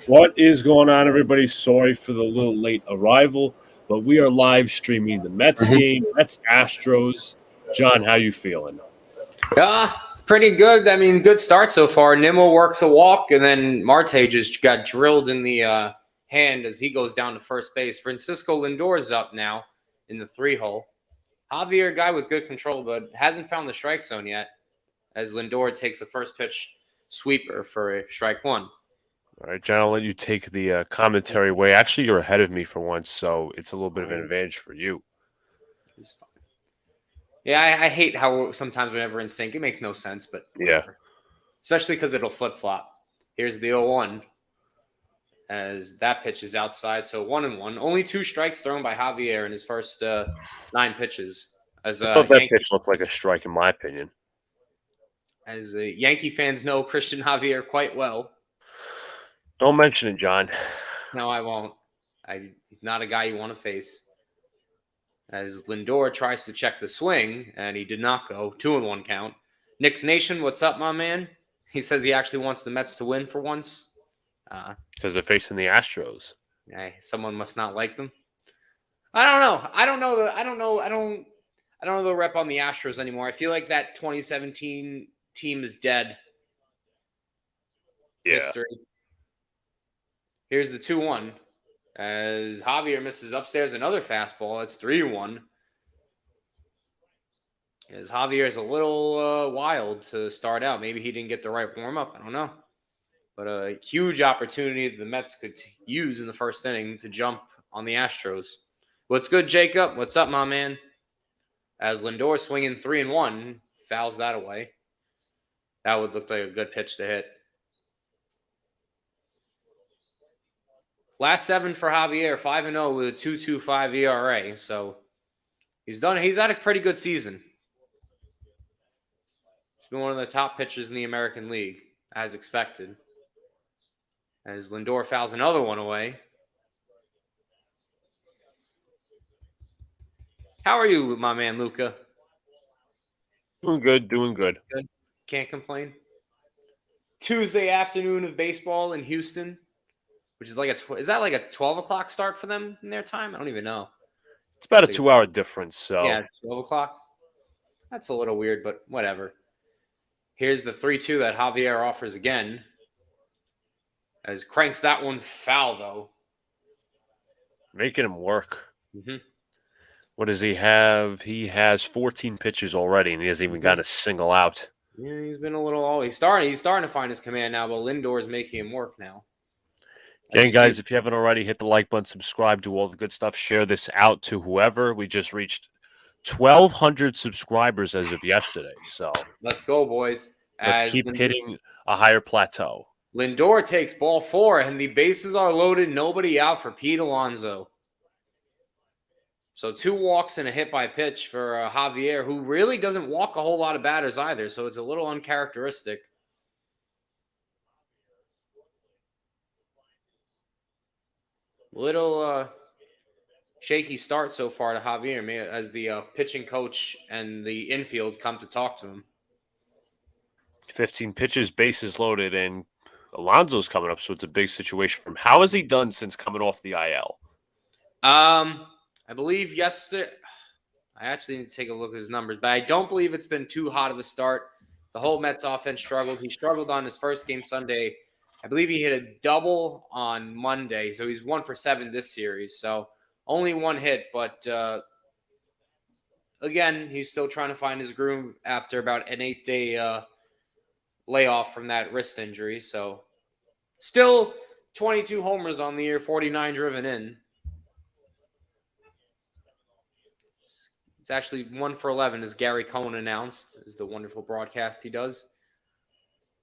What is going on, everybody? Sorry for the little late arrival, but we are live streaming the Mets Mhm. game. Mets Astros. John, how you feeling? Pretty good. I mean, good start so far. Nimmo works a walk, and then Marte just got drilled in the hand as he goes down to first base. Francisco Lindor's up now in the 3-hole. Javier, guy with good control, but hasn't found the strike zone yet, as Lindor takes the first pitch sweeper for a strike one. All right, John, I'll let you take the commentary away. Actually, you're ahead of me for once, so it's a little bit of an advantage for you. He's fine. Yeah, I hate how sometimes whenever in sync, it makes no sense, but whatever. Yeah. Especially because it'll flip-flop. Here's the 0-1. As that pitch is outside, so 1-1. Only 2 strikes thrown by Javier in his first 9 pitches. As I thought that pitch looked like a strike, in my opinion. As Yankee fans know Christian Javier quite well. Don't mention it, John. No, I won't. He's not a guy you want to face. As Lindor tries to check the swing, and he did not go. 2-1 count. Knicks Nation, what's up, my man? He says he actually wants the Mets to win for once. Because they're facing the Astros. Someone must not like them. I don't know. I don't know the rep on the Astros anymore. I feel like that 2017 team is dead. Yeah. History. Here's the 2-1. As Javier misses upstairs another fastball. It's 3-1. As Javier is a little wild to start out. Maybe he didn't get the right warm-up. I don't know. But a huge opportunity that the Mets could use in the first inning to jump on the Astros. What's good, Jacob? What's up, my man? As Lindor swinging 3-1, fouls that away. That would look like a good pitch to hit. Last 7 for Javier, 5-0 with a 2.25 ERA. So he's had a pretty good season. He's been one of the top pitchers in the American League, as expected. As Lindor fouls another one away. How are you, my man, Luca? Doing good. Good. Can't complain. Tuesday afternoon of baseball in Houston, which is like is that like a 12 o'clock start for them in their time? I don't even know. It's about a 2-hour difference, so. Yeah, 12 o'clock. That's a little weird, but whatever. Here's the 3-2 that Javier offers again. As cranks that one foul, though. Making him work. Mm-hmm. What does he have? He has 14 pitches already, and he hasn't even gotten a single out. Yeah, he's been a little. He's starting to find his command now, but Lindor is making him work now. Again, guys, if you haven't already, hit the like button, subscribe, do all the good stuff. Share this out to whoever. We just reached 1,200 subscribers as of yesterday. So let's go, boys. Let's keep hitting a higher plateau. Lindor takes ball 4, and the bases are loaded. Nobody out for Pete Alonso. So 2 walks and a hit by pitch for Javier, who really doesn't walk a whole lot of batters either. So it's a little uncharacteristic. Little shaky start so far to Javier as the pitching coach and the infield come to talk to him. 15 pitches, bases loaded, and Alonso's coming up, so it's a big situation for him. How has he done since coming off the IL? I believe yesterday. I actually need to take a look at his numbers, but I don't believe it's been too hot of a start. The whole Mets offense struggled. He struggled on his first game Sunday. I believe he hit a double on Monday, so he's 1 for 7 this series. So only 1 hit, but again, he's still trying to find his groove after about an 8-day layoff from that wrist injury. So still 22 homers on the year, 49 driven in. It's actually 1 for 11, as Gary Cohen announced, is the wonderful broadcast he does.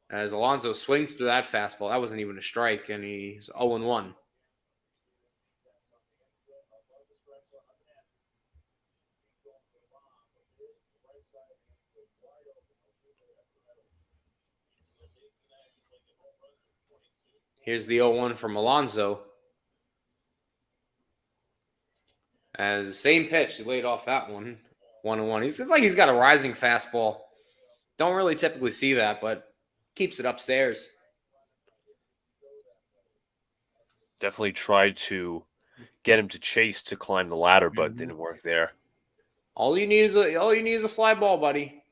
As Alonso swings through that fastball, that wasn't even a strike, and he's 0-1. Here's the 0-1 from Alonso. As same pitch, he laid off that one. 1-1. It's like he's got a rising fastball. Don't really typically see that, but keeps it upstairs. Definitely tried to get him to chase to climb the ladder, but Mhm. didn't work there. All you need is a fly ball, buddy.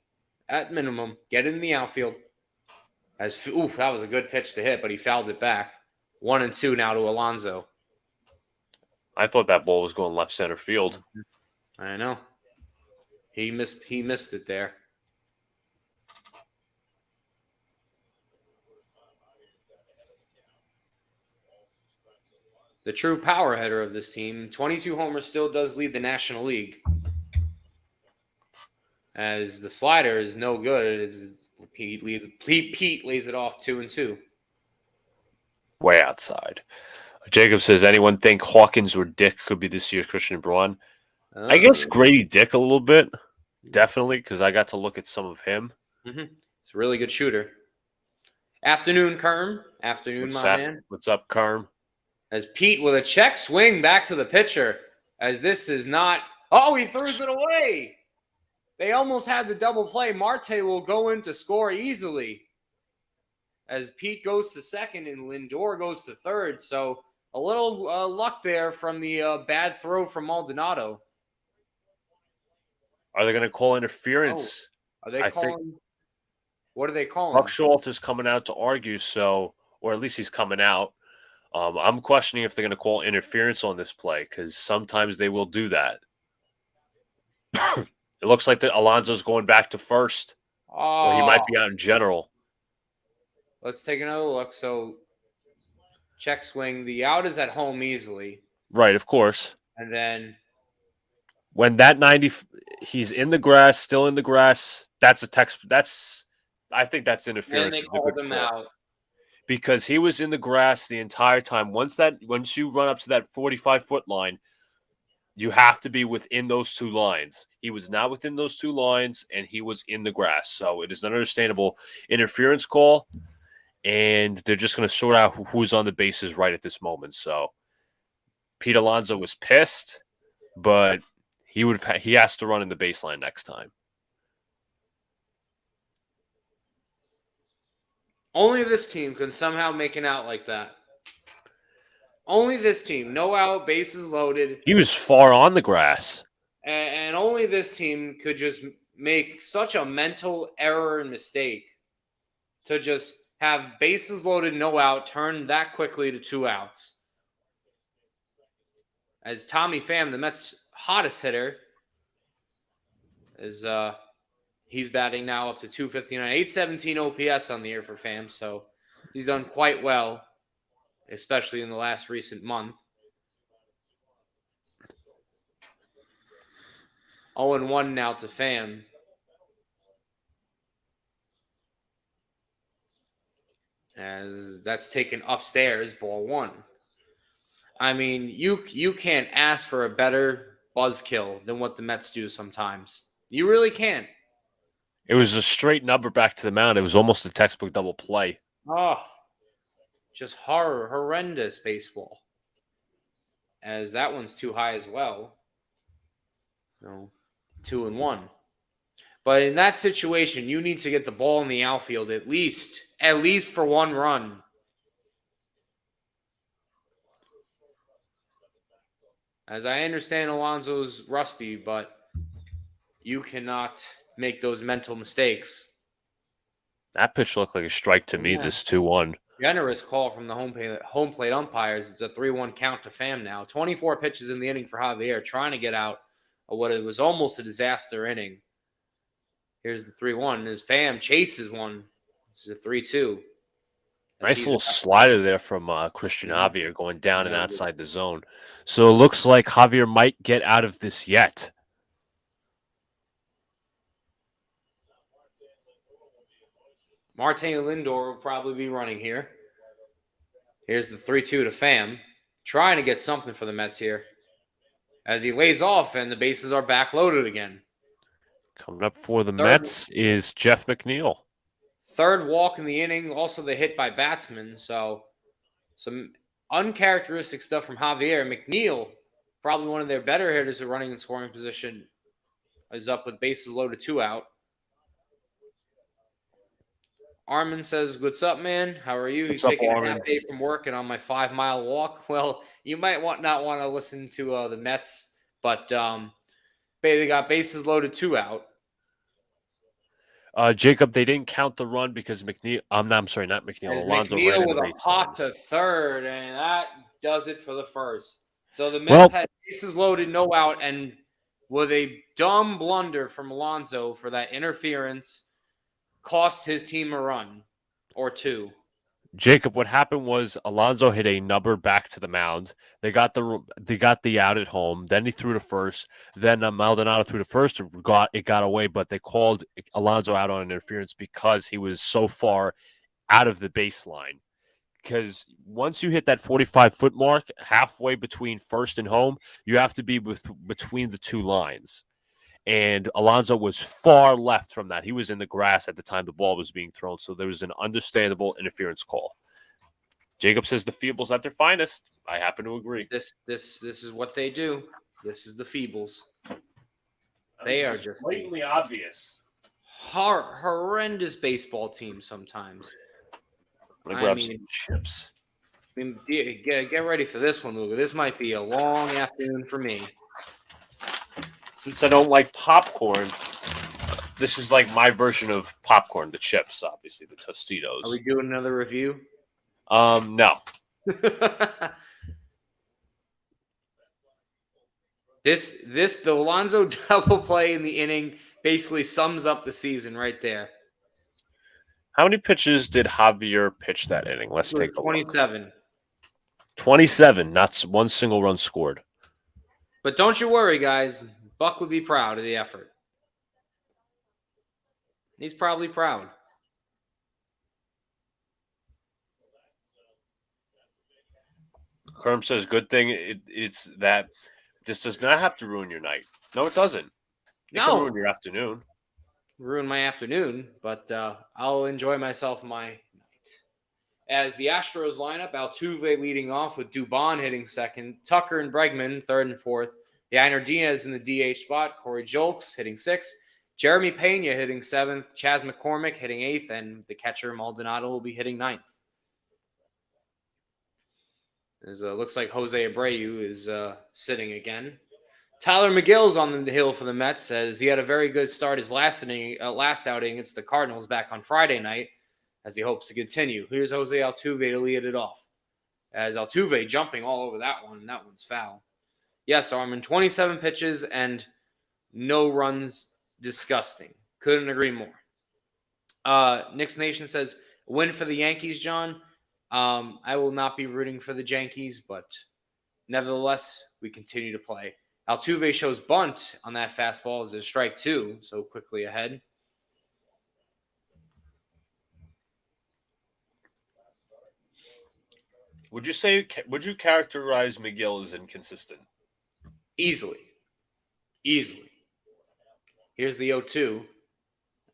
At minimum, get in the outfield. That was a good pitch to hit, but he fouled it back. 1-2 now to Alonso. I thought that ball was going left center field. I know. He missed it there. The true power hitter of this team, 22 homers, still does lead the National League. As the slider is no good, Pete lays it off 2-2. Way outside. Jacob says, anyone think Hawkins or Dick could be this year's Christian Braun? I guess Grady Dick a little bit, definitely, because I got to look at some of him. It's a really good shooter. Afternoon, Kerm. Afternoon, man. What's up, Kerm? As Pete with a check swing back to the pitcher. As this is not. Oh, he throws it away. They almost had the double play. Marte will go in to score easily. As Pete goes to second and Lindor goes to third. So a little luck there from the bad throw from Maldonado. Are they going to call interference? Are they calling? What are they calling? Buck Schultz is coming out to argue, or at least he's coming out. I'm questioning if they're going to call interference on this play because sometimes they will do that. It looks like Alonso's going back to first. Oh, or he might be out in general. Let's take another look. So, check swing. The out is at home easily. Right, of course. And then when that 90, he's in the grass, still in the grass. That's a text. I think that's interference. And they called him out because he was in the grass the entire time. Once you run up to that 45-foot line, you have to be within those two lines. He was not within those two lines, and he was in the grass. So it is an understandable interference call, and they're just going to sort out who's on the bases right at this moment. So Pete Alonso was pissed, but he has to run in the baseline next time. Only this team can somehow make an out like that. Only this team. No out, bases loaded. He was far on the grass. And only this team could just make such a mental error and mistake to just have bases loaded, no out, turn that quickly to 2 outs. As Tommy Pham, the Mets' hottest hitter, is he's batting now up to 259, 817 OPS on the year for Pham, so he's done quite well, especially in the last recent month. 0-1 now to Pham. As that's taken upstairs, ball 1. I mean, you can't ask for a better buzzkill than what the Mets do sometimes. You really can't. It was a straight number back to the mound. It was almost a textbook double play. Oh, just horrendous baseball. As that one's too high as well. No, 2-1. But in that situation, you need to get the ball in the outfield at least for 1 run. As I understand, Alonso's rusty, but you cannot make those mental mistakes. That pitch looked like a strike to me, this 2-1. Generous call from the home plate umpires. It's a 3-1 count to Pham now. 24 pitches in the inning for Javier, trying to get out of what it was almost a disaster inning. Here's the 3-1. As Pham chases one. This is a 3-2. Nice little slider there from Christian Javier going down and outside the zone. So it looks like Javier might get out of this yet. Marte and Lindor will probably be running here. Here's the 3-2 to Pham. Trying to get something for the Mets here. As he lays off and the bases are back loaded again. Coming up for the Mets is Jeff McNeil. 3rd walk in the inning. Also the hit by batsman. So some uncharacteristic stuff from Javier. McNeil, probably one of their better hitters at running in scoring position, is up with bases loaded, 2 out. Armin says, "What's up, man? How are you?" He's What's up, taking a Armin? half day from work and on my 5-mile walk. Well, you might not want to listen to the Mets, but they got bases loaded, 2 out. Jacob, they didn't count the run because McNeil. I'm sorry, not McNeil. As Alonso ran McNeil in the with a pop baseline. to third, and that does it for the first. So the Mets Well, had bases loaded, no out, and with a dumb blunder from Alonso for that interference, cost his team a run or 2. Jacob, what happened was Alonso hit a number back to the mound. They got the out at home. Then he threw to first. Then Maldonado threw to first. It got away, but they called Alonso out on an interference because he was so far out of the baseline. Because once you hit that 45-foot mark, halfway between first and home, you have to be between the two lines. And Alonso was far left from that. He was in the grass at the time the ball was being thrown, so there was an understandable interference call. Jacob says the Feebles at their finest. I happen to agree. This is what they do. This is the Feebles. They are just blatantly obvious. Horrendous baseball team sometimes. I'm gonna grab some chips. I mean, get ready for this one, Luca. This might be a long afternoon for me. Since I don't like popcorn, this is like my version of popcorn, the chips, obviously, the Tostitos. Are we doing another review? No. The Alonso double play in the inning basically sums up the season right there. How many pitches did Javier pitch that inning? Let's take a 27. look. 27, not one single run scored. But don't you worry, guys. Buck would be proud of the effort. He's probably proud. Kerm says, good thing it's that this does not have to ruin your night. No, it doesn't. It can ruin your afternoon. Ruin my afternoon, but I'll enjoy myself my night. As the Astros lineup, Altuve leading off with Dubon hitting second, Tucker and Bregman third and fourth, Yainer Diaz in the DH spot, Corey Julks hitting sixth, Jeremy Pena hitting seventh, Chas McCormick hitting eighth, and the catcher Maldonado will be hitting ninth. Looks like Jose Abreu is sitting again. Tyler McGill's on the hill for the Mets, as he had a very good start his last outing against the Cardinals back on Friday night, as he hopes to continue. Here's Jose Altuve to lead it off. As Altuve jumping all over that one, and that one's foul. Yes, Armin, 27 pitches and no runs. Disgusting. Couldn't agree more. Knicks Nation says, win for the Yankees, John. I will not be rooting for the Yankees, but nevertheless, we continue to play. Altuve shows bunt on that fastball as a strike two, so quickly ahead. Would you characterize McGill as inconsistent? Easily. Here's the 0-2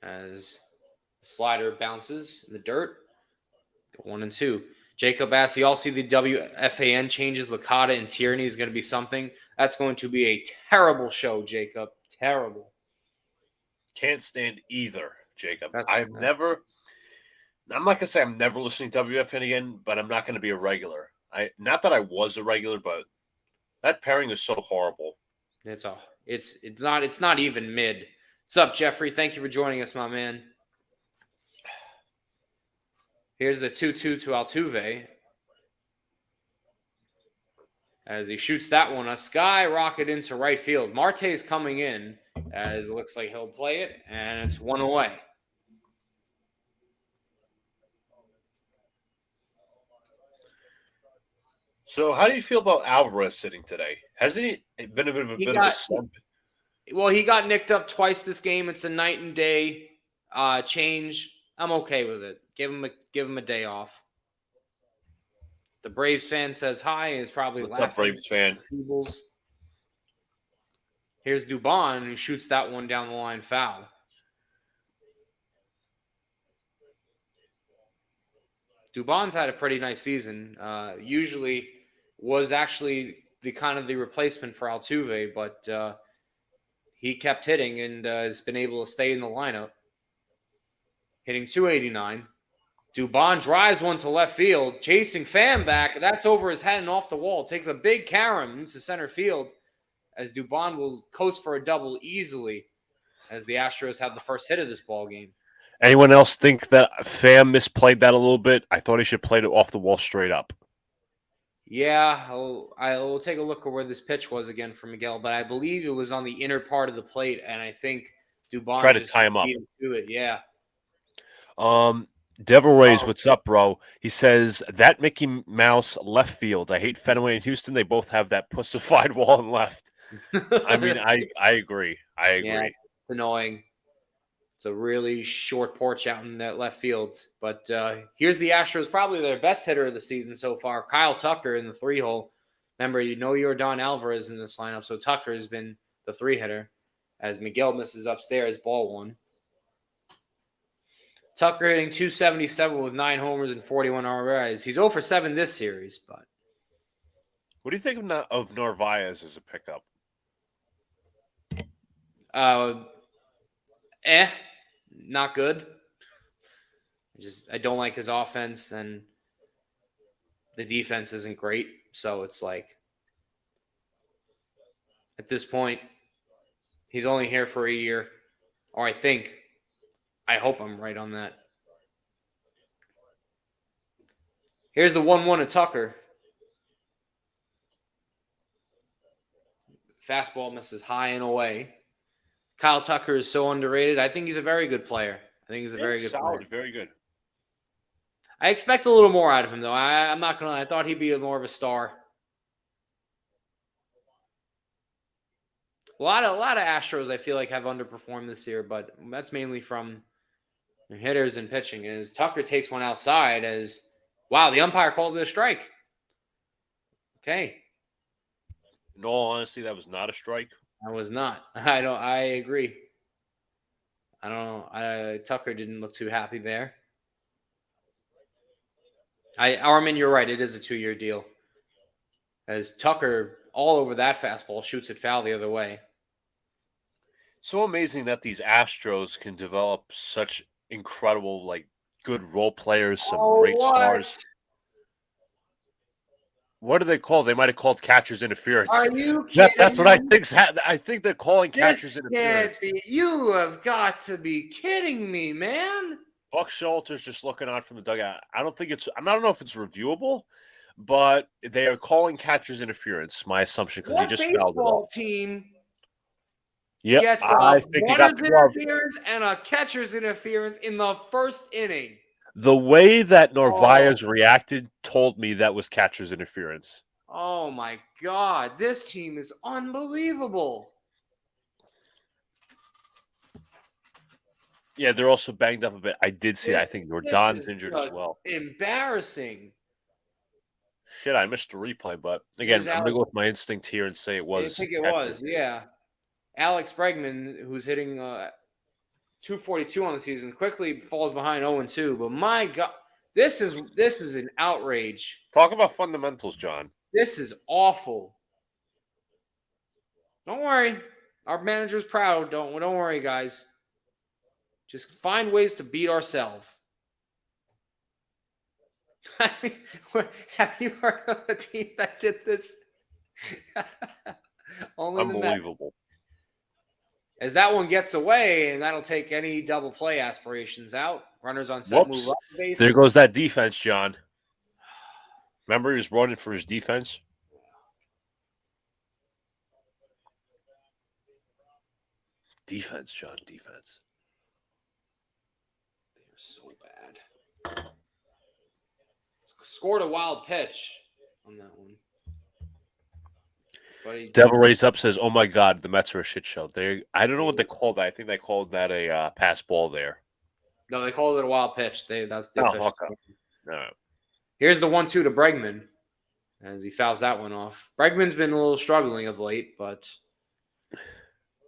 as the slider bounces in the dirt. 1-2. Jacob asks, you all see the WFAN changes, Licata and Tierney is going to be something. That's going to be a terrible show, Jacob. Terrible. Can't stand either, Jacob. I'm not going to say I'm never listening to WFN again, but I'm not going to be a regular. Not that I was a regular, but that pairing is so horrible. It's not even mid. What's up, Jeffrey? Thank you for joining us, my man. Here's the 2-2 to Altuve. As he shoots that one, a skyrocket into right field. Marte is coming in, as it looks like he'll play it, and it's one away. So how do you feel about Alvarez sitting today? Hasn't he been a bit of a slump? Well, he got nicked up twice this game. It's a night and day change. I'm okay with it. Give him a day off. The Braves fan says hi and is probably What's laughing. up, Braves fan? Here's Dubon, who shoots that one down the line foul. Dubon's had a pretty nice season. Usually was actually the replacement for Altuve, but he kept hitting and has been able to stay in the lineup. Hitting .289. Dubon drives one to left field, chasing Pham back. That's over his head and off the wall. Takes a big carom into center field as Dubon will coast for a double easily as the Astros have the first hit of this ball game. Anyone else think that Pham misplayed that a little bit? I thought he should play it off the wall straight up. Yeah, I'll take a look at where this pitch was again for Miguel, but I believe it was on the inner part of the plate, and I think Dubon Try to just tie him up. beat him to it. Yeah. Devil Rays, what's up, bro? He says, that Mickey Mouse left field. I hate Fenway and Houston. They both have that pussified wall and left. I mean, I agree. I agree. Yeah, it's annoying. It's a really short porch out in that left field. But here's the Astros, probably their best hitter of the season so far, Kyle Tucker in the 3-hole. Remember, you're Don Alvarez in this lineup, so Tucker has been the 3-hitter as Miguel misses upstairs, ball 1. Tucker hitting .277 with 9 homers and 41 RBIs. He's 0 for 7 this series, but what do you think of Narvaez as a pickup? Not good. I don't like his offense, and the defense isn't great. So it's like, at this point, he's only here for a year, or I hope I'm right on that. Here's the 1-1 to Tucker. Fastball misses high and away. Kyle Tucker is so underrated. I think he's a very good player. I think he's a very good solid, player. Very good. I expect a little more out of him, though. I'm not going to lie. I thought he'd be more of a star. A lot of Astros, I feel like, have underperformed this year, but that's mainly from hitters and pitching. And as Tucker takes one outside, wow, the umpire called it a strike. Okay. In all honesty, that was not a strike. I was not. I agree. I don't know. Tucker didn't look too happy there. Armin, you're right. It is a 2-year deal. As Tucker, all over that fastball, shoots it foul the other way. So amazing that these Astros can develop such incredible, good role players, some great stars. What do they call? They might have called catcher's interference. Are you kidding? That's what I think. I think they're calling catcher's interference. You have got to be kidding me, man. Buck Showalter's just looking on from the dugout. I don't know if it's reviewable, but they are calling catcher's interference. My assumption, because he just fouled it off. Team gets I think he got interference and a catcher's interference in the first inning. The way that Narvaez reacted told me that was catcher's interference. Oh, my God. This team is unbelievable. Yeah, they're also banged up a bit. I did see that. I think Jordan's injured as well. Embarrassing. Shit, I missed the replay, but again, I'm going to go with my instinct here and say it was. I think it was, yeah. Alex Bregman, who's hitting .242 on the season, quickly falls behind 0-2. But my God, this is an outrage. Talk about fundamentals, John. This is awful. Don't worry, our manager's proud. Don't worry, guys. Just find ways to beat ourselves. Have you heard of a team that did this? Only unbelievable. As that one gets away, and that'll take any double play aspirations out. Runners on set, move up the base. There goes that defense, John. Remember, he was running for his defense. Defense, John. Defense. They're so bad. Scored a wild pitch on that one. Devil Rays Up says, "Oh my God, the Mets are a shit show." I don't know what they called that. I think they called that a pass ball there. No, they called it a wild pitch. That's the official. Okay. All right. Here's the 1-2 to Bregman as he fouls that one off. Bregman's been a little struggling of late, but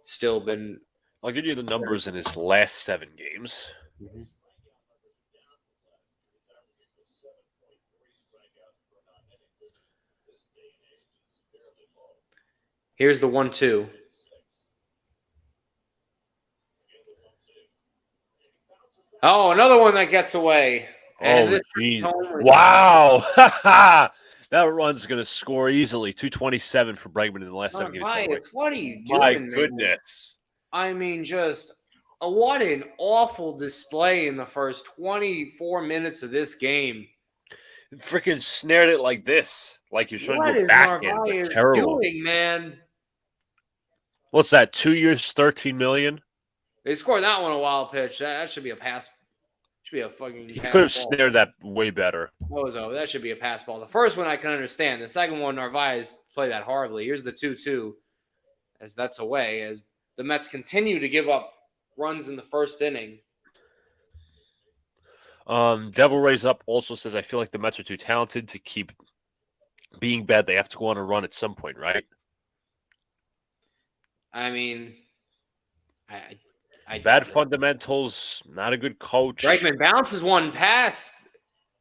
still been. I'll give you the numbers in his last 7 games. Mm-hmm. Here's the 1-2. Oh, another one that gets away. And Oh, this geez. home run, Wow. That run's going to score easily. 227 for Bregman in the last 7 games, by the way. Narvaez, what are you My doing, man? goodness. I mean, what an awful display in the first 24 minutes of this game. Freaking snared it like this. Like he was trying to What do a is backhand, but Narvaez terrible. doing, man? What's that? 2 years, 13 million? They scored that one a wild pitch. That should be a pass. Should be a fucking He pass could have ball. snared that way better. That should be a pass ball. The first one I can understand. The second one, Narvaez played that horribly. Here's the 2-2, as that's away, as the Mets continue to give up runs in the first inning. Devil Rays Up also says, I feel like the Mets are too talented to keep being bad. They have to go on a run at some point, right? I mean, Bad fundamentals, not a good coach. Bregman bounces one past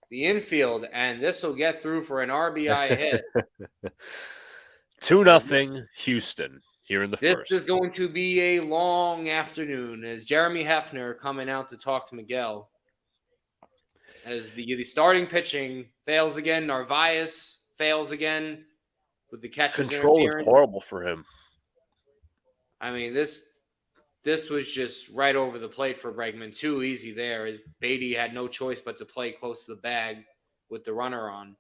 the infield, and this will get through for an RBI hit. 2-0 Houston here in the first. This is going to be a long afternoon as Jeremy Hefner coming out to talk to Miguel. As the starting pitching fails again, Narvaez fails again with the catcher's Control is horrible for him. I mean, this was just right over the plate for Bregman. Too easy there, as Beatty had no choice but to play close to the bag with the runner on.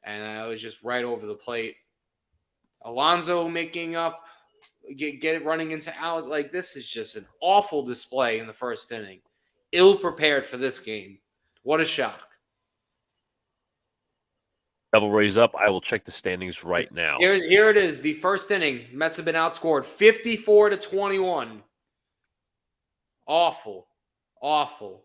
And it was just right over the plate. Alonso making up, get it running into Alex. Like, this is just an awful display in the first inning. Ill prepared for this game. What a shock. Devil Rays Up. I will check the standings right now. Here it is. The first inning. Mets have been outscored 54-21. Awful. Awful.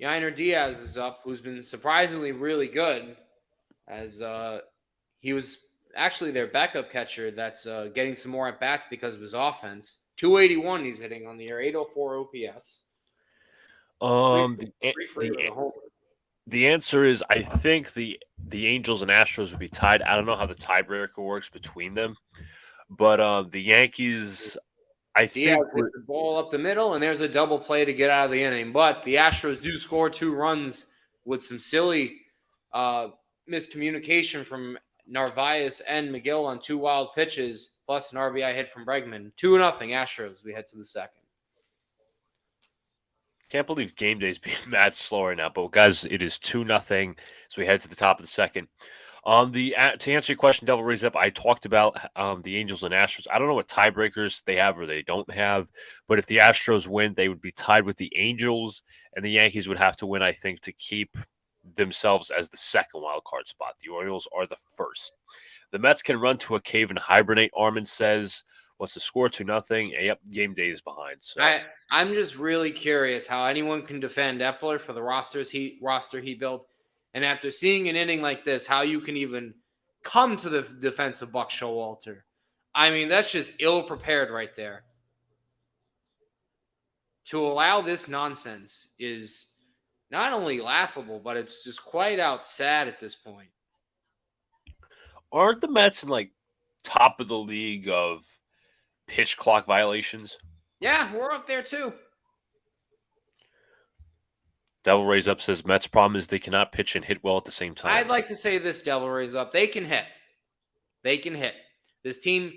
Yainer Diaz is up, who's been surprisingly really good, as he was actually their backup catcher that's getting some more at-bats because of his offense. 281 he's hitting on the year, 804 OPS. The answer is, I think the Angels and Astros would be tied. I don't know how the tiebreaker works between them, but the Yankees, I think, hit the ball up the middle, and there's a double play to get out of the inning. But the Astros do score 2 runs with some silly miscommunication from Narvaez and McGill on 2 wild pitches, plus an RBI hit from Bregman. 2-0 Astros. We head to the second. Can't believe game day is being mad slow right now, but guys, it is 2-0 as we head to the top of the second. To answer your question, Devil Rays Up, I talked about the Angels and Astros. I don't know what tiebreakers they have or they don't have, but if the Astros win, they would be tied with the Angels, and the Yankees would have to win, I think, to keep themselves as the second wild card spot. The Orioles are the first. The Mets can run to a cave and hibernate, Armin says. What's the score? 2-0. Yep, game day is behind. So I'm just really curious how anyone can defend Epler for the roster he built. And after seeing an inning like this, how you can even come to the defense of Buck Showalter. I mean, that's just ill-prepared right there. To allow this nonsense is not only laughable, but it's just quite out sad at this point. Aren't the Mets in, like, top of the league of pitch clock violations? Yeah, we're up there too. Devil Rays Up says Mets' problem is they cannot pitch and hit well at the same time. I'd like to say this, Devil Rays Up. They can hit. They can hit. This team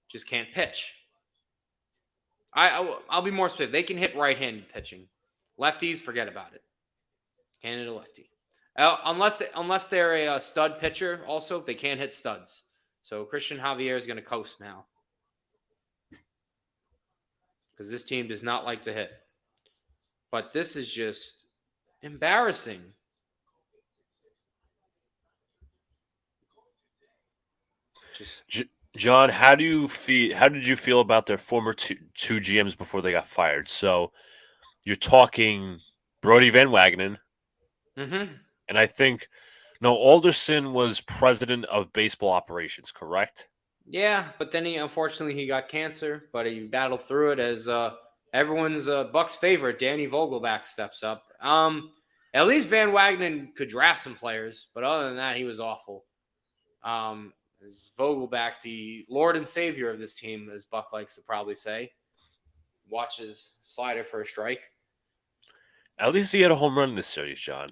just can't pitch. I'll be more specific. They can hit right-handed pitching. Lefties, forget about it. Can't hit a lefty. Unless they're a stud pitcher, also, they can't hit studs. So Christian Javier is going to coast now. Because this team does not like to hit. But this is just embarrassing. John, how did you feel about their former two GMs before they got fired? So you're talking Brody Van Wagenen, and I think Alderson was president of baseball operations, correct? Yeah, but then unfortunately he got cancer, but he battled through it as everyone's Buck's favorite, Danny Vogelback, steps up. At least Van Wagenen could draft some players, but other than that, he was awful. As Vogelback, the Lord and Savior of this team, as Buck likes to probably say, watches slider for a strike. At least he had a home run in this series, John.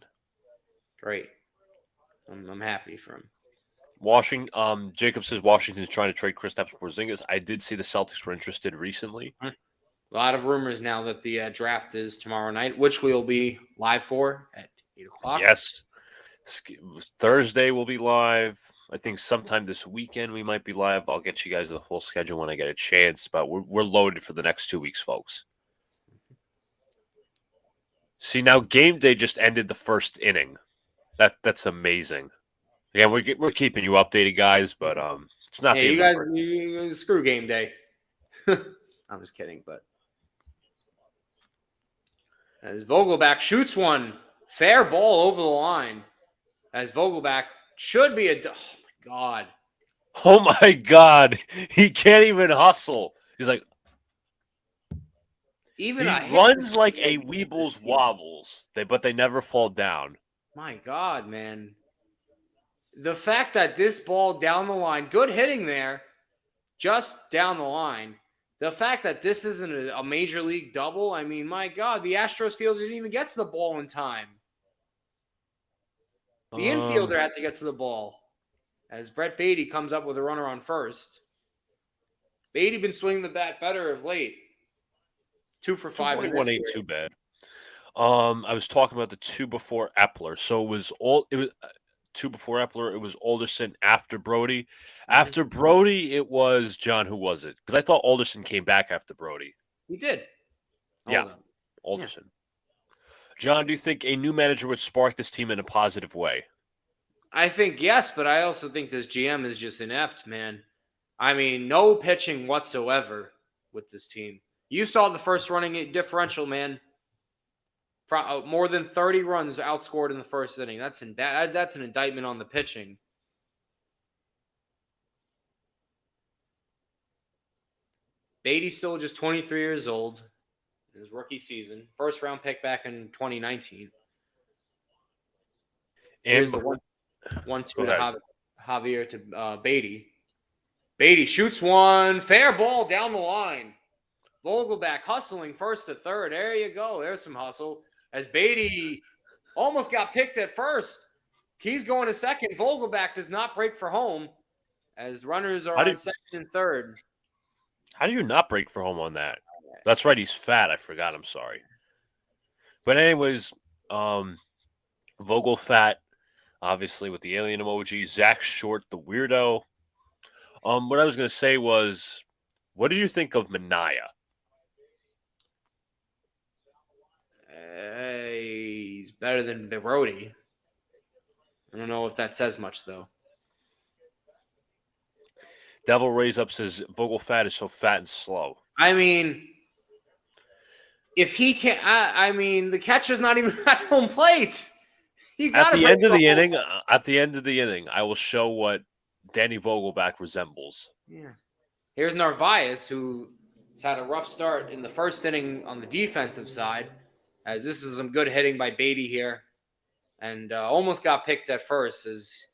Great. I'm happy for him. Jacob says Washington's trying to trade Kristaps Porzingis. I did see the Celtics were interested recently. A lot of rumors now that the draft is tomorrow night, which we'll be live for at 8 o'clock. Yes. Thursday will be live. I think sometime this weekend we might be live. I'll get you guys the full schedule when I get a chance, but we're loaded for the next 2 weeks, folks. See, now game day just ended the first inning. That's amazing. Again, we're keeping you updated, guys, but it's not. Hey, you guys screw game day. I'm just kidding, but as Vogelback shoots one fair ball over the line, as Vogelback should be a. Oh my god! Oh my god! He can't even hustle. He's like, he runs like a Weebles wobbles, but they never fall down. My god, man! The fact that this ball down the line, good hitting there, just down the line. The fact that this isn't a major league double, I mean, my God, the Astros fielder didn't even get to the ball in time. The infielder had to get to the ball as Brett Beatty comes up with a runner on first. Beatty been swinging the bat better of late. 2 for 5. 21 ain't too bad. I was talking about the 2 before Epler, so it was 2 before Epler. It was Alderson after Brody. After Brody, it was John. Who was it? Because I thought Alderson came back after Brody. He did. Alderson. Yeah. John, do you think a new manager would spark this team in a positive way? I think yes, but I also think this GM is just inept, man. I mean, no pitching whatsoever with this team. You saw the first running differential, man. More than 30 runs outscored in the first inning. That's an indictment on the pitching. Beatty's still just 23 years old. His rookie season. First round pick back in 2019. Here's the 1-2 to Javier to Beatty. Beatty shoots one. Fair ball down the line. Vogelback hustling first to third. There you go. There's some hustle. As Beatty almost got picked at first. He's going to second. Vogelback does not break for home as runners are on second and third. How do you not break for home on that? That's right. He's fat. I forgot. I'm sorry. But anyways, Vogel fat, obviously with the alien emoji. Zach Short, the weirdo. What I was going to say was, what did you think of Minaya? He's better than Brody. I don't know if that says much, though. Devil Raise Up says Vogel fat is so fat and slow. I mean, if he can't, I mean, the catcher's not even at home plate. At the end of the inning, I will show what Danny Vogelback resembles. Yeah. Here's Narvaez, who's had a rough start in the first inning on the defensive side, as this is some good hitting by Beatty here, and almost got picked at first as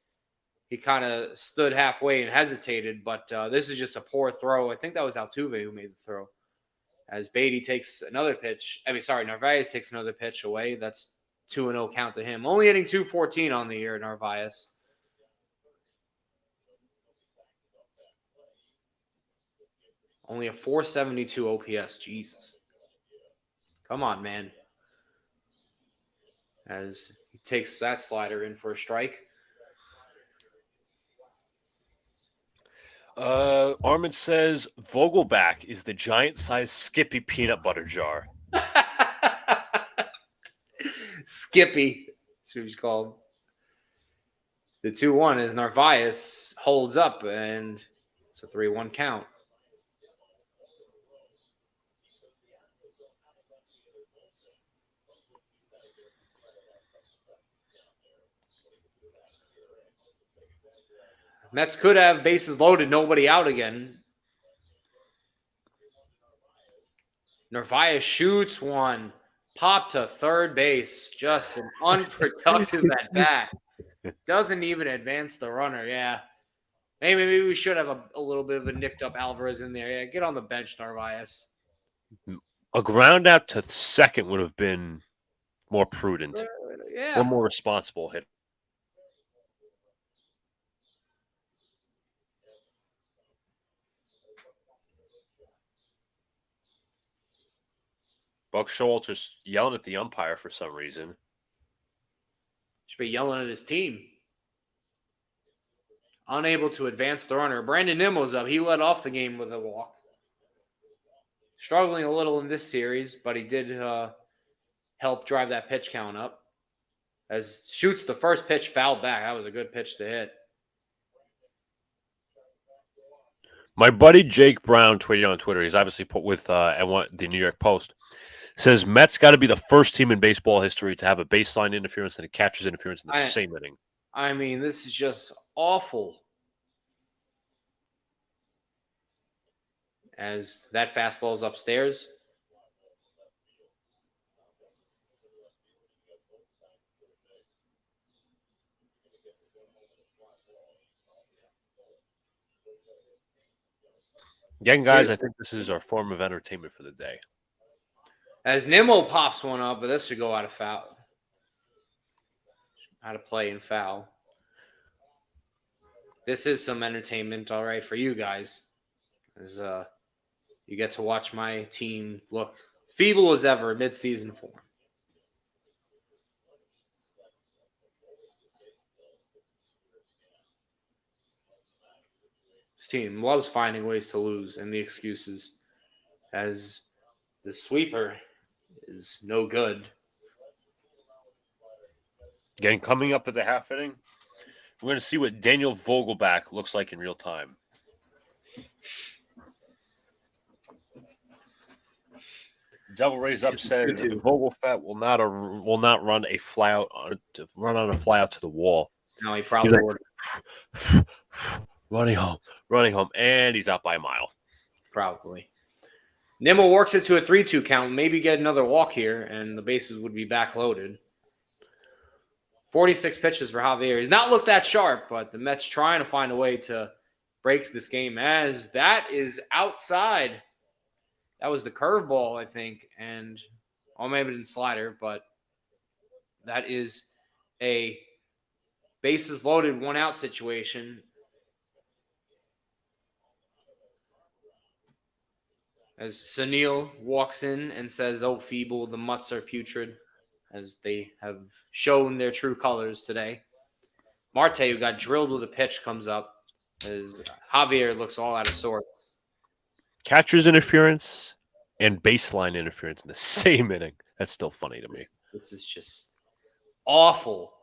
he kind of stood halfway and hesitated, but this is just a poor throw. I think that was Altuve who made the throw. As Beatty takes another pitch. Narvaez takes another pitch away. That's 2-0 count to him. Only hitting .214 on the year, Narvaez. Only a .472 OPS. Jesus. Come on, man. As he takes that slider in for a strike. Armin says Vogelback is the giant-sized Skippy peanut butter jar. Skippy. That's what he's called. The 2-1 is Narvaez holds up, and it's a 3-1 count. Mets could have bases loaded, nobody out again. Narvaez shoots one. Pop to third base. Just an unproductive at bat. Doesn't even advance the runner. Yeah. Maybe we should have a little bit of a nicked up Alvarez in there. Yeah, get on the bench, Narvaez. A ground out to second would have been more prudent, Yeah. or more responsible hitter. Buck Showalter's yelling at the umpire for some reason. Should be yelling at his team. Unable to advance the runner. Brandon Nimmo's up. He led off the game with a walk. Struggling a little in this series, but he did help drive that pitch count up. As shoots the first pitch fouled back. That was a good pitch to hit. My buddy Jake Brown tweeted on Twitter. He's obviously put with the New York Post. Says Mets got to be the first team in baseball history to have a baseline interference and a catcher's interference in the same inning. I mean, this is just awful. As that fastball is upstairs. Again, guys, I think this is our form of entertainment for the day. As Nimmo pops one up, but this should go out of foul. Out of play and foul. This is some entertainment, all right, for you guys. As you get to watch my team look feeble as ever mid-season form. This team loves finding ways to lose and the excuses, as the sweeper is no good. Again, coming up at the half inning, we're going to see what Daniel Vogelback looks like in real time. Devil Rays up said Vogelback will not run a flyout on a flyout to the wall. No, he probably would. running home, and he's out by a mile. Probably. Nimmo works it to a 3-2 count, maybe get another walk here, and the bases would be backloaded. 46 pitches for Javier. He's not looked that sharp, but the Mets trying to find a way to break this game, as that is outside. That was the curveball, I think, and maybe the slider, but that is a bases loaded, 1-out situation. As Sunil walks in and says, "Oh, feeble, the Mutts are putrid," as they have shown their true colors today. Marte, who got drilled with a pitch, comes up as Javier looks all out of sorts. Catcher's interference and baseline interference in the same inning. That's still funny to me. This is just awful.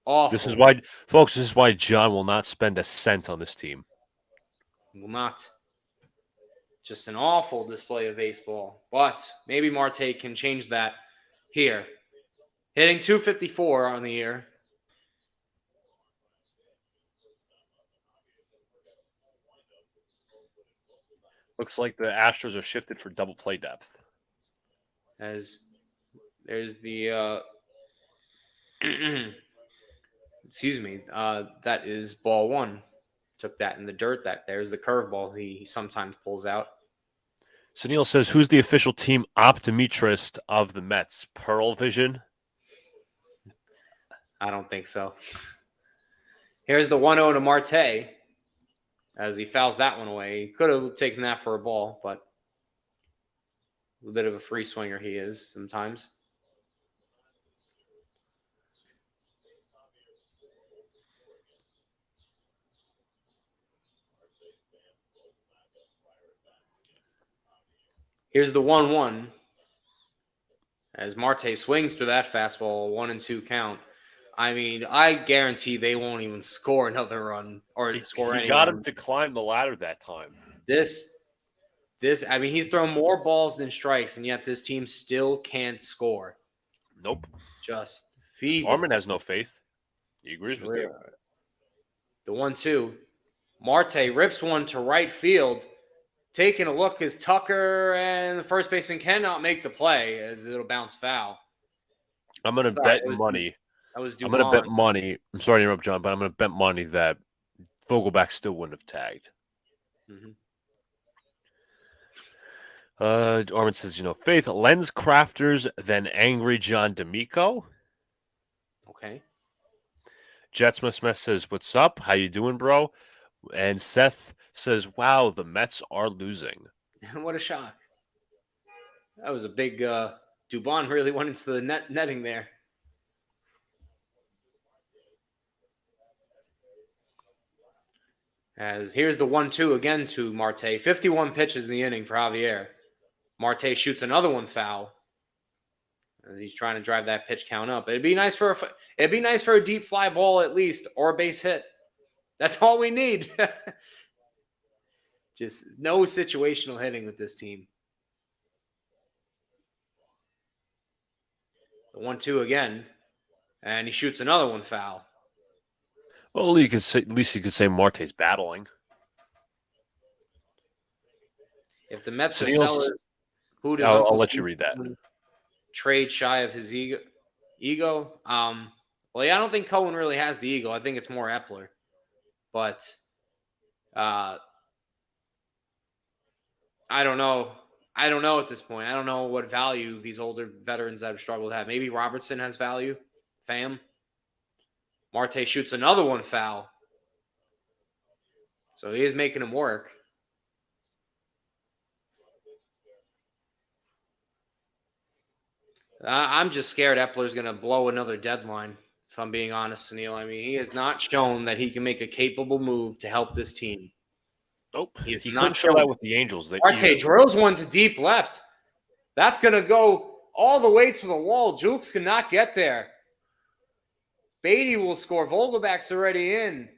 Awful. This is why, folks, this is why John will not spend a cent on this team. Will not. Just an awful display of baseball. But maybe Marte can change that here. Hitting .254 on the year. Looks like the Astros are shifted for double play depth. As there's the excuse me, that is ball one. Took that in the dirt. There's the curveball he sometimes pulls out. Sunil says, who's the official team optometrist of the Mets? Pearl Vision? I don't think so. Here's the 1-0 to Marte as he fouls that one away. He could have taken that for a ball, but a bit of a free swinger he is sometimes. Here's the 1-1 as Marte swings through that fastball, 1-2 count. I mean, I guarantee they won't even score another run or score any. He got him to climb the ladder that time. I mean, he's thrown more balls than strikes, and yet this team still can't score. Nope. Just feeble. Armin has no faith. He agrees with you. The 1-2. Marte rips one to right field. Taking a look as Tucker and the first baseman cannot make the play as it'll bounce foul. I'm going to bet money. I'm going to bet money. I'm sorry to interrupt, John, but I'm going to bet money that Vogelback still wouldn't have tagged. Mm-hmm. Armin says, Faith, Lens Crafters, then Angry John D'Amico. Okay. Jetsmith says, what's up? How you doing, bro? And Seth says, wow, the Mets are losing. What a shock. That was a big Dubon really went into the netting there. As here's the 1-2 again to Marte. 51 pitches in the inning for Javier. Marte shoots another one foul as he's trying to drive that pitch count up. It'd be nice for a deep fly ball at least, or a base hit. That's all we need. Just no situational hitting with this team. The 1-2 again, and he shoots another one foul. Well, at least you could say Marte's battling. If the Mets are sellers, who does I'll let you read that. Trade shy of his ego? Well, yeah, I don't think Cohen really has the ego. I think it's more Epler. But I don't know. I don't know at this point. I don't know what value these older veterans that have struggled have. Maybe Robertson has value. Pham. Marte shoots another one foul. So he is making him work. I'm just scared Epler's going to blow another deadline, if I'm being honest, Neil. I mean, he has not shown that he can make a capable move to help this team. Nope. He couldn't show that with the Angels. Marte drills one to deep left. That's going to go all the way to the wall. Jukes cannot get there. Beatty will score. Vogelback's already in.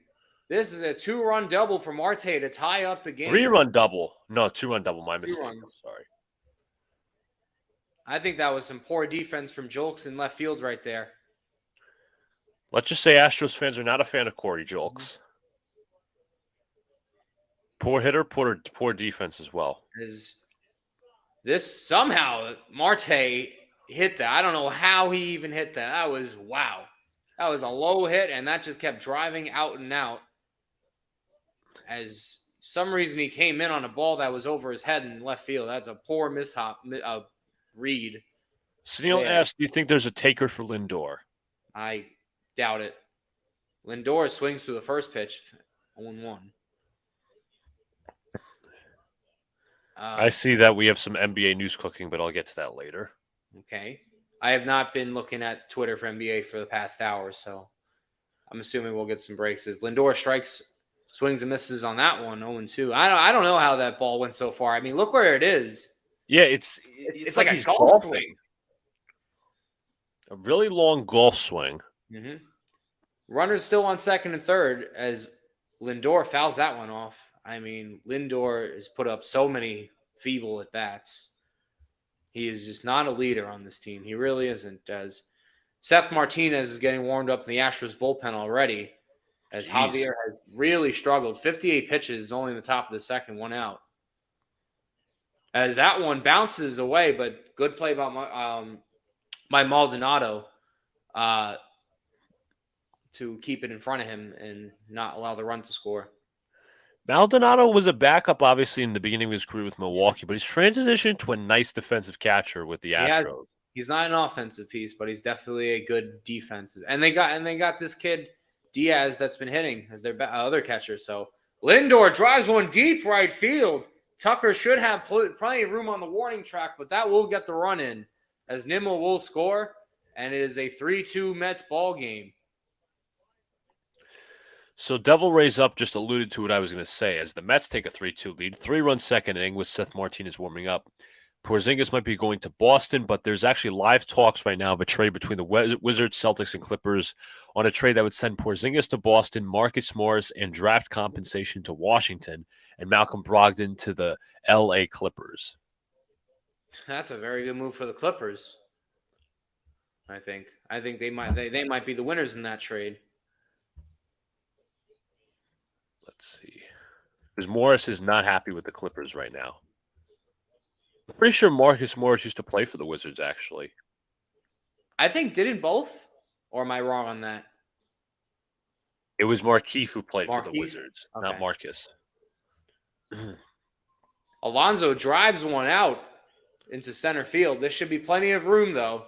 This is a 2-run double for Marte to tie up the game. 3-run double. No, 2-run double. My mistake. Sorry. I think that was some poor defense from Julks in left field right there. Let's just say Astros fans are not a fan of Corey Julks. Poor hitter, poor defense as well. This somehow Marte hit that. I don't know how he even hit that. That was wow. That was a low hit, and that just kept driving out and out. As some reason he came in on a ball that was over his head in left field. That's a poor read. Sunil asked, do you think there's a taker for Lindor? I doubt it. Lindor swings through the first pitch, 0-1. I see that we have some NBA news cooking, but I'll get to that later. Okay. I have not been looking at Twitter for NBA for the past hour, so I'm assuming we'll get some breaks. As Lindor swings and misses on that one, 0-2. I don't know how that ball went so far. I mean, look where it is. Yeah, it's like he's golfing. Swing. A really long golf swing. Mm-hmm. Runner's still on second and third as Lindor fouls that one off. I mean, Lindor has put up so many feeble at-bats. He is just not a leader on this team. He really isn't. As Seth Martinez is getting warmed up in the Astros bullpen already, as Javier has really struggled. 58 pitches, only in the top of the second, 1 out. As that one bounces away, but good play by Maldonado to keep it in front of him and not allow the run to score. Maldonado was a backup, obviously, in the beginning of his career with Milwaukee, but he's transitioned to a nice defensive catcher with the Astros. He's not an offensive piece, but he's definitely a good defensive. And they got this kid Diaz that's been hitting as their other catcher. So Lindor drives one deep right field. Tucker should have plenty of room on the warning track, but that will get the run in as Nimmo will score, and it is a 3-2 Mets ball game. So Devil Rays Up just alluded to what I was going to say. As the Mets take a 3-2 lead, 3-run second inning with Seth Martinez warming up. Porzingis might be going to Boston, but there's actually live talks right now of a trade between the Wizards, Celtics, and Clippers on a trade that would send Porzingis to Boston, Marcus Morris, and draft compensation to Washington, and Malcolm Brogdon to the L.A. Clippers. That's a very good move for the Clippers. I think they might be the winners in that trade. Let's see. Because Morris is not happy with the Clippers right now. I'm pretty sure Marcus Morris used to play for the Wizards, actually. I think didn't both? Or am I wrong on that? It was Markieff who played for the Wizards, not Marcus. Alonso drives one out into center field. There should be plenty of room, though,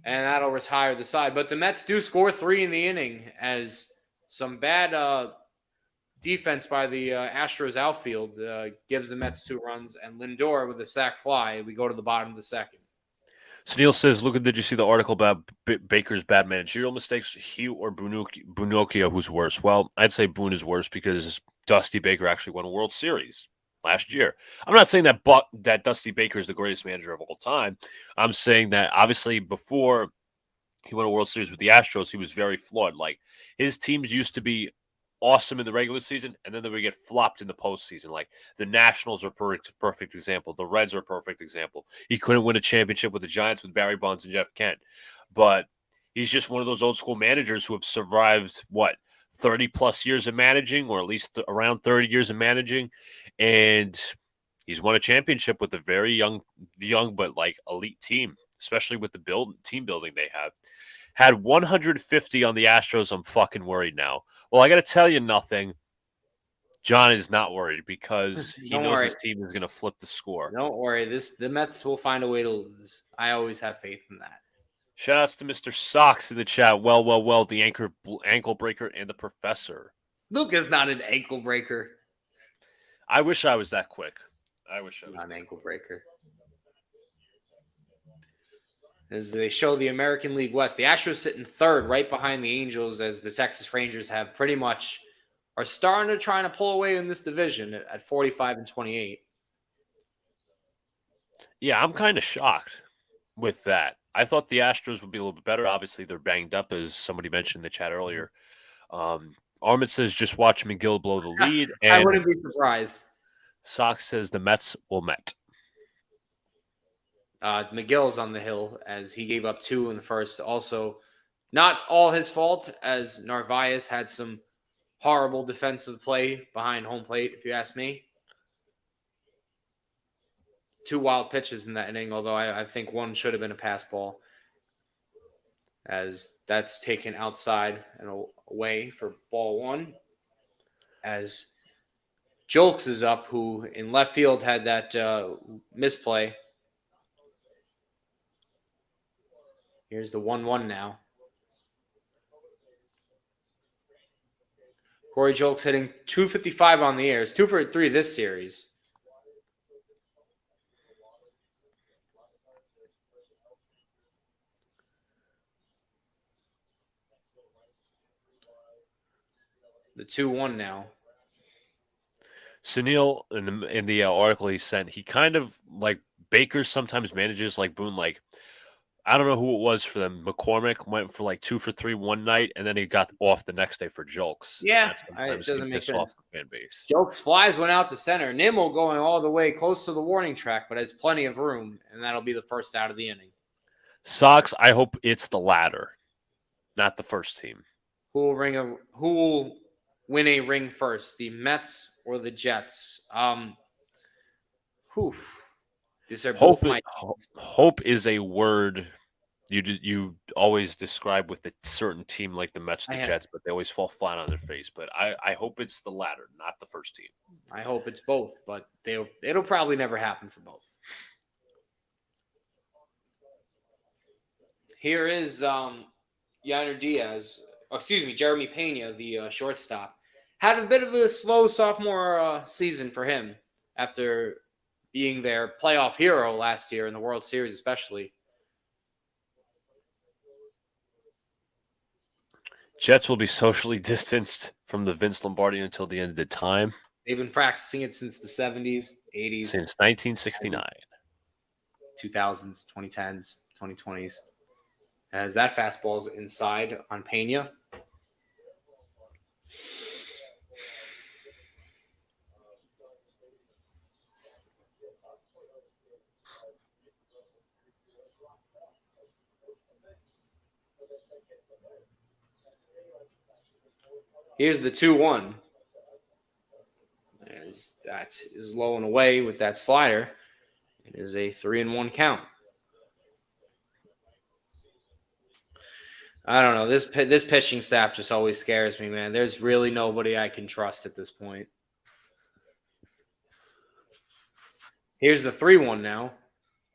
and that'll retire the side. But the Mets do score 3 in the inning as some bad defense by the Astros outfield gives the Mets 2 runs, and Lindor with a sac fly. We go to the bottom of the second. So Neil says, Luca, did you see the article about Baker's bad managerial mistakes? Hugh or Bunocchio, who's worse? Well, I'd say Boone is worse because Dusty Baker actually won a World Series last year. I'm not saying that Dusty Baker is the greatest manager of all time. I'm saying that obviously before he won a World Series with the Astros, he was very flawed. Like his teams used to be awesome in the regular season, and then they would get flopped in the postseason. Like the Nationals are perfect example. The Reds are a perfect example. He couldn't win a championship with the Giants with Barry Bonds and Jeff Kent, but he's just one of those old school managers who have survived 30 plus years of managing, or at least around 30 years of managing, and he's won a championship with a very young but like elite team, especially with the team building they have. Had 150 on the Astros. I'm fucking worried now. Well, I got to tell you nothing. John is not worried because he knows his team is going to flip the score. Don't worry. The Mets will find a way to lose. I always have faith in that. Shout outs to Mr. Socks in the chat. Well, the ankle breaker and the professor. Luca's not an ankle breaker. I wish I was that quick. I wish I was not an ankle breaker. As they show the American League West, the Astros sit in third, right behind the Angels, as the Texas Rangers are starting to try to pull away in this division at 45-28. Yeah, I'm kind of shocked with that. I thought the Astros would be a little bit better. Obviously, they're banged up, as somebody mentioned in the chat earlier. Armit says, just watch McGill blow the lead. And I wouldn't be surprised. Sox says the Mets will Met. McGill's on the hill as he gave up 2 in the first. Also, not all his fault, as Narvaez had some horrible defensive play behind home plate, if you ask me. 2 wild pitches in that inning, although I think one should have been a pass ball, as that's taken outside and away for ball 1. As Jolks is up, who in left field had that misplay. Here's the 1-1 now. Corey Jolks hitting .255 on the air. It's 2 for 3 this series. The 2-1 now. Sunil, in the article he sent, he kind of like Baker sometimes manages like Boone, like I don't know who it was for them. McCormick went for like 2 for 3 one night, and then he got off the next day for Jolks. Yeah, it doesn't make sense. Off the fan base. Jolks flies went out to center. Nimmo going all the way close to the warning track, but has plenty of room, and that'll be the first out of the inning. Sox, I hope it's the latter, not the first team. Who will win a ring first, the Mets or the Jets? These are both my hope is a word you always describe with a certain team like the Mets or the Jets, but they always fall flat on their face. But I hope it's the latter, not the first team. I hope it's both, but it'll probably never happen for both. Here is Jeremy Pena, the shortstop. Had a bit of a slow sophomore season for him after being their playoff hero last year in the World Series especially. Jets will be socially distanced from the Vince Lombardi until the end of the time. They've been practicing it since the 70s, 80s. Since 1969. 2000s, 2010s, 2020s. As that fastball's inside on Pena. Here's the 2-1. That is low and away with that slider. It is a 3-1 count. I don't know. This pitching staff just always scares me, man. There's really nobody I can trust at this point. Here's the 3-1 now.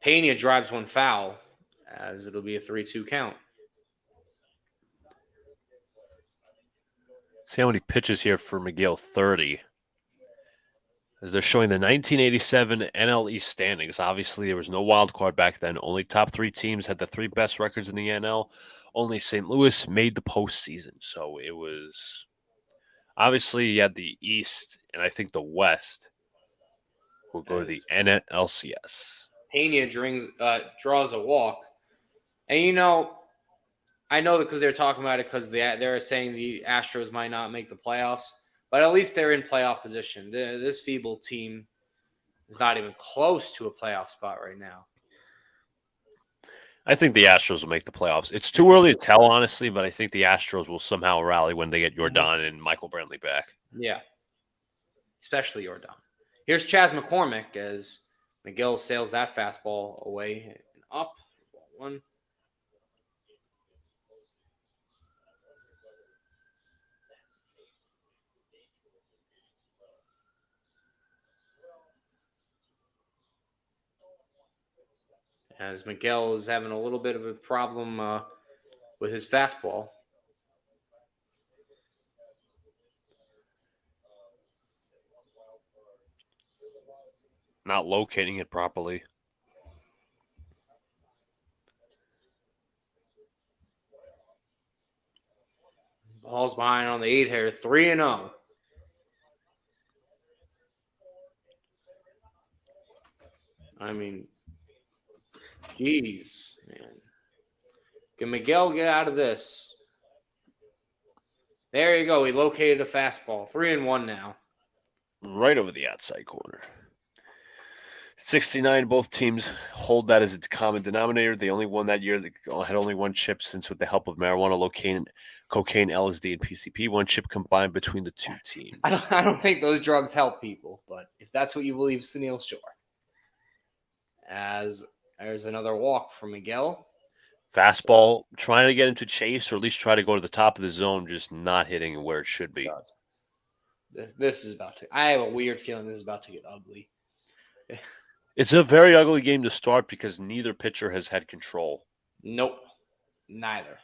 Pena drives one foul, as it'll be a 3-2 count. See how many pitches here for Miguel? 30. As they're showing the 1987 NL East standings. Obviously, there was no wild card back then. Only top 3 teams had the 3 best records in the NL. Only St. Louis made the postseason. So it was obviously you had the East and I think the West will go to the NLCS. Pena draws a walk. And I know that because they're talking about it because they're saying the Astros might not make the playoffs, but at least they're in playoff position. This feeble team is not even close to a playoff spot right now. I think the Astros will make the playoffs. It's too early to tell, honestly, but I think the Astros will somehow rally when they get Jordan and Michael Brantley back. Yeah, especially Jordan. Here's Chas McCormick as Miguel sails that fastball away and up. Ball 1. As Miguel is having a little bit of a problem with his fastball. Not locating it properly. Ball's behind on the 8-hitter, 3-0. I mean, jeez, man. Can Miguel get out of this? There you go. He located a fastball. 3-1 now. Right over the outside corner. 69, both teams hold that as its common denominator. They only won that year. They had only one chip since with the help of marijuana, cocaine, LSD, and PCP. One chip combined between the two teams. I don't think those drugs help people, but if that's what you believe, Sunil, sure. As there's another walk from Miguel. Fastball, trying to get him to chase or at least try to go to the top of the zone, just not hitting where it should be. This is about to. I have a weird feeling this is about to get ugly. It's a very ugly game to start because neither pitcher has had control. Nope, neither.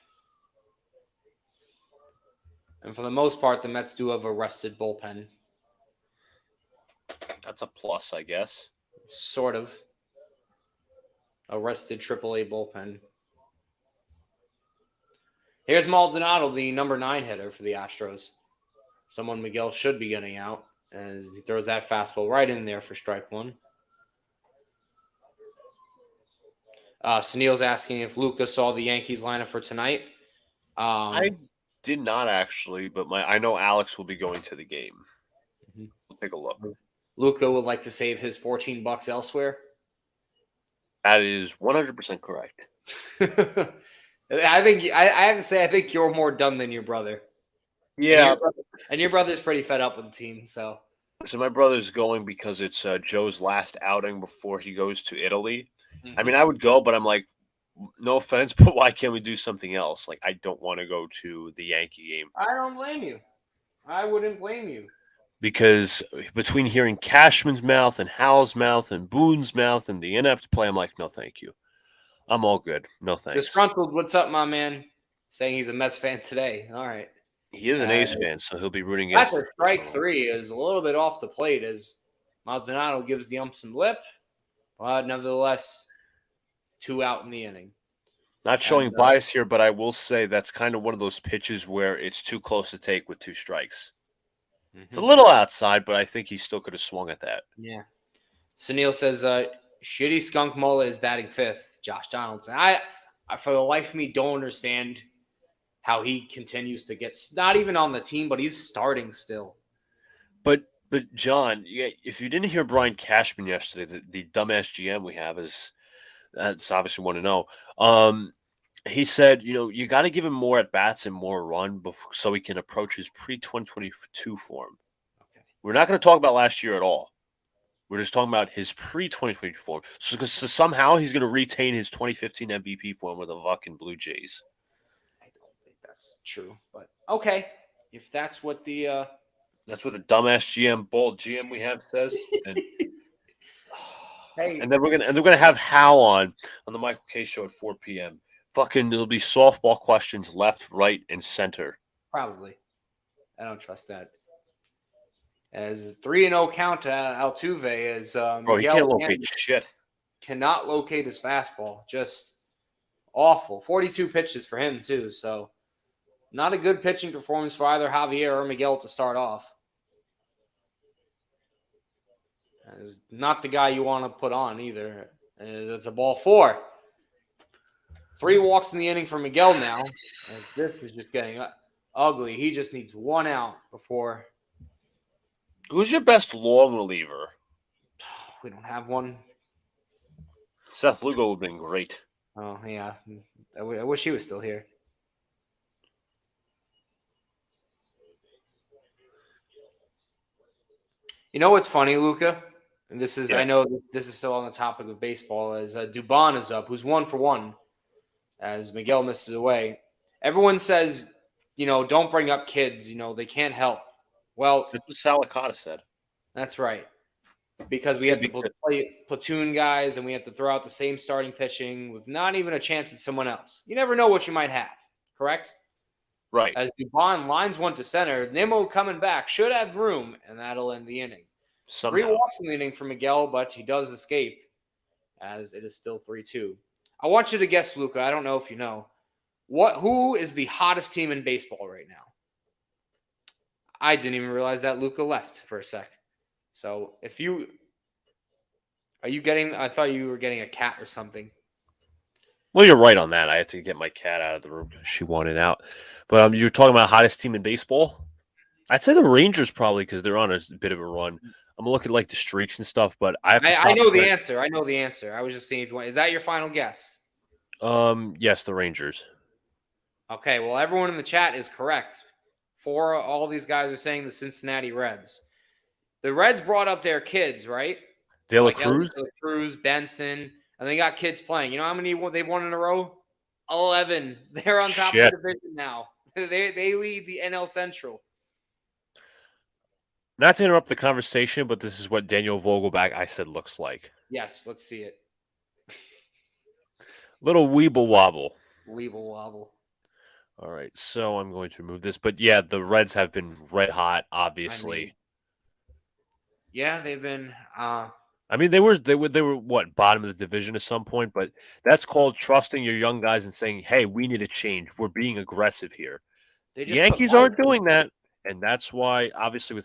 And for the most part, the Mets do have a rested bullpen. That's a plus, I guess. Sort of. A rested AAA bullpen. Here's Maldonado, the number 9 hitter for the Astros. Someone Miguel should be getting out as he throws that fastball right in there for strike 1. Sunil's asking if Luca saw the Yankees lineup for tonight. I did not actually, but I know Alex will be going to the game. Mm-hmm. We'll take a look. Luca would like to save his $14 elsewhere. That is 100% correct. I have to say, I think you're more done than your brother. Yeah. And your brother's pretty fed up with the team, so. So my brother's going because it's Joe's last outing before he goes to Italy. Mm-hmm. I mean, I would go, but I'm like, no offense, but why can't we do something else? Like, I don't want to go to the Yankee game. I don't blame you. I wouldn't blame you. Because between hearing Cashman's mouth and Howell's mouth and Boone's mouth and the inept play, I'm like, no, thank you. I'm all good. No thanks. Disgruntled, what's up, my man? Saying he's a Mets fan today. All right. He is an A's fan, so he'll be rooting against. That's a strike 3 is a little bit off the plate as Maldonado gives the ump some lip, but nevertheless, 2 out in the inning. Not showing bias here, but I will say that's kind of one of those pitches where it's too close to take with 2 strikes. Mm-hmm. It's a little outside, but I think he still could have swung at that. Yeah. Sunil says, shitty skunk mullet is batting 5th, Josh Donaldson. I, for the life of me, don't understand how he continues to get, not even on the team, but he's starting still. But John, if you didn't hear Brian Cashman yesterday, the dumbass GM we have that's obviously want to know. He said, you got to give him more at bats and more run so he can approach his pre-2022 form. Okay. We're not going to talk about last year at all. We're just talking about his pre-2022 form. So somehow he's going to retain his 2015 MVP form with the fucking Blue Jays. I don't think that's true, but okay. If that's what the dumbass GM we have says, then Hey, And then we're gonna have Hal on the Michael K show at 4 p.m. Fucking, there'll be softball questions left, right, and center. probably. I don't trust that. As 3-0 count to Altuve as Bro, he can't Miguel locate again shit. cannot locate his fastball. Just awful. 42 pitches for him too. So not a good pitching performance for either Javier or Miguel to start off. Is not the guy you want to put on either. It's a ball 4. 3 walks in the inning for Miguel now. As this is just getting ugly. He just needs 1 out before. Who's your best long reliever? We don't have one. Seth Lugo would have been great. Oh, yeah. I wish he was still here. You know what's funny, Luca? And this is, Yeah. I know this is still on the topic of baseball, as Dubon is up, who's 1 for 1, as Miguel misses away. Everyone says, don't bring up kids, they can't help. Well, That's what Salicata said. that's right. Because we have to play platoon guys and we have to throw out the same starting pitching with not even a chance at someone else. You never know what you might have, correct? Right. As Dubon lines one to center, Nimmo coming back should have room, and that'll end the inning. Somehow. 3 walks in the inning for Miguel, but he does escape as it is still 3-2. I want you to guess, Luca. I don't know if you know. Who is the hottest team in baseball right now? I didn't even realize that Luca left for a sec. So are you getting, I thought you were getting a cat or something. Well, you're right on that. I had to get my cat out of the room. She wanted out. But you're talking about hottest team in baseball? I'd say the Rangers probably because they're on a bit of a run. I'm looking at like the streaks and stuff, but I know the answer. I know the answer. I was just seeing if you want. Is that your final guess? Yes, the Rangers. Okay, well, everyone in the chat is correct. All these guys are saying the Cincinnati Reds. The Reds brought up their kids, right? De La Cruz? De La Cruz, Benson, and they got kids playing. You know how many they've won in a row? 11. They're on top of the division now. They lead the NL Central. Not to interrupt the conversation, but this is what Daniel Vogelback, I said, looks like. Yes, let's see it. Little weeble wobble. Weeble wobble. All right, so I'm going to remove this. But yeah, the Reds have been red hot, obviously. Yeah, they've been. I mean, they were what, bottom of the division at some point, but that's called trusting your young guys and saying, "Hey, we need a change. We're being aggressive here." The Yankees aren't doing that, and that's why, obviously,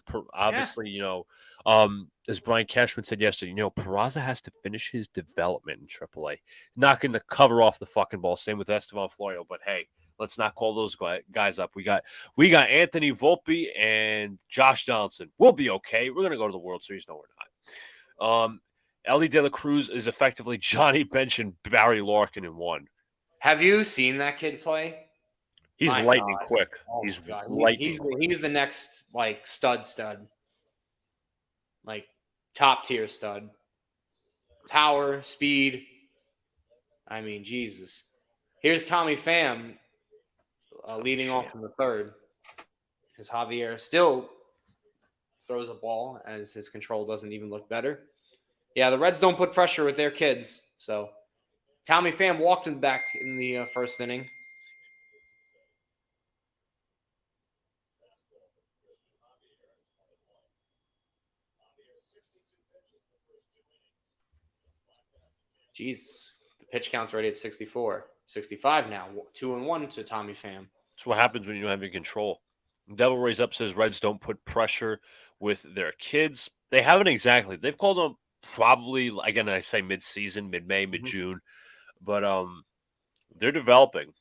as Brian Cashman said yesterday, Peraza has to finish his development in AAA. Not going to cover off the fucking ball. Same with Estevan Florial, but hey, let's not call those guys up. We got Anthony Volpe and Josh Donaldson. We'll be okay. We're going to go to the World Series. No, we're not. Ellie De La Cruz is effectively Johnny Bench and Barry Larkin in one. Have you seen that kid play? He's lightning quick. Oh, he's lightning. He's the next stud. Like top tier stud. Power, speed. I mean, Jesus. Here's Tommy Pham leading off from the third. As Javier still throws a ball as his control doesn't even look better. Yeah, the Reds don't put pressure with their kids. So Tommy Pham walked him back in the first inning. Jesus. The pitch count's already at 64. 65 now. 2-1 to Tommy Pham. That's what happens when you don't have any control. Devil Rays Up says Reds don't put pressure with their kids. They haven't exactly. They've called them probably, again, I say mid-season, mid-May, mid-June. But they're developing.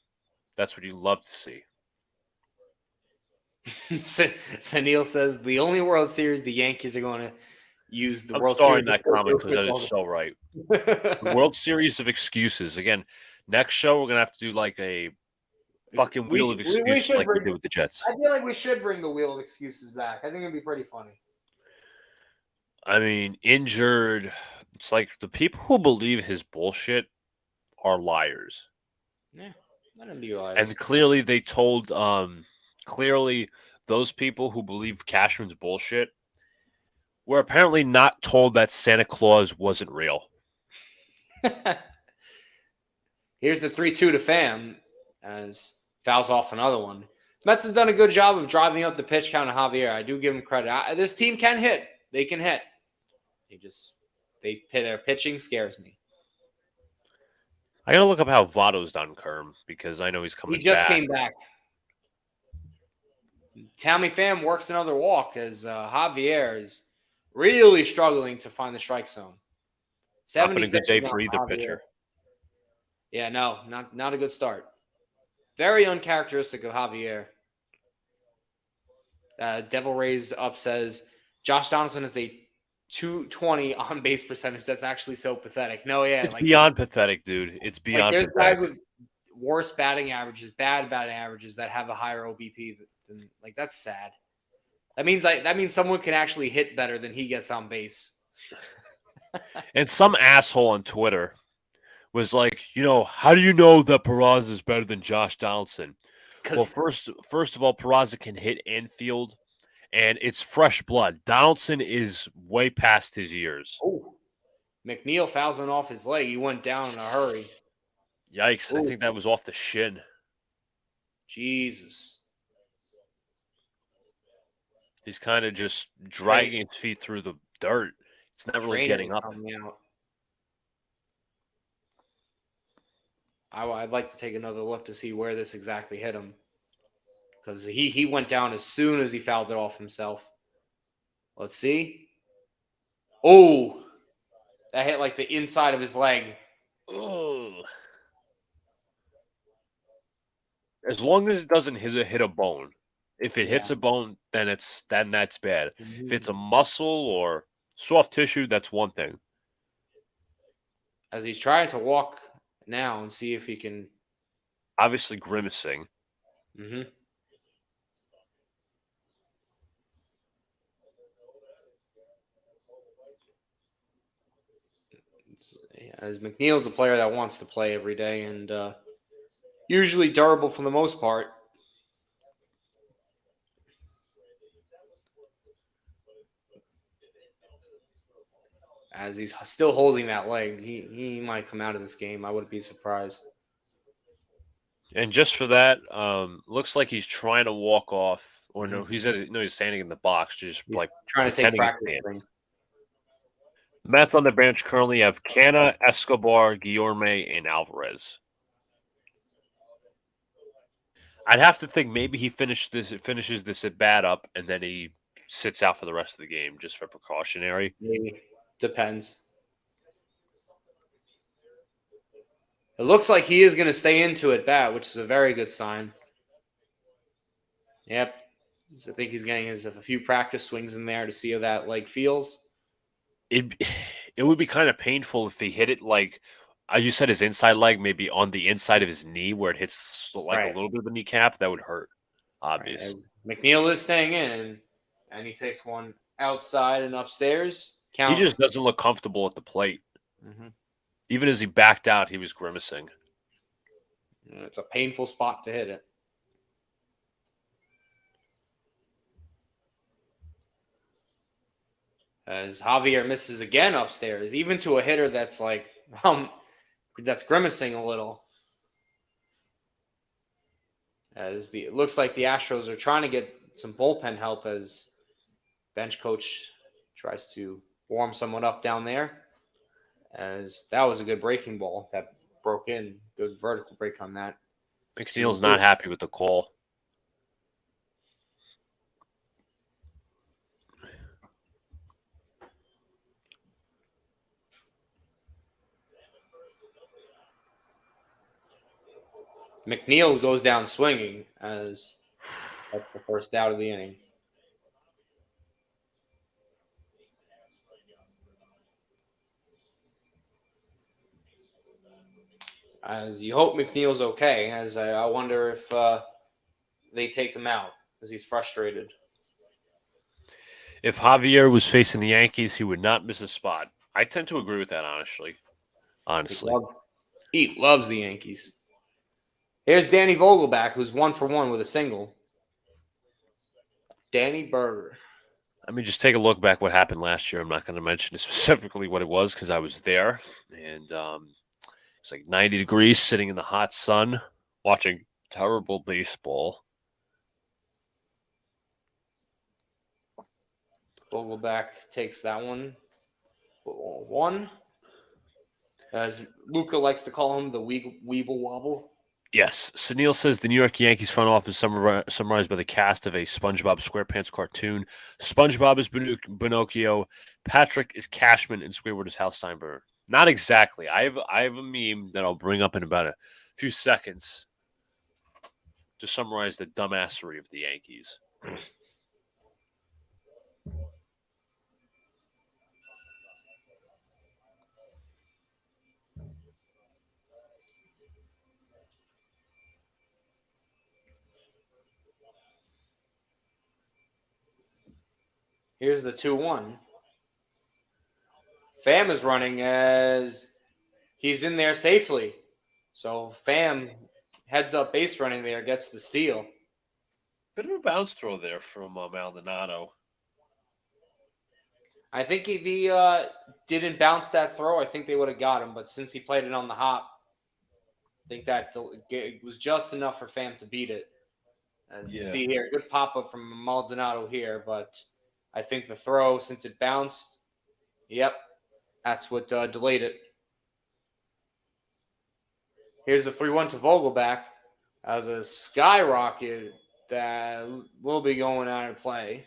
That's what you love to see. Neil says the only World Series the Yankees are going to use the World Series. I'm that comment because that is so right. The World Series of excuses. Again, next show we're gonna have to do like a fucking wheel of excuses like we did with the Jets. I feel like we should bring the wheel of excuses back. I think it'd be pretty funny. I mean, injured. It's like the people who believe his bullshit are liars. Yeah, let them be liars. And clearly they told clearly those people who believe Cashman's bullshit were apparently not told that Santa Claus wasn't real. Here's the 3-2 to Pham as fouls off another one. Mets have done a good job of driving up the pitch count of Javier. I do give him credit. This team can hit. They can hit. Their pitching scares me. I gotta look up how Votto's done, Kerm, because I know he's coming He just back. came back. Tommy Pham works another walk as Javier is really struggling to find the strike zone. Not been a good day for either pitcher. Yeah, no, not a good start. Very uncharacteristic of Javier. Devil Rays up says Josh Donaldson is a 220 on base percentage. That's actually so pathetic. No, yeah, it's beyond pathetic, dude. It's beyond. There's pathetic. guys with worse batting averages, bad batting averages that have a higher OBP than that's sad. That means someone can actually hit better than he gets on base. And some asshole on Twitter was like, how do you know that Peraza is better than Josh Donaldson? Well, first of all, Peraza can hit infield, and it's fresh blood. Donaldson is way past his years. Oh, McNeil fouls one off his leg. He went down in a hurry. Yikes! Ooh. I think that was off the shin. Jesus. He's kind of just dragging his feet through the dirt. It's not really getting up. I'd like to take another look to see where this exactly hit him. Because he went down as soon as he fouled it off himself. Let's see. Oh, that hit like the inside of his leg. Oh. As long as it doesn't hit a bone. If it hits a bone, then that's bad. Mm-hmm. If it's a muscle or soft tissue, that's one thing. As he's trying to walk now and see if he can. Obviously grimacing. Mm-hmm. As McNeil's a player that wants to play every day and usually durable for the most part. As he's still holding that leg, he might come out of this game. I wouldn't be surprised. And just for that, looks like he's trying to walk off, or no, he's standing in the box, just he's like trying to take practice. Mets on the bench currently have Canna, Escobar, Guillorme, and Alvarez. I'd have to think maybe he finishes this at bat up, and then he sits out for the rest of the game just for precautionary. Maybe. Depends. It looks like he is going to stay into at bat, which is a very good sign. Yep. So I think he's getting a few practice swings in there to see how that leg feels. It would be kind of painful if he hit it like you said, his inside leg, maybe on the inside of his knee where it hits like a little bit of the kneecap. That would hurt, obviously. Right. McNeil is staying in, and he takes one outside and upstairs. He just doesn't look comfortable at the plate. Mm-hmm. Even as he backed out, he was grimacing. It's a painful spot to hit it. As Javier misses again upstairs, even to a hitter that's like, that's grimacing a little. As it looks like the Astros are trying to get some bullpen help as bench coach tries to warm someone up down there. As that was a good breaking ball that broke in. Good vertical break on that. McNeil's not happy with the call. McNeil goes down swinging as that's the first out of the inning. As you hope McNeil's okay, as I wonder if they take him out as he's frustrated. If Javier was facing the Yankees, he would not miss a spot. I tend to agree with that, honestly. He loves the Yankees. Here's Danny Vogelback, who's 1 for 1 with a single. Danny Berger. I mean, just take a look back what happened last year. I'm not going to mention specifically what it was because I was there, and it's like 90 degrees, sitting in the hot sun, watching terrible baseball. Vogelback takes that one. 1. As Luca likes to call him, the Weeble Wobble. Yes, Sunil says the New York Yankees front office summarized by the cast of a SpongeBob SquarePants cartoon. SpongeBob is Pinocchio, Patrick is Cashman, and Squidward is Hal Steinbrenner. Not exactly. I have a meme that I'll bring up in about a few seconds to summarize the dumbassery of the Yankees. Here's the 2-1. Pham is running as he's in there safely. So Pham heads up base running there, gets the steal. Bit of a bounce throw there from Maldonado. I think if he didn't bounce that throw, I think they would have got him. But since he played it on the hop, I think that it was just enough for Pham to beat it. As you see here, good pop-up from Maldonado here. But I think the throw, since it bounced, that's what delayed it. Here's the 3-1 to Vogelback as a skyrocket that will be going out of play.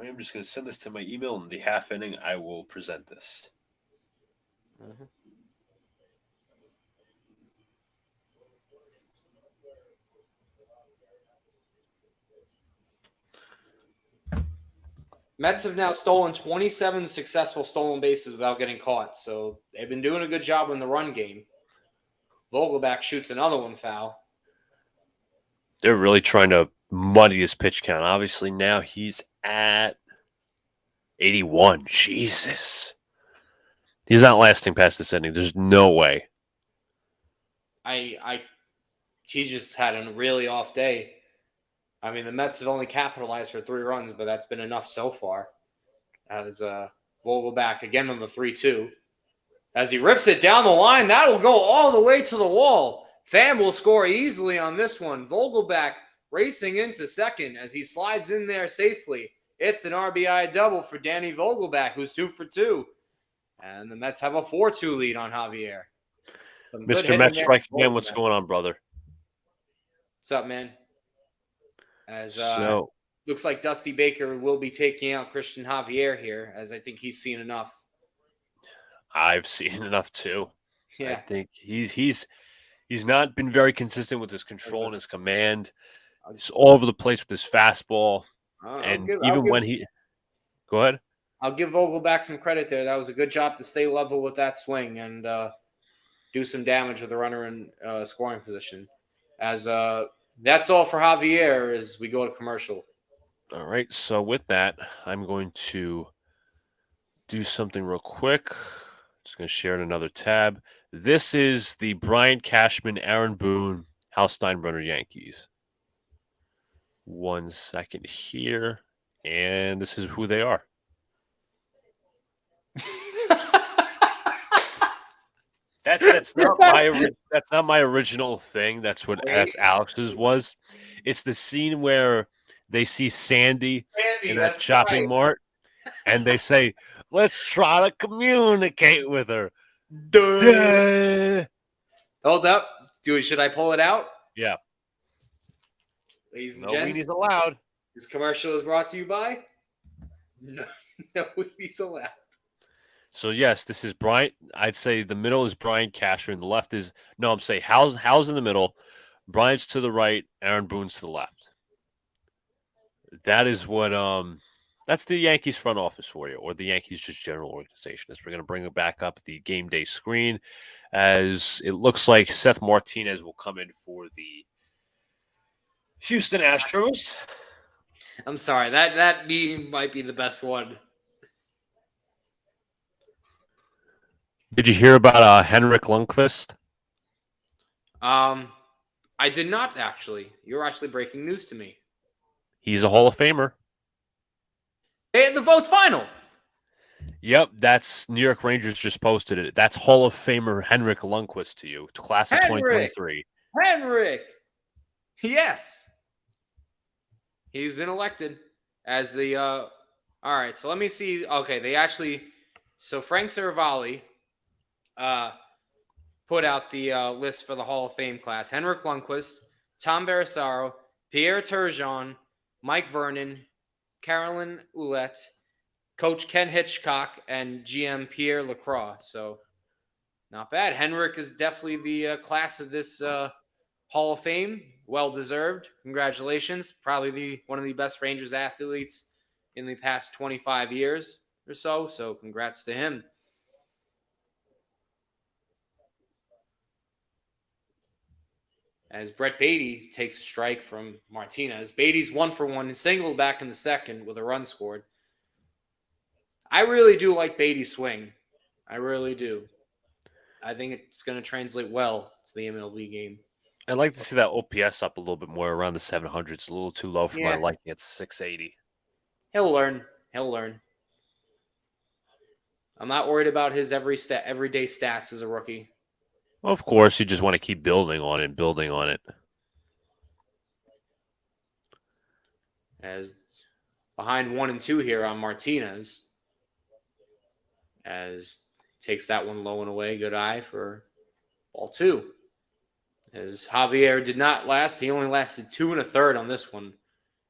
I'm just going to send this to my email. In the half inning, I will present this. Mm-hmm. Mets have now stolen 27 successful stolen bases without getting caught, so they've been doing a good job in the run game. Vogelback shoots another one foul. They're really trying to muddy his pitch count. Obviously, now he's at 81. Jesus. He's not lasting past this inning. There's no way. He just had a really off day. I mean, the Mets have only capitalized for 3 runs, but that's been enough so far. As Vogelback again on the 3-2. As he rips it down the line, that will go all the way to the wall. Pham will score easily on this one. Vogelback racing into second as he slides in there safely. It's an RBI double for Danny Vogelback, who's 2 for 2. And the Mets have a 4-2 lead on Javier. Mr. Mets strike again. What's going on, brother? What's up, man? As looks like Dusty Baker will be taking out Christian Javier here, as I think he's seen enough. I've seen enough too. Yeah. I think he's not been very consistent with his control and his command. He's all over the place with his fastball. Go ahead. I'll give Vogelback some credit there. That was a good job to stay level with that swing and do some damage with the runner in scoring position. As that's all for Javier as we go to commercial. All right. So with that, I'm going to do something real quick. Just going to share in another tab. This is the Brian Cashman, Aaron Boone, Hal Steinbrenner Yankees. 1 second here. And this is who they are. That's not my original thing. That's what Alex's was. It's the scene where they see Sandy in that shopping mart, and they say, "Let's try to communicate with her." Duh. Hold up, should I pull it out? Yeah. Ladies and No gents, weenies allowed. This commercial is brought to you by No Weenies Allowed. So yes, this is Brian. I'd say the middle is Brian Cashman. The left is Hal's in the middle. Brian's to the right. Aaron Boone's to the left. That is what that's the Yankees front office for you, or the Yankees just general organization. As we're going to bring it back up the game day screen, as it looks like Seth Martinez will come in for the Houston Astros. I'm sorry, that meme might be the best one. Did you hear about Henrik Lundqvist? I did not actually. You're actually breaking news to me. He's a Hall of Famer. Hey, the vote's final. Yep, that's New York Rangers just posted it. That's Hall of Famer Henrik Lundqvist to you, class of Henrik. 2023. Henrik. Yes. He's been elected as the all right, so let me see. Okay, they actually Frank Saravalli put out the list for the Hall of Fame class. Henrik Lundqvist, Tom Berisaro, Pierre Turgeon, Mike Vernon, Carolyn Ouellette, Coach Ken Hitchcock, and GM Pierre Lacroix. So not bad. Henrik is definitely the class of this Hall of Fame. Well deserved. Congratulations. Probably one of the best Rangers athletes in the past 25 years or so. So congrats to him. As Brett Beatty takes a strike from Martinez. Beatty's 1-for-1, singled back in the second with a run scored. I really do like Beatty's swing. I really do. I think it's going to translate well to the MLB game. I'd like to see that OPS up a little bit more around the 700s. It's a little too low for my liking. It's 680. He'll learn. I'm not worried about his everyday stats as a rookie. Of course, you just want to keep building on it. As behind 1 and 2 here on Martinez. As takes that one low and away. Good eye for ball 2. As Javier did not last. He only lasted 2 1/3 on this one.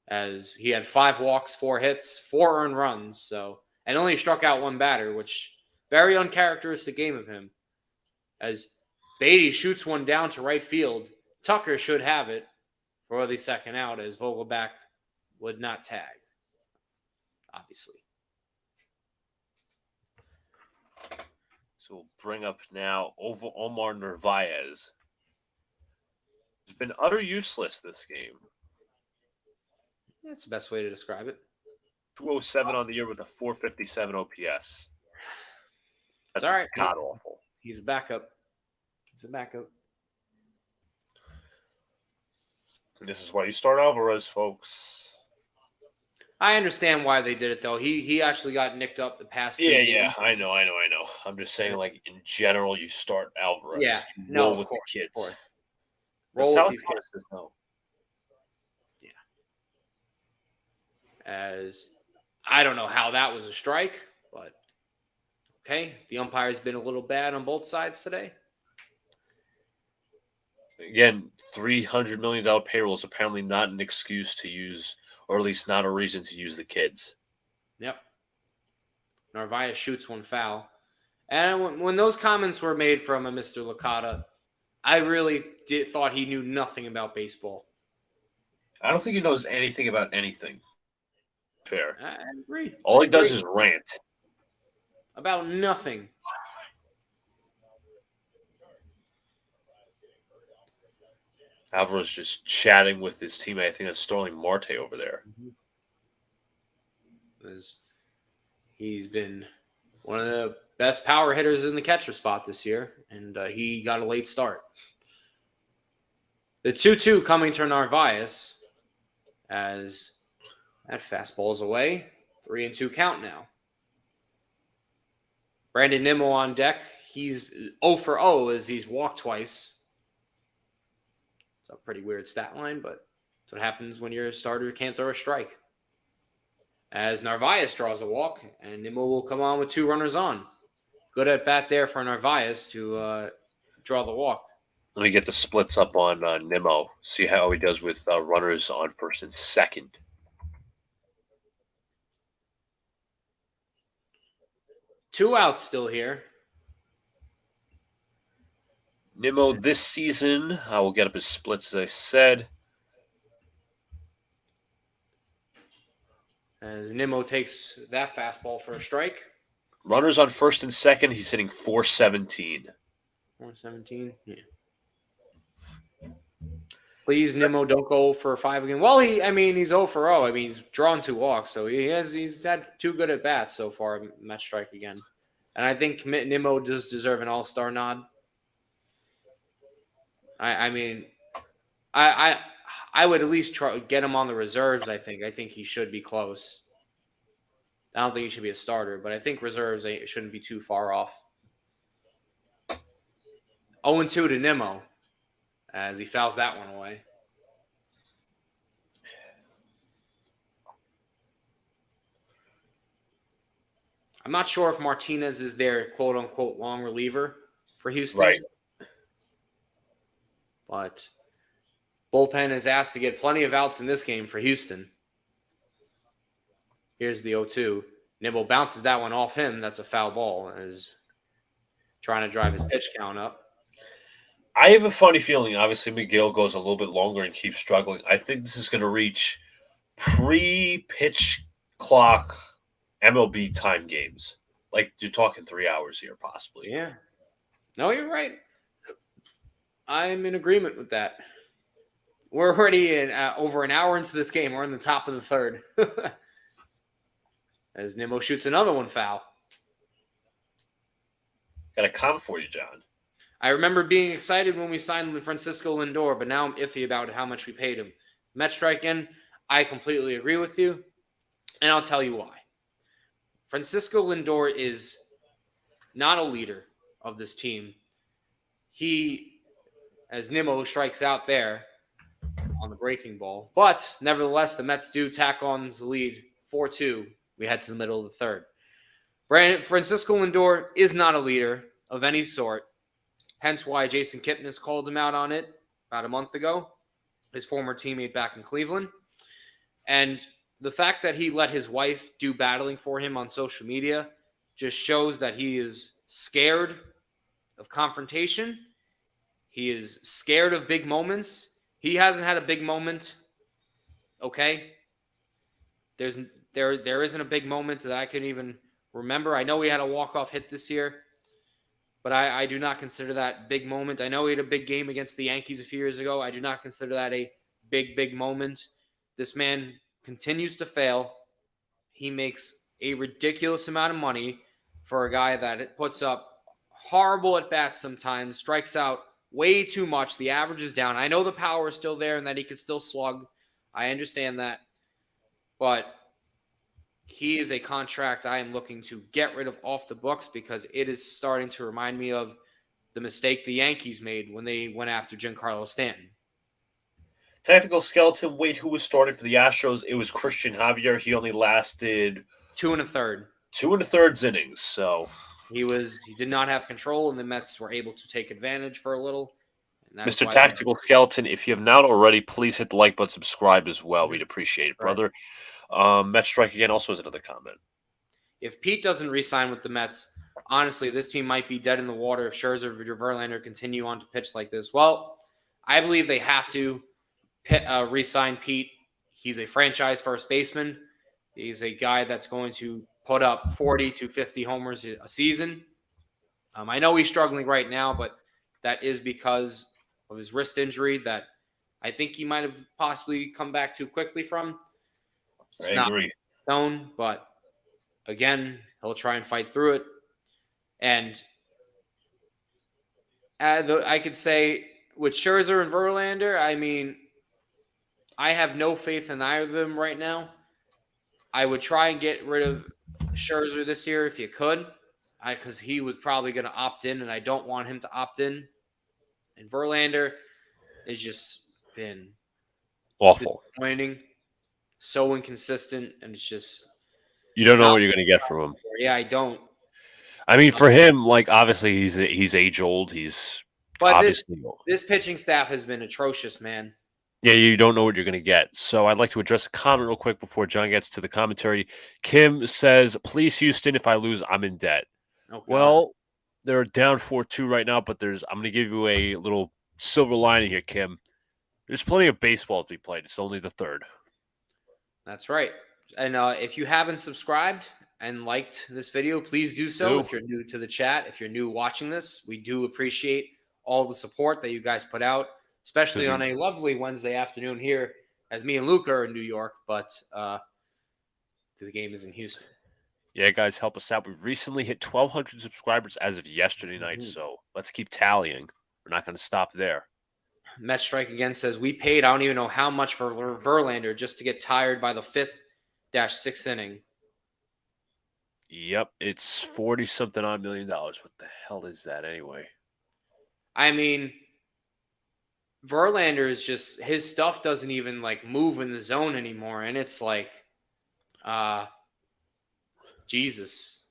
As he had 5 walks, 4 hits, 4 earned runs. And only struck out 1 batter, which very uncharacteristic game of him. As Beatty shoots one down to right field. Tucker should have it for the second out, as Vogelback would not tag, obviously. So we'll bring up now over Omar Narvaez. He's been utter useless this game. That's the best way to describe it. 207 on the year with a 457 OPS. That's all right. God awful. He's a backup. And this is why you start Alvarez, folks. I understand why they did it, though. He actually got nicked up the past 2 games. Yeah. I know. I'm just saying, like, in general, you start Alvarez. Yeah. Roll with the kids. Roll with these kids. Yeah. As I don't know how that was a strike, but okay. The umpire's been a little bad on both sides today. Again, $300 million payroll is apparently not an excuse to use, or at least not a reason to use the kids. Yep. Narvaez shoots one foul. And when those comments were made from a Mr. Licata, I really thought he knew nothing about baseball. I don't think he knows anything about anything. Fair. I agree. All he does is rant. About nothing. Alvarez just chatting with his teammate. I think that's Starling Marte over there. He's been one of the best power hitters in the catcher spot this year, and he got a late start. The 2-2 coming to Narvaez as that fastball's away. 3-2 count now. Brandon Nimmo on deck. He's 0 for 0 as he's walked twice. It's a pretty weird stat line, but that's what happens when your starter can't throw a strike. As Narvaez draws a walk, and Nimmo will come on with 2 runners on. Good at bat there for Narvaez to draw the walk. Let me get the splits up on Nimmo. See how he does with runners on first and second. Two outs still here. Nimmo this season, I will get up his splits as I said. As Nimmo takes that fastball for a strike. Runners on first and second, he's hitting 417. 417, yeah. Please, Nimmo, don't go for 5 again. Well, he's 0 for 0. I mean, he's drawn 2 walks, so he's had 2 good at bats so far. Met strike again, and I think Nimmo does deserve an all-star nod. I mean, I I would at least try get him on the reserves. I think he should be close. I don't think he should be a starter, but I think reserves shouldn't be too far off. 0-2 to Nimmo as he fouls that one away. I'm not sure if Martinez is their quote unquote long reliever for Houston. Right. But bullpen is asked to get plenty of outs in this game for Houston. Here's the 0-2. Nibble bounces that one off him. That's a foul ball. And is trying to drive his pitch count up. I have a funny feeling. Obviously, McGill goes a little bit longer and keeps struggling. I think this is going to reach pre-pitch clock MLB time games. Like, you're talking 3 hours here, possibly. Yeah. No, you're right. I'm in agreement with that. We're already in over an hour into this game. We're in the top of the third. As Nimmo shoots another one foul. Got a comment for you, John. I remember being excited when we signed Francisco Lindor, but now I'm iffy about how much we paid him. Mets strike in. I completely agree with you, and I'll tell you why. Francisco Lindor is not a leader of this team. He, as Nimmo strikes out there on the breaking ball, but nevertheless, the Mets do tack on the lead 4-2. We head to the middle of the third. Francisco Lindor is not a leader of any sort. Hence why Jason Kipnis called him out on it about a month ago, his former teammate back in Cleveland. And the fact that he let his wife do battling for him on social media just shows that he is scared of confrontation. He is scared of big moments. He hasn't had a big moment. Okay? There isn't a big moment that I can even remember. I know he had a walk-off hit this year, but I do not consider that big moment. I know he had a big game against the Yankees a few years ago. I do not consider that a big moment. This man continues to fail. He makes a ridiculous amount of money for a guy that puts up horrible at-bats sometimes, strikes out way too much. The average is down. I know the power is still there and that he can still slug. I understand that. But he is a contract I am looking to get rid of off the books because it is starting to remind me of the mistake the Yankees made when they went after Giancarlo Stanton. Technical skeleton, wait, who was starting for the Astros? It was Christian Javier. He only lasted 2 1/3. 2 1/3 innings. So he did not have control, and the Mets were able to take advantage for a little. Mr. Tactical Skeleton, if you have not already, please hit the like button, subscribe as well. We'd appreciate it, brother. Mets strike again also has another comment. If Pete doesn't re-sign with the Mets, honestly, this team might be dead in the water if Scherzer or Verlander continue on to pitch like this. Well, I believe they have to re-sign Pete. He's a franchise first baseman. He's a guy that's going to put up 40 to 50 homers a season. I know he's struggling right now, but that is because of his wrist injury that I think he might have possibly come back too quickly from. It's I agree. Known, but again, he'll try and fight through it. And I could say with Scherzer and Verlander, I mean, I have no faith in either of them right now. I would try and get rid of Scherzer this year if you could, because he was probably going to opt in, and I don't want him to opt in. And Verlander has just been awful, disappointing, so inconsistent, and it's just you don't know what you're going to get from him. Yeah, I don't. I mean, for him, like obviously he's age old. But obviously this pitching staff has been atrocious, man. Yeah, you don't know what you're going to get. So I'd like to address a comment real quick before John gets to the commentary. Kim says, please, Houston, if I lose, I'm in debt. Oh, well, they're down 4-2 right now, but I'm going to give you a little silver lining here, Kim. There's plenty of baseball to be played. It's only the third. That's right. And if you haven't subscribed and liked this video, please do so. If you're new to the chat, if you're new watching this, we do appreciate all the support that you guys put out, especially on a lovely Wednesday afternoon here, as me and Luca are in New York, but the game is in Houston. Yeah, guys, help us out. We've recently hit 1,200 subscribers as of yesterday night, so let's keep tallying. We're not going to stop there. Met Strike again says, we paid, I don't even know how much for Verlander just to get tired by the 5th-6th inning. Yep, it's 40-something odd $1 million. What the hell is that anyway? I mean, Verlander is just, his stuff doesn't even like move in the zone anymore. And it's like, Jesus,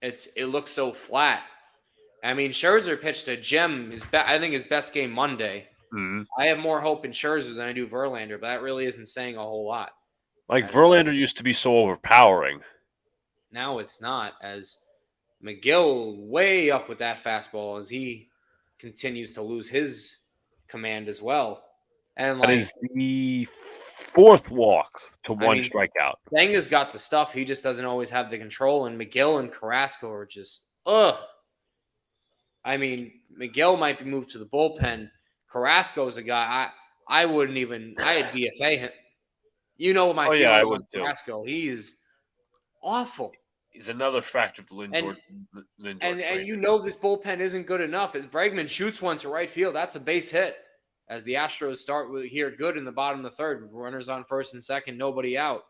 it looks so flat. I mean, Scherzer pitched a gem. I think his best game Monday. Mm-hmm. I have more hope in Scherzer than I do Verlander, but that really isn't saying a whole lot. Like, Verlander used to be so overpowering. Now it's not, as McGill way up with that fastball as he continues to lose his command as well. And that is the 4th walk to one strikeout. Senga's got the stuff. He just doesn't always have the control. And McGill and Carrasco are just, ugh. I mean, McGill might be moved to the bullpen. Carrasco's a guy I wouldn't even, I'd DFA him. You know what my feelings on Carrasco. He is awful. He's another factor of the Lindor and you know this bullpen isn't good enough. As Bregman shoots one to right field, that's a base hit. As the Astros start with here good in the bottom of the 3rd, runners on 1st and 2nd, nobody out.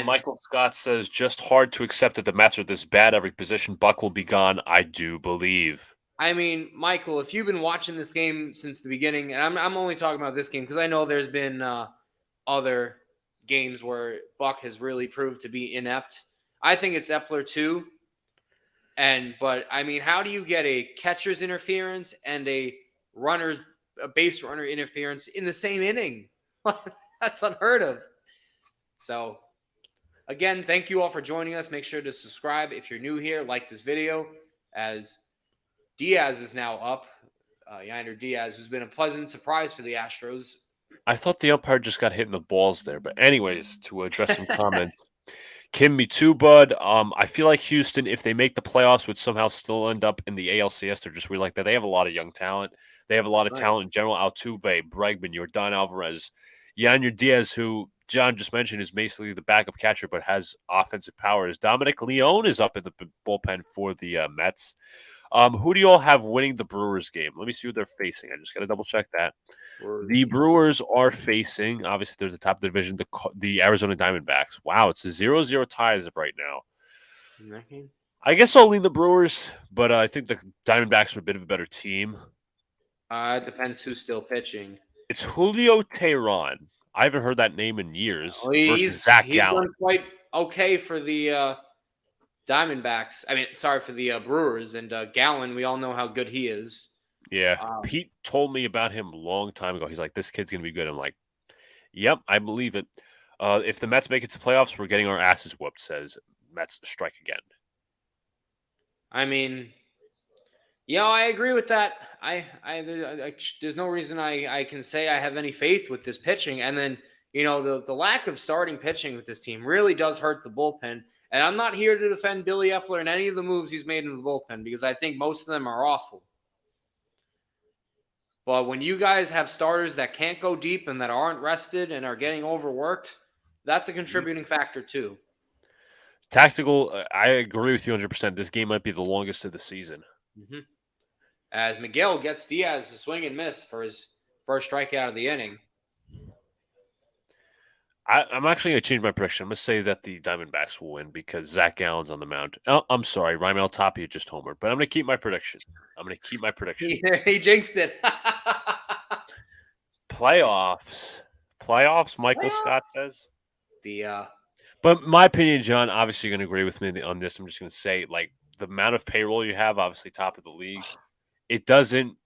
Michael Scott says, just hard to accept that the Mets are this bad every position. Buck will be gone, I do believe. I mean, Michael, if you've been watching this game since the beginning, and I'm only talking about this game because I know there's been other games where Buck has really proved to be inept. I think it's Epler too. But I mean, how do you get a catcher's interference and a base runner interference in the same inning? That's unheard of. So again, thank you all for joining us. Make sure to subscribe if you're new here. Like this video, as Diaz is now up. Yander Diaz has been a pleasant surprise for the Astros. I thought the umpire just got hit in the balls there. But anyways, to address some comments. Kim, me too, bud. I feel like Houston, if they make the playoffs, would somehow still end up in the ALCS. They're just weird like that. They have a lot of young talent. They have a lot of talent in general. Altuve, Bregman, Yordan Alvarez, Yander Diaz, who John just mentioned is basically the backup catcher but has offensive powers. Dominic Leone is up in the bullpen for the Mets. Who do you all have winning the Brewers game? Let me see who they're facing. I just got to double check that. The Brewers are facing, obviously, there's the top of the division, the Arizona Diamondbacks. Wow, it's a 0-0 tie as of right now. I guess I'll lean the Brewers, but I think the Diamondbacks are a bit of a better team. It depends who's still pitching. It's Julio Teheran. I haven't heard that name in years. He's done quite okay for the Diamondbacks. For the Brewers. And Gallen, we all know how good he is. Yeah. Pete told me about him a long time ago. He's like, this kid's going to be good. I'm like, yep, I believe it. If the Mets make it to playoffs, we're getting our asses whooped, says Mets strike again. I mean, yeah, I agree with that. There's no reason I can say I have any faith with this pitching. And then, the lack of starting pitching with this team really does hurt the bullpen. And I'm not here to defend Billy Epler and any of the moves he's made in the bullpen because I think most of them are awful. But when you guys have starters that can't go deep and that aren't rested and are getting overworked, that's a contributing factor too. Tactical, I agree with you 100%. This game might be the longest of the season. Mm-hmm. As Miguel gets Diaz to swing and miss for his first strikeout of the inning. I'm actually going to change my prediction. I'm going to say that the Diamondbacks will win because Zach Gallen's on the mound. Oh, I'm sorry. Raimel Tapia just homered, but I'm going to keep my prediction. He jinxed it. Playoffs, Michael Scott says. But my opinion, John, obviously you're going to agree with me on this. I'm just going to say, like, the amount of payroll you have, obviously top of the league, it doesn't,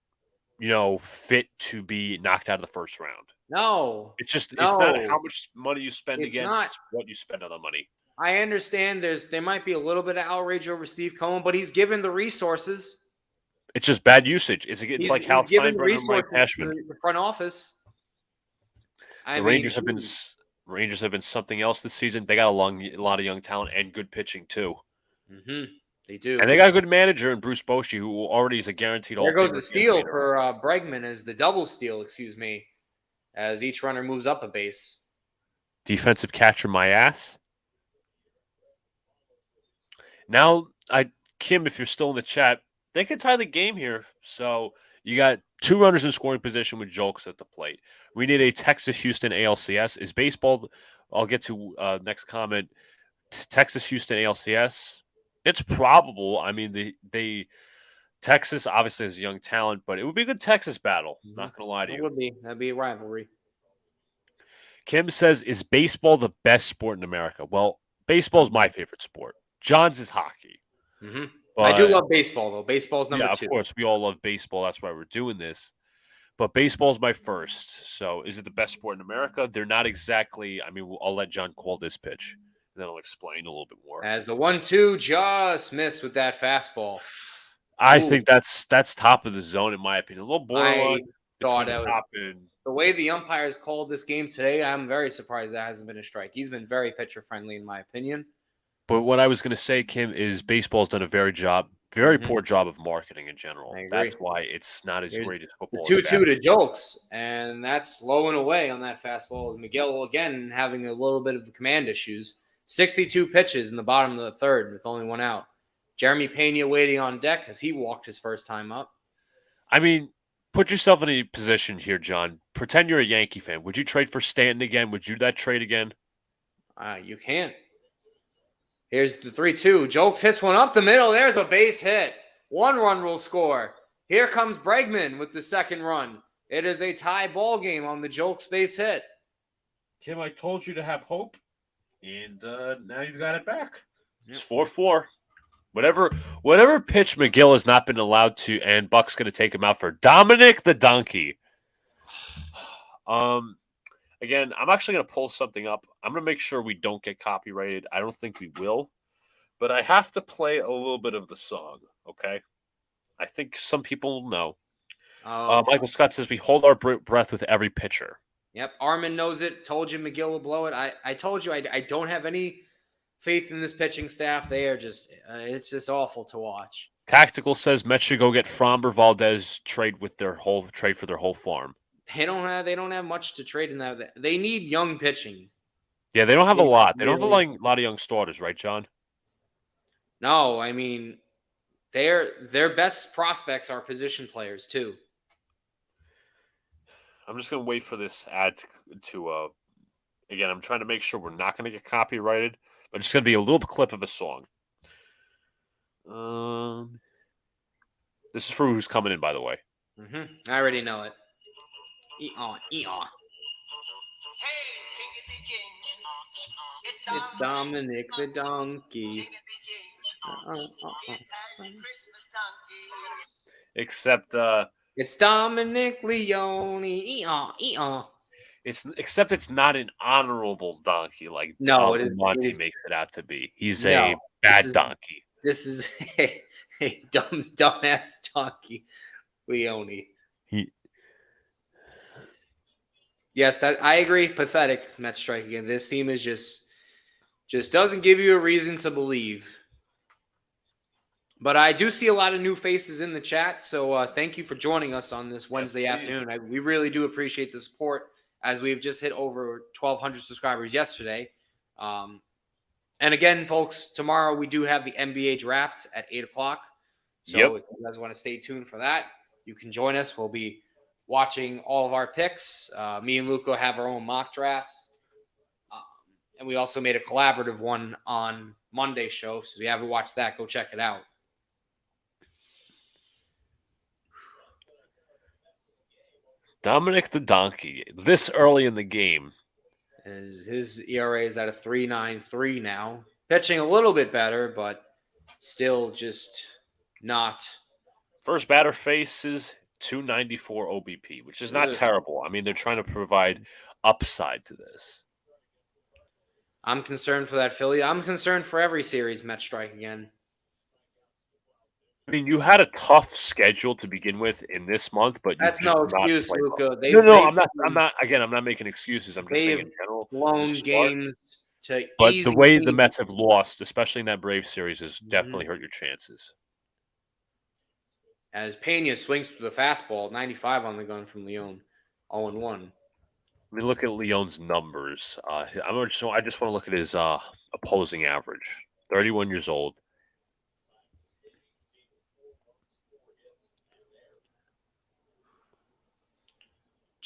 fit to be knocked out of the first round. No. It's not how much money you spend it's what you spend on the money. I understand there might be a little bit of outrage over Steve Cohen, but he's given the resources. It's just bad usage. It's like Hal Steinbrenner and Mike Cashman. The front office. Rangers have been something else this season. They got a lot of young talent and good pitching too. Mm-hmm. They do. And they got a good manager in Bruce Bochy, who already is a guaranteed all. There goes the steal for Bregman as the double steal, as each runner moves up a base. Defensive catcher, my ass. Now, Kim, if you're still in the chat, they could tie the game here. So you got 2 runners in scoring position with Jolks at the plate. We need a Texas-Houston ALCS. Is baseball? I'll get to next comment. Texas-Houston ALCS. It's probable. I mean, they Texas obviously has a young talent, but it would be a good Texas battle. Not gonna lie to It you. would be. That'd be a rivalry. Kim says, "Is baseball the best sport in America?" Well, baseball is my favorite sport. John's is hockey. I do But love baseball, though. Baseball's number yeah, of 2. course, we all love baseball. That's why we're doing this. But baseball's my first. So, is it the best sport in America? They're not exactly. I mean, I'll let John call this pitch, and then I'll explain a little bit more. As the 1-2 just missed with that fastball. I Ooh. think that's top of the zone in my opinion. A little borderline between thought the top and. The way the umpires called this game today, I'm very surprised that hasn't been a strike. He's been very pitcher friendly, in my opinion. But what I was going to say, Kim, is baseball's done a very poor job of marketing in general. I agree. That's why it's not as great as The football. 2-2 to Jolks, and that's low and away on that fastball. Is Miguel again having a little bit of command issues? 62 pitches in the bottom of the third with only 1 out. Jeremy Pena waiting on deck as he walked his first time up. I mean, put yourself in a position here, John. Pretend you're a Yankee fan. Would you trade for Stanton again? Would you do that trade again? You can't. Here's the 3-2. Jolks hits one up the middle. There's a base hit. 1 run will score. Here comes Bregman with the second run. It is a tie ball game on the Jolks base hit. Tim, I told you to have hope, and now you've got it back. It's 4-4. Whatever pitch McGill has not been allowed to, and Buck's going to take him out for Dominic the Donkey. Again, I'm actually going to pull something up. I'm going to make sure we don't get copyrighted. I don't think we will, but I have to play a little bit of the song, okay? I think some people know. Michael Scott says we hold our breath with every pitcher. Yep, Armin knows it. Told you McGill will blow it. I told you I don't have any faith in this pitching staff. They are just it's just awful to watch. Tactical says Mets should go get Framber Valdez trade for their whole farm. They don't have much to trade in that. They need young pitching. Yeah, they don't have a lot. They don't have a lot of young starters, right, John? No, I mean their best prospects are position players too. I'm just going to wait for this ad to again, I'm trying to make sure we're not going to get copyrighted, but it's going to be a little clip of a song. This is for who's coming in, by the way. I already know it. It's Dominic the Donkey. Except it's Dominic Leone. Except it's not an honorable donkey like Monty makes it out to be. He's a bad donkey. This is a dumbass donkey, Leone. Yes, that I agree. Pathetic Mets strike again. This team is just doesn't give you a reason to believe. But I do see a lot of new faces in the chat, so thank you for joining us on this Wednesday afternoon. We really do appreciate the support, as we've just hit over 1,200 subscribers yesterday. And again, folks, tomorrow we do have the NBA draft at 8 o'clock. So if you guys want to stay tuned for that, you can join us. We'll be watching all of our picks. Me and Luca have our own mock drafts. And we also made a collaborative one on Monday's show. So if you haven't watched that, go check it out. Dominic the Donkey, this early in the game. His ERA is at a 3.93 now. Pitching a little bit better, but still just not. First batter faces 294 OBP, which is not terrible. I mean, they're trying to provide upside to this. I'm concerned for that Philly. I'm concerned for every series Mets strike again. I mean, you had a tough schedule to begin with in this month, but that's no excuse, Luca. I'm not. Again, I'm not making excuses. I'm just saying in general. Blown games but the way the Mets have lost, especially in that Braves series, has definitely hurt your chances. As Pena swings through the fastball, 95 on the gun from Leone, 0-1. Let me look at Leone's numbers. I just want to look at his opposing average. 31 years old.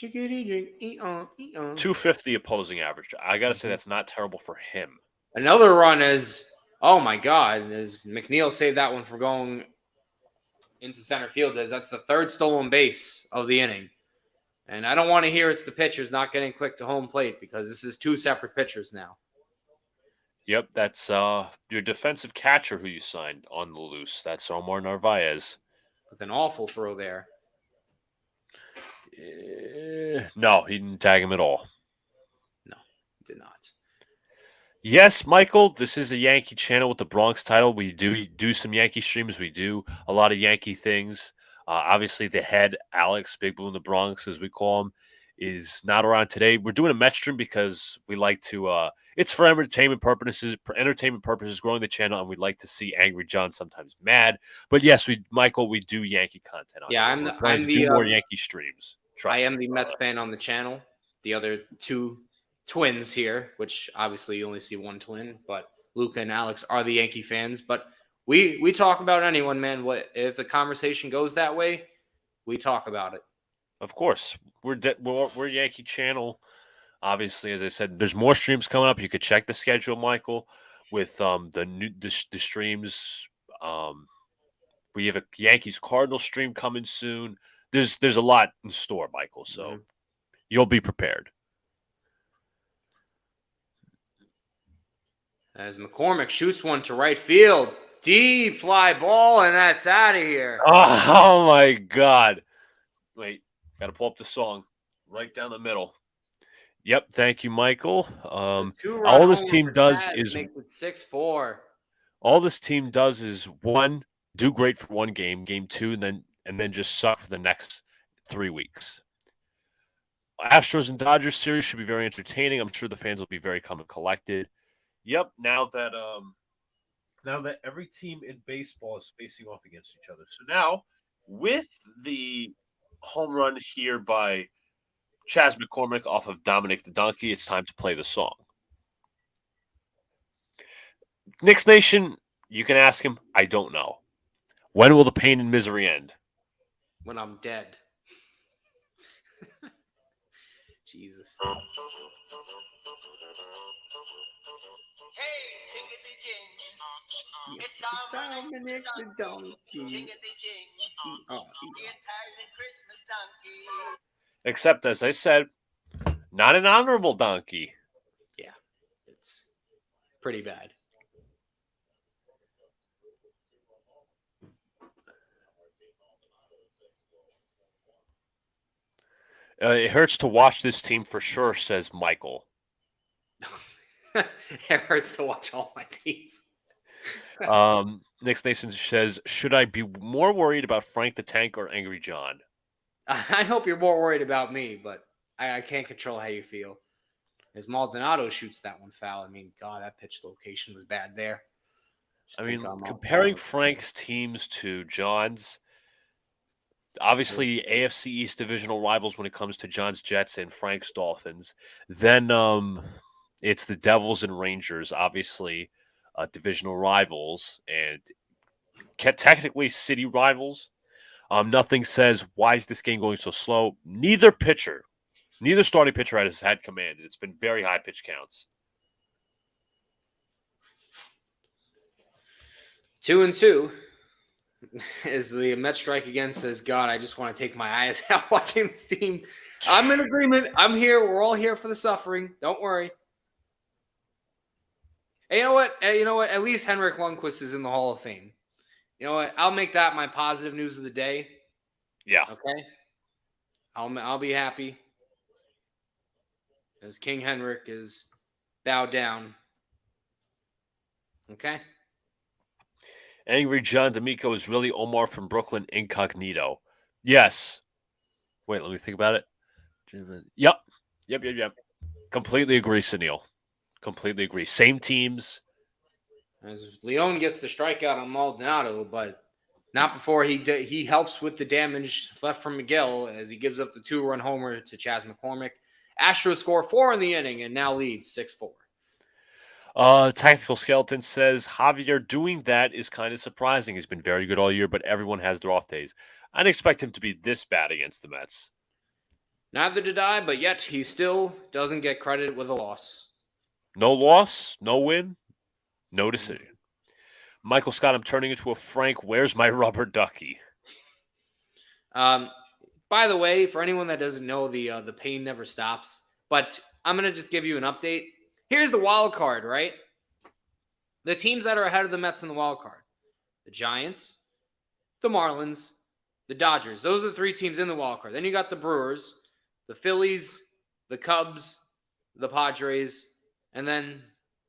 Chickadee drink, 250 opposing average. I got to say that's not terrible for him. Another run is, oh my God, as McNeil saved that one from going into center field, as that's the third stolen base of the inning. And I don't want to hear it's the pitchers not getting quick to home plate because this is two separate pitchers now. Yep, that's your defensive catcher who you signed on the loose. That's Omar Narvaez. With an awful throw there. No, he didn't tag him at all. No, did not. Yes, Michael, this is a Yankee channel with the Bronx title. We do some Yankee streams. We do a lot of Yankee things. Obviously, the head, Alex, Big Blue in the Bronx, as we call him, is not around today. We're doing a METS stream because we like to it's for entertainment purposes, growing the channel, and we'd like to see Angry John sometimes mad. But yes, Michael, we do Yankee content on Yeah, here. I'm the more Yankee streams. I am the Mets fan on the channel. The other two twins here, which obviously you only see one twin, but Luca and Alex are the Yankee fans. But we talk about anyone, man. What if the conversation goes that way? We talk about it. Of course, we're Yankee channel. Obviously, as I said, there's more streams coming up. You could check the schedule, Michael, with the streams. We have a Yankees Cardinal stream coming soon. There's a lot in store, Michael. So you'll be prepared. As McCormick shoots one to right field, deep fly ball, and that's out of here. Oh my God! Wait, got to pull up the song right down the middle. Yep, thank you, Michael. All this team does is make it 6-4. All this team does is one, do great for one game, game two, and then just suck for the next 3 weeks. Astros and Dodgers series should be very entertaining. I'm sure the fans will be very calm and collected. Yep, now that every team in baseball is facing off against each other. So now, with the home run here by Chas McCormick off of Dominic the Donkey, it's time to play the song. Knicks Nation, you can ask him. I don't know. When will the pain and misery end? When I'm dead. Jesus. It's Dominic the Donkey. Except, as I said, not an honorable donkey. Yeah, it's pretty bad. It hurts to watch this team for sure, says Michael. It hurts to watch all my teams. Knicks Nation says, should I be more worried about Frank the Tank or Angry John? I hope you're more worried about me, but I can't control how you feel. As Maldonado shoots that one foul, I mean, God, that pitch location was bad there. Comparing Frank's teams to John's, obviously AFC East divisional rivals when it comes to John's Jets and Frank's Dolphins. Then it's the Devils and Rangers, obviously divisional rivals and technically city rivals. Nothing says, why is this game going so slow? Neither starting pitcher has had command. It's been very high pitch counts. 2-2 is the Mets strike again. Says, God, I just want to take my eyes out watching this team. I'm in agreement. I'm here. We're all here for the suffering. Don't worry. And you know what? At least Henrik Lundqvist is in the Hall of Fame. You know what? I'll make that my positive news of the day. Yeah. Okay. I'll be happy as King Henrik is bowed down. Okay. Angry John D'Amico is really Omar from Brooklyn incognito. Yes. Wait, let me think about it. Yep. Completely agree, Sunil. Completely agree. Same teams. As Leon gets the strikeout on Maldonado, but not before he helps with the damage left from Miguel as he gives up the 2-run homer to Chas McCormick. Astros score 4 in the inning and now lead 6-4. Tactical Skeleton says Javier doing that is kind of surprising. He's been very good all year, but everyone has their off days. I didn't expect him to be this bad against the Mets. Neither did I, but yet he still doesn't get credit with a loss. No loss, no win, no decision. Michael Scott, I'm turning into a Frank. Where's my rubber ducky? By the way, for anyone that doesn't know, the pain never stops. But I'm gonna just give you an update. Here's the wild card, right? The teams that are ahead of the Mets in the wild card: the Giants, the Marlins, the Dodgers. Those are the three teams in the wild card. Then you got the Brewers, the Phillies, the Cubs, the Padres, and then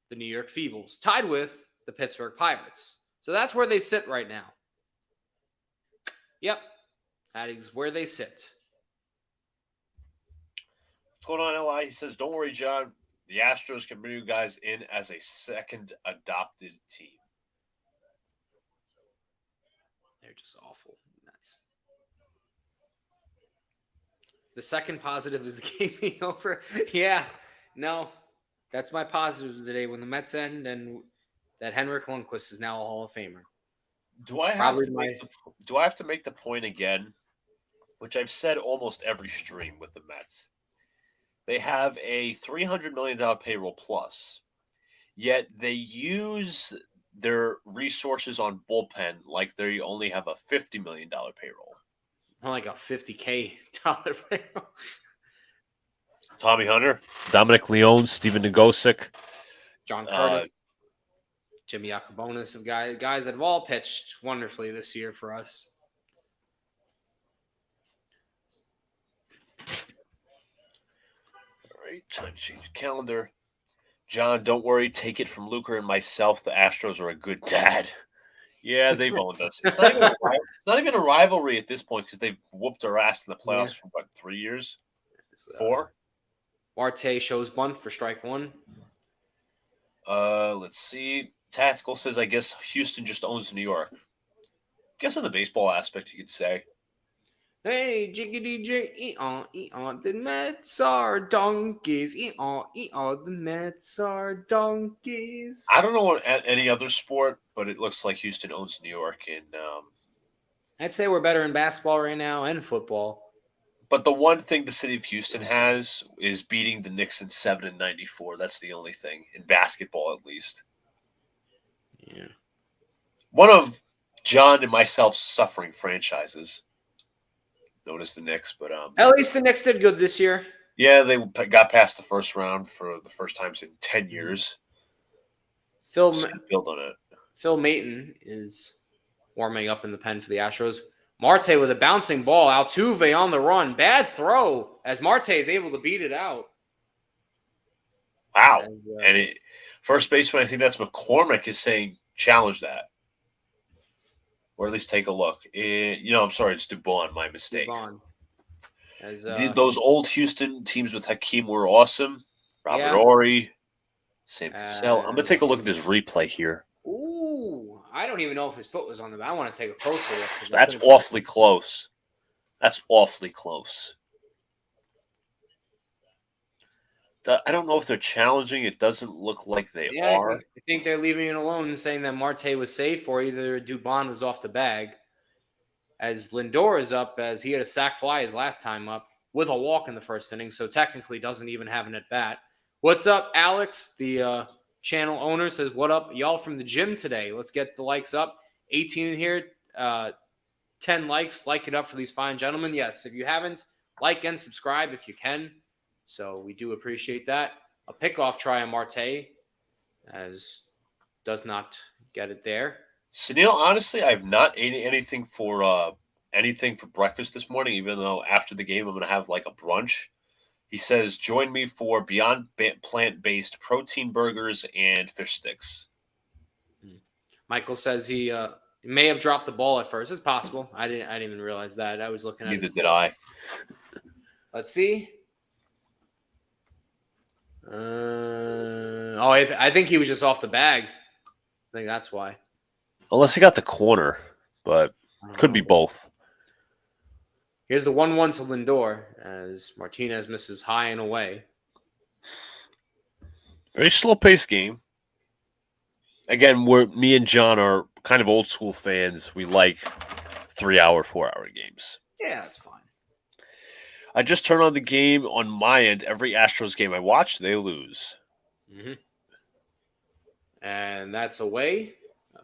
the New York Feebles, tied with the Pittsburgh Pirates. So that's where they sit right now. Yep, that is where they sit. What's going on, LI? He says, don't worry, John. The Astros can bring you guys in as a second adopted team. They're just awful. Mets. The second positive is the game being over. Yeah, no, that's my positive today. When the Mets end, and that Henrik Lundqvist is now a Hall of Famer. Do I have to make the point again, which I've said almost every stream with the Mets? They have a $300 million payroll plus, yet they use their resources on bullpen like they only have a $50 million payroll. More like a $50K payroll. Tommy Hunter, Dominic Leone, Steven Nagosic, John Curtis, Jimmy Yacobonis, of guys that have all pitched wonderfully this year for us. All right, time to change the calendar. John, don't worry. Take it from Luca and myself. The Astros are a good dad. Yeah, they've owned us. It's not even a rivalry at this point because they've whooped our ass in the playoffs for, 3 years? 4? Marte shows bunt for strike one. Let's see. Tactical says, I guess Houston just owns New York. Guess in the baseball aspect, you could say. Hey, jiggity jig, the Mets are donkeys. The Mets are donkeys. I don't know what any other sport, but it looks like Houston owns New York. And I'd say we're better in basketball right now and football. But the one thing the city of Houston has is beating the Knicks in 7 and 94. That's the only thing in basketball, at least. Yeah. One of John and myself suffering franchises. Notice the Knicks, but at least the Knicks did good this year. Yeah, they got past the first round for the first time in 10 years. Phil on it. Phil Maton is warming up in the pen for the Astros. Marte with a bouncing ball. Altuve on the run. Bad throw as Marte is able to beat it out. Wow. And first baseman, I think that's McCormick, is saying challenge that. Or at least take a look. I'm sorry, it's Dubon, my mistake. Dubon. Those old Houston teams with Hakeem were awesome. Robert Ory, Sam Cassell. I'm going to take a look at this replay here. Ooh, I don't even know if his foot was on the bat. I want to take a closer look. That's awfully close. That's awfully close. I don't know if they're challenging. It doesn't look like they are. I think they're leaving it alone and saying that Marte was safe, or either Dubon was off the bag. As Lindor is up, as he had a sac fly his last time up with a walk in the first inning, so technically doesn't even have an at-bat. What's up, Alex? The channel owner says, what up, y'all from the gym today? Let's get the likes up. 18 in here, 10 likes. Like it up for these fine gentlemen. Yes, if you haven't, like and subscribe if you can. So we do appreciate that. A pickoff try on Marte, as does not get it there. Sunil, honestly, I've not eaten anything for breakfast this morning, even though after the game I'm going to have like a brunch. He says, join me for Beyond Plant-Based protein burgers and fish sticks. Michael says he may have dropped the ball at first. It's possible. I didn't even realize that. I was looking at Neither did I. Let's see. I think he was just off the bag. I think that's why. Unless he got the corner, but could be both. Here's the 1-1 to Lindor as Martinez misses high and away. Very slow-paced game. Again, me and John are kind of old-school fans. We like 3-hour, 4-hour games. Yeah, that's fine. I just turn on the game on my end. Every Astros game I watch, they lose. Mm-hmm. And that's away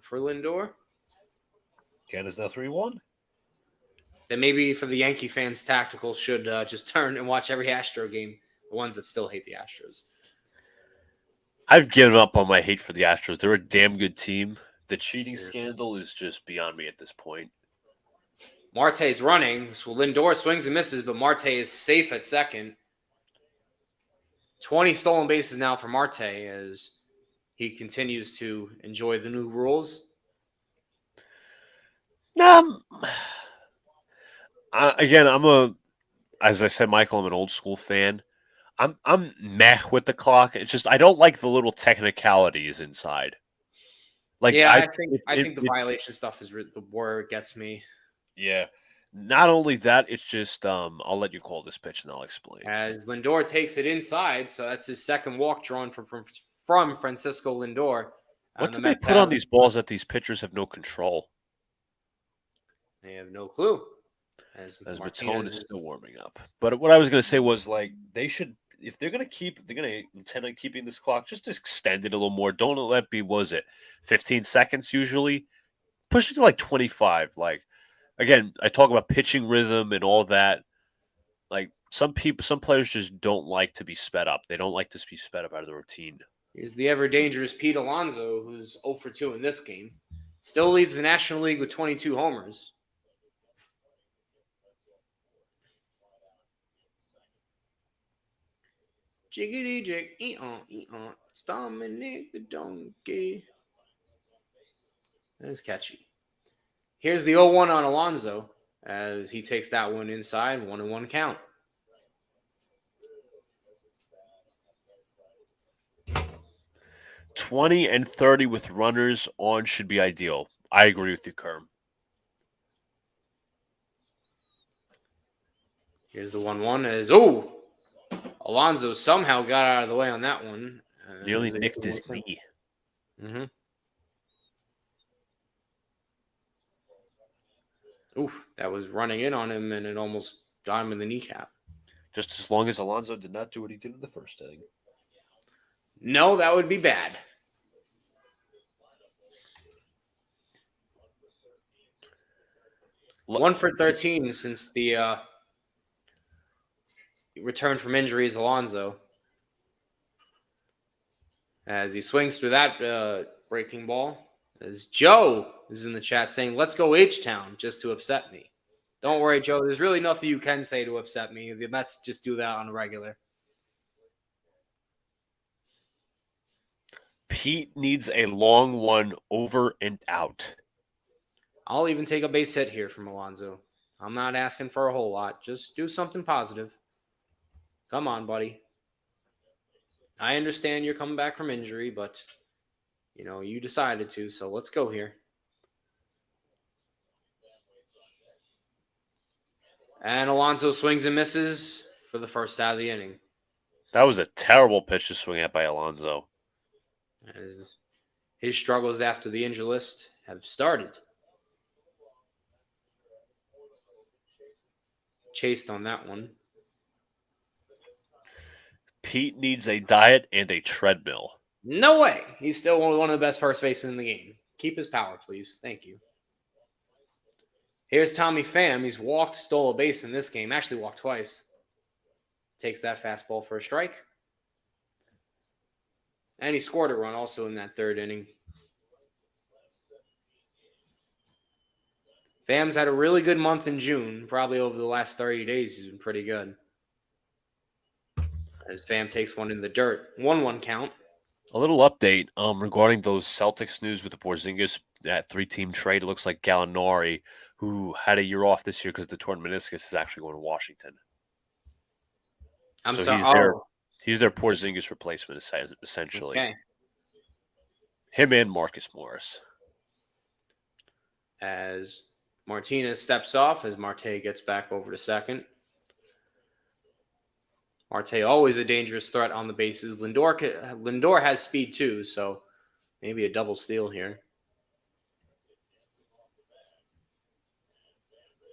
for Lindor. Canada's now 3-1. Then maybe for the Yankee fans, tactical should just turn and watch every Astro game. The ones that still hate the Astros. I've given up on my hate for the Astros. They're a damn good team. The cheating Yeah. scandal is just beyond me at this point. Marte's running. So Lindor swings and misses, but Marte is safe at second. 20 stolen bases now for Marte as he continues to enjoy the new rules. Nah, again, as I said, Michael, I'm an old school fan. I'm meh with the clock. It's just I don't like the little technicalities inside. Like Yeah, I, I think the violation stuff is the where it gets me. yeah. Not only that, it's just I'll let you call this pitch and I'll explain. As Lindor takes it inside, so that's his second walk drawn from Francisco Lindor. What The do they Mets put on these balls that these pitchers have no control? They have no clue. As Matone is still warming up. But what I was going to say was like they should, if they're going to intend on keeping this clock, just extend it a little more. Don't let it be, was it 15 seconds usually? Push it to like 25. Like again, I talk about pitching rhythm and all that. Like some players just don't like to be sped up. They don't like to be sped up out of the routine. Here's the ever dangerous Pete Alonso, who's 0 for 2 in this game. Still leads the National League with 22 homers. Jiggity jig, eon, it's Dominic the donkey. That is catchy. Here's the 0-1 on Alonso as he takes that one inside, 1-1 count. 20 and 30 with runners on should be ideal. I agree with you, Kerm. Here's the 1-1 as Alonso somehow got out of the way on that one. Nearly nicked his knee. Mm-hmm. That was running in on him and it almost got him in the kneecap. Just as long as Alonso did not do what he did in the first inning. No, that would be bad. One for 13 since the return from injury is Alonso. As he swings through that breaking ball. As Joe is in the chat saying, let's go H-Town just to upset me. Don't worry, Joe. There's really nothing you can say to upset me. The Mets just do that on a regular. Pete needs a long one over and out. I'll even take a base hit here from Alonso. I'm not asking for a whole lot. Just do something positive. Come on, buddy. I understand you're coming back from injury, but, you decided to, so let's go here. And Alonso swings and misses for the first out of the inning. That was a terrible pitch to swing at by Alonso. As his struggles after the injury list have started. Chased on that one. Pete needs a diet and a treadmill. No way. He's still one of the best first basemen in the game. Keep his power, please. Thank you. Here's Tommy Pham. He's stole a base in this game. Actually walked twice. Takes that fastball for a strike. And he scored a run also in that third inning. Pham's had a really good month in June. Probably over the last 30 days, he's been pretty good. As Pham takes one in the dirt. 1-1 count. A little update regarding those Celtics news with the Porzingis, that 3-team trade. It looks like Gallinari, who had a year off this year because of the torn meniscus, is actually going to Washington. He's their Porzingis replacement, essentially. Okay. Him and Marcus Morris. As Martinez steps off, as Marte gets back over to second. Marte always a dangerous threat on the bases. Lindor has speed too, so maybe a double steal here.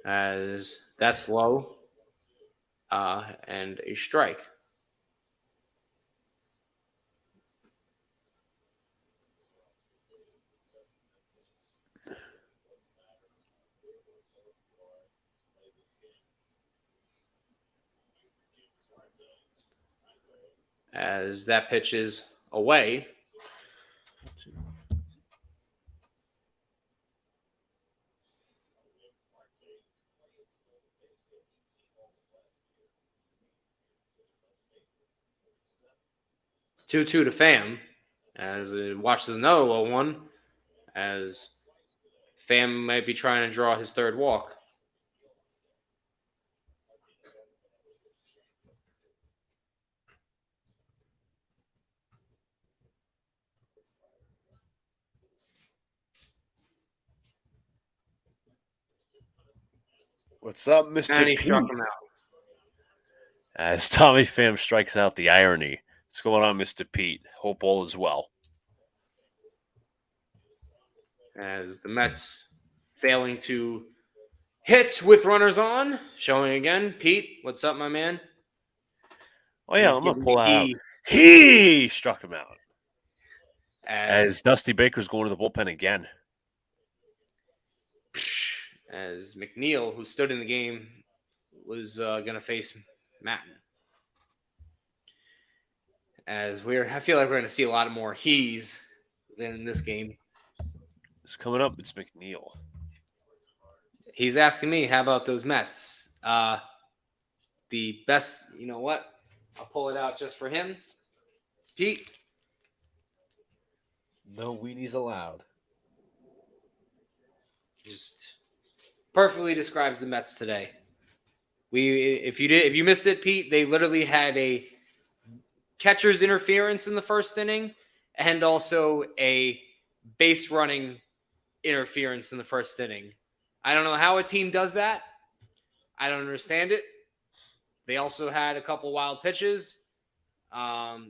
As that's low. and a strike. As that pitch is away. Two to Pham, as it watches another low one, as Pham might be trying to draw his third walk. What's up, Mr. And he Pete? struck him out. As Tommy Pham strikes out the irony. What's going on, Mr. Pete? Hope all is well. As the Mets failing to hit with runners on. Showing again. Pete, what's up, my man? Oh, yeah, He's I'm going to giving pull the that out. E. He struck him out. As As Dusty Baker's going to the bullpen again. As McNeil, who stood in the game, was going to face Matten. As I feel like we're going to see a lot more he's than in this game. It's coming up. It's McNeil. He's asking me, how about those Mets? The best, you know what? I'll pull it out just for him. Pete. No weenies allowed. Just perfectly describes the Mets today. If you missed it, Pete, they literally had a catcher's interference in the first inning and also a base running interference in the first inning. I don't know how a team does that. I don't understand it. They also had a couple wild pitches. Our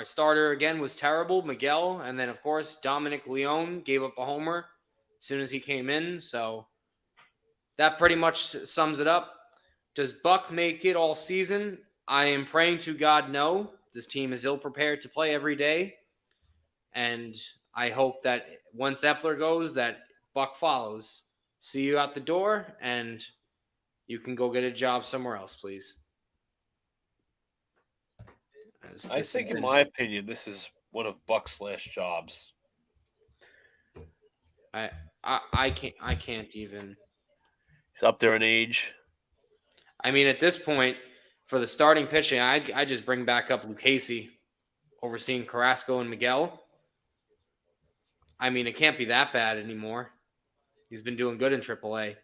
starter again was terrible, Miguel, and then of course Dominic Leone gave up a homer as soon as he came in. So that pretty much sums it up. Does Buck make it all season? I am praying to God no. This team is ill prepared to play every day, and I hope that once Epler goes, that Buck follows. See you out the door, and you can go get a job somewhere else, please. I think, in my opinion, this is one of Buck's last jobs. I can't even. He's up there in age. I mean, at this point, for the starting pitching, I just bring back up Lucchesi, overseeing Carrasco and Miguel. I mean, it can't be that bad anymore. He's been doing good in AAA.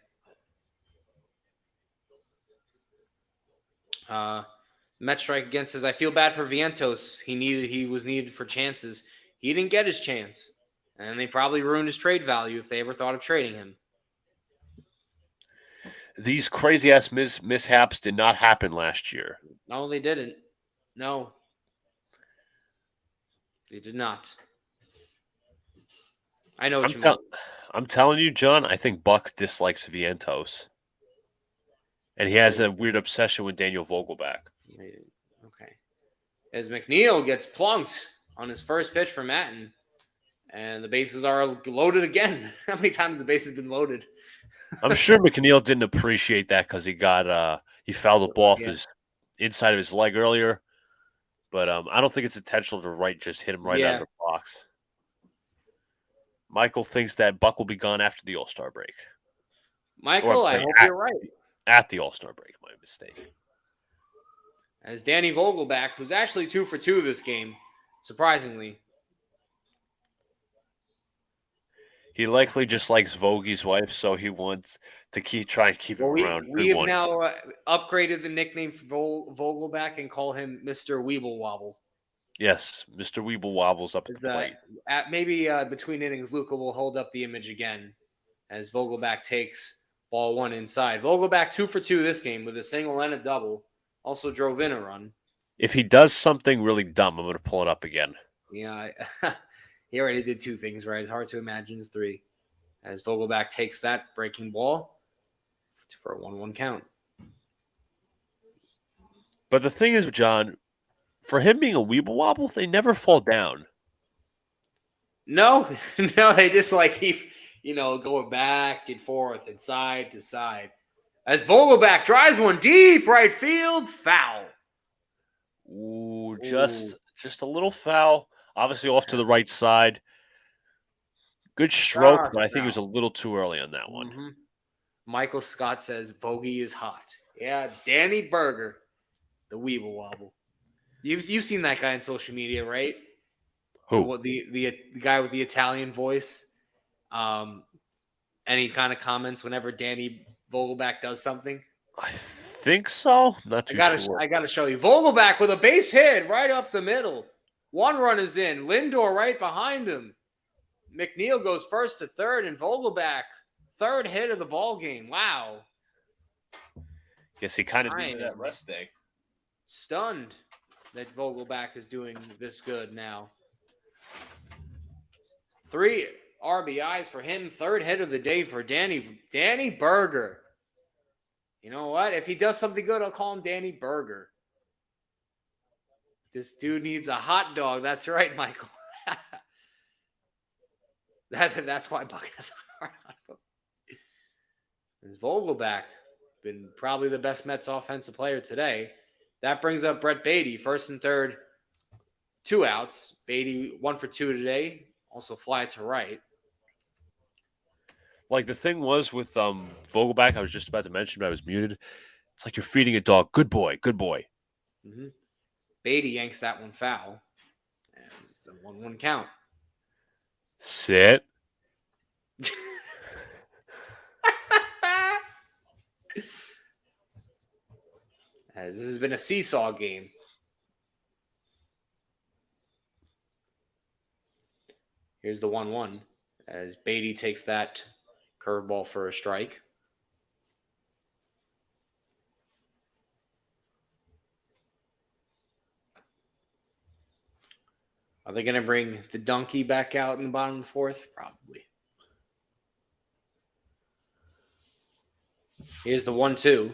Met strike again says, I feel bad for Vientos. He was needed for chances. He didn't get his chance. And they probably ruined his trade value if they ever thought of trading him. These crazy-ass mishaps did not happen last year. No, they didn't. No. They did not. I know what you mean. I'm telling you, John, I think Buck dislikes Vientos. And he has a weird obsession with Daniel Vogelback. Okay. As McNeil gets plunked on his first pitch for Matten. And the bases are loaded again. How many times have the bases been loaded? I'm sure McNeil didn't appreciate that because he fouled the ball off his inside of his leg earlier. But I don't think it's intentional to just hit him right out of the box. Michael thinks that Buck will be gone after the All-Star break. Michael, I hope you're right. At the All-Star break, my mistake. As Danny Vogelback, who's actually 2 for 2 this game, surprisingly. He likely just likes Vogie's wife, so he wants to try and keep him around. We have now upgraded the nickname for Vogelback and call him Mr. Weeble Wobble. Yes, Mr. Weeble Wobbles up at the plate. Maybe between innings, Luca will hold up the image again as Vogelback takes ball 1 inside. Vogelback 2 for 2 this game with a single and a double. Also drove in a run. If he does something really dumb, I'm going to pull it up again. Yeah, he already did 2 things right. It's hard to imagine his 3. As Vogelback takes that breaking ball. for a 1-1 count. But the thing is, John, for him being a weeble wobble, they never fall down. No, they just keep, going back and forth and side to side. As Vogelback drives one deep right field, foul. Ooh, just a little foul. Obviously off to the right side. Good stroke, but I think he was a little too early on that one. Mm-hmm. Michael Scott says Vogie is hot. Yeah, Danny Berger, the Weeble Wobble. You've seen that guy on social media, right? Who? The guy with the Italian voice. Any kind of comments whenever Danny Vogelback does something? I think so. Not too sure. I gotta show you. Vogelback with a base hit right up the middle. One run is in. Lindor right behind him. McNeil goes first to third, and Vogelback, third hit of the ball game. Wow. Yes, he kind of needs that rest day. Stunned that Vogelback is doing this good now. 3 RBIs for him. Third hit of the day for Danny Berger. You know what? If he does something good, I'll call him Danny Berger. This dude needs a hot dog. That's right, Michael. That's why Buck has a hard on him. There's Vogelback. Been probably the best Mets offensive player today. That brings up Brett Beatty. First and third, 2 outs. Beatty 1 for 2 today. Also fly to right. Like the thing was with Vogelback, I was just about to mention, but I was muted. It's like you're feeding a dog. Good boy, good boy. Mm-hmm. Beatty yanks that one foul. And it's a 1-1 count. Sit. As this has been a seesaw game. Here's the 1-1 as Beatty takes that curveball for a strike. Are they going to bring the donkey back out in the bottom of the fourth? Probably. Here's the 1-2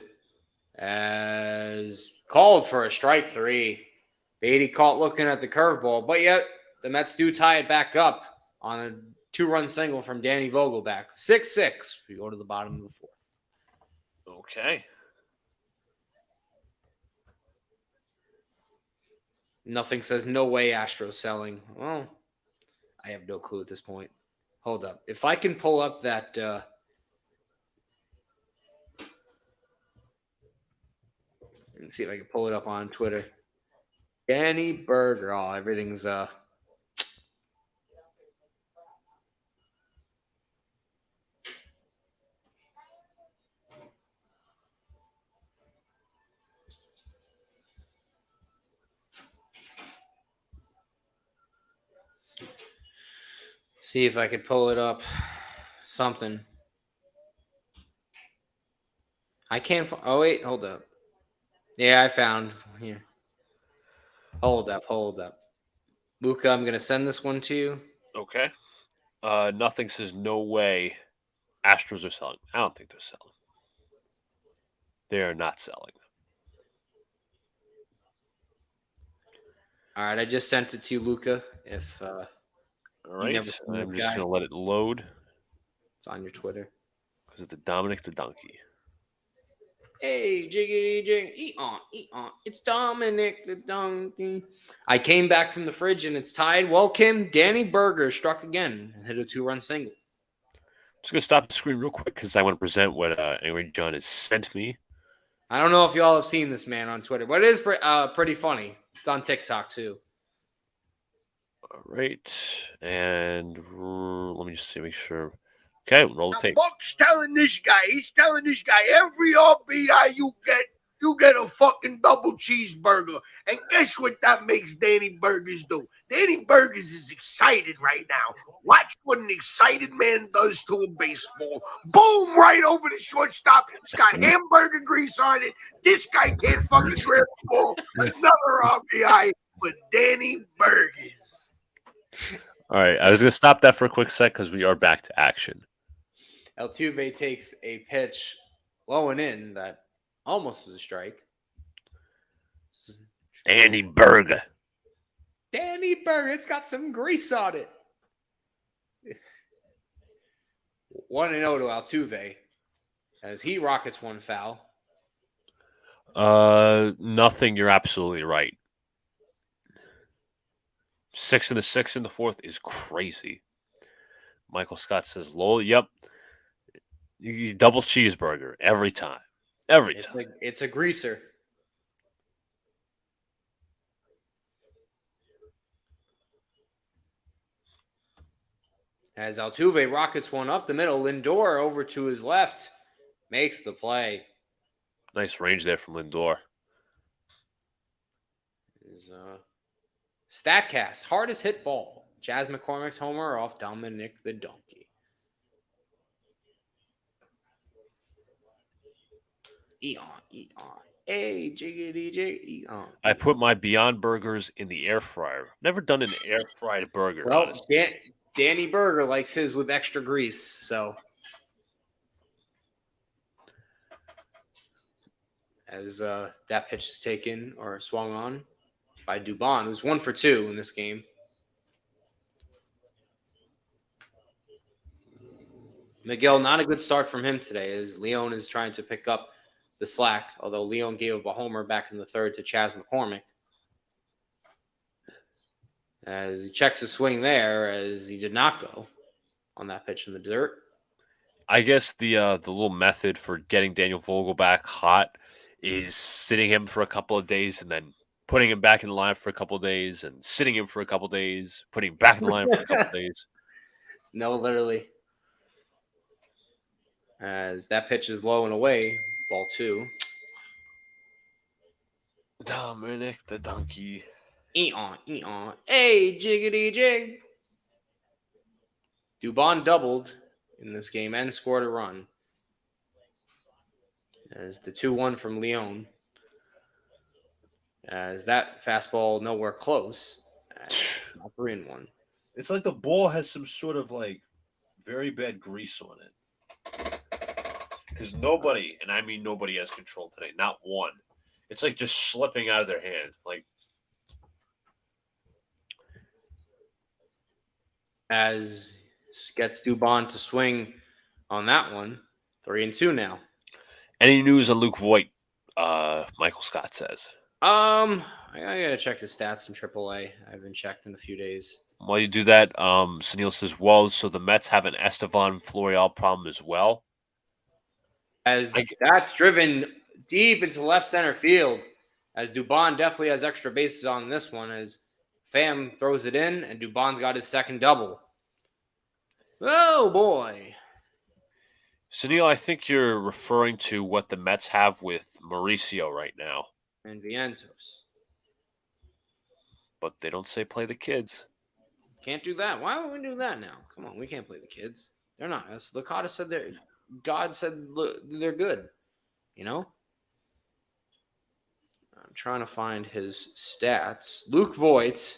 as called for a strike 3. Beatty caught looking at the curveball, but yet the Mets do tie it back up on a 2-run single from Danny Vogelback. 6-6. We go to the bottom of the fourth. Okay. Nothing says no way Astros selling. Well, I have no clue at this point. Hold up. If I can pull up that let me see if I can pull it up on Twitter. Danny Berger. Oh, everything's see if I could pull it up. Something. I can't. Oh wait, hold up. Yeah, I found here. Hold up. Luca, I'm gonna send this one to you. Okay. Nothing says no way Astros are selling. I don't think they're selling. They are not selling. All right, I just sent it to you, Luca. If all right, I'm just gonna let it load. It's on your Twitter. Because of the Dominic the Donkey. Hey, jiggity jig, eat on. It's Dominic the Donkey. I came back from the fridge and it's tied. Well, Kim, Danny Berger struck again and hit a 2-run single. Just gonna stop the screen real quick because I want to present what Angry John has sent me. I don't know if y'all have seen this man on Twitter, but it is pretty funny. It's on TikTok too. All right, and let me just see, make sure. Okay, roll the tape. Buck's telling this guy, every RBI you get a fucking double cheeseburger. And guess what that makes Danny Burgers do? Danny Burgers is excited right now. Watch what an excited man does to a baseball. Boom, right over the shortstop. It's got hamburger grease on it. This guy can't fucking grab the ball. Another RBI for Danny Burgers. All right, I was going to stop that for a quick sec because we are back to action. Altuve takes a pitch low and in that almost was a strike. Danny Berger. Danny Berger, it's got some grease on it. 1-0 to Altuve as he rockets one foul. Nothing. You're absolutely right. 6 and a 6 in the fourth is crazy. Michael Scott says, "Lol, yep, double cheeseburger every time, every time." It's a greaser. As Altuve rockets one up the middle, Lindor over to his left makes the play. Nice range there from Lindor. Is Statcast, hardest hit ball. Jazz McCormick's homer off Dominic the Donkey. Eon. Hey, jiggity jig, Eon. I put my Beyond Burgers in the air fryer. Never done an air fried burger. Well, honestly. Danny Berger likes his with extra grease, so. As that pitch is taken or swung on by Dubon, who's 1 for 2 in this game. Miguel, not a good start from him today as Leon is trying to pick up the slack, although Leon gave up a homer back in the third to Chas McCormick. As he checks his swing there, as he did not go on that pitch in the dirt. I guess the little method for getting Daniel Vogelback hot is sitting him for a couple of days and then putting him back in the line for a couple of days and sitting him for a couple of days, putting him back in the line for a couple of days. No, literally. As that pitch is low and away, ball 2. Dominic the Donkey. Eon. Hey, jiggity jig. Dubon doubled in this game and scored a run. As the 2-1 from Leon. As that fastball nowhere close. 3-1. It's like the ball has some sort of like very bad grease on it. Because nobody, and I mean nobody, has control today. Not one. It's like just slipping out of their hands. Like, as gets Dubon to swing on that one. 3-2 now. any news on Luke Voigt? Michael Scott says. I gotta check his stats in AAA. I haven't checked in a few days. While you do that, Sunil says, well, so the Mets have an Estevan Florial problem as well. As that's driven deep into left center field, as Dubon definitely has extra bases on this one, as Pham throws it in, and Dubon's got his second double. Oh, boy. Sunil, I think you're referring to what the Mets have with Mauricio right now. And Vientos. But they don't say play the kids. Can't do that. Why would we do that now? Come on, we can't play the kids. They're not. As Licata said, God said they're good. You know? I'm trying to find his stats. Luke Voigt.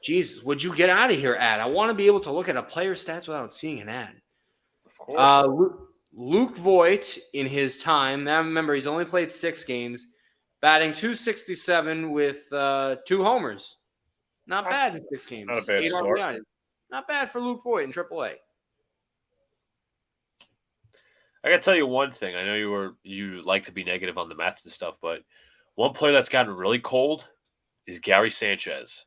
Jesus, would you get out of here, ad? I want to be able to look at a player's stats without seeing an ad. Of course. Luke Voigt, in his time, now remember, he's only played 6 games, batting .267 with 2 homers. Not bad in 6 games. Not a bad 8 start. RBIs. Not bad for Luke Voigt in AAA. I gotta tell you one thing. I know you like to be negative on the Mets and stuff, but one player that's gotten really cold is Gary Sanchez.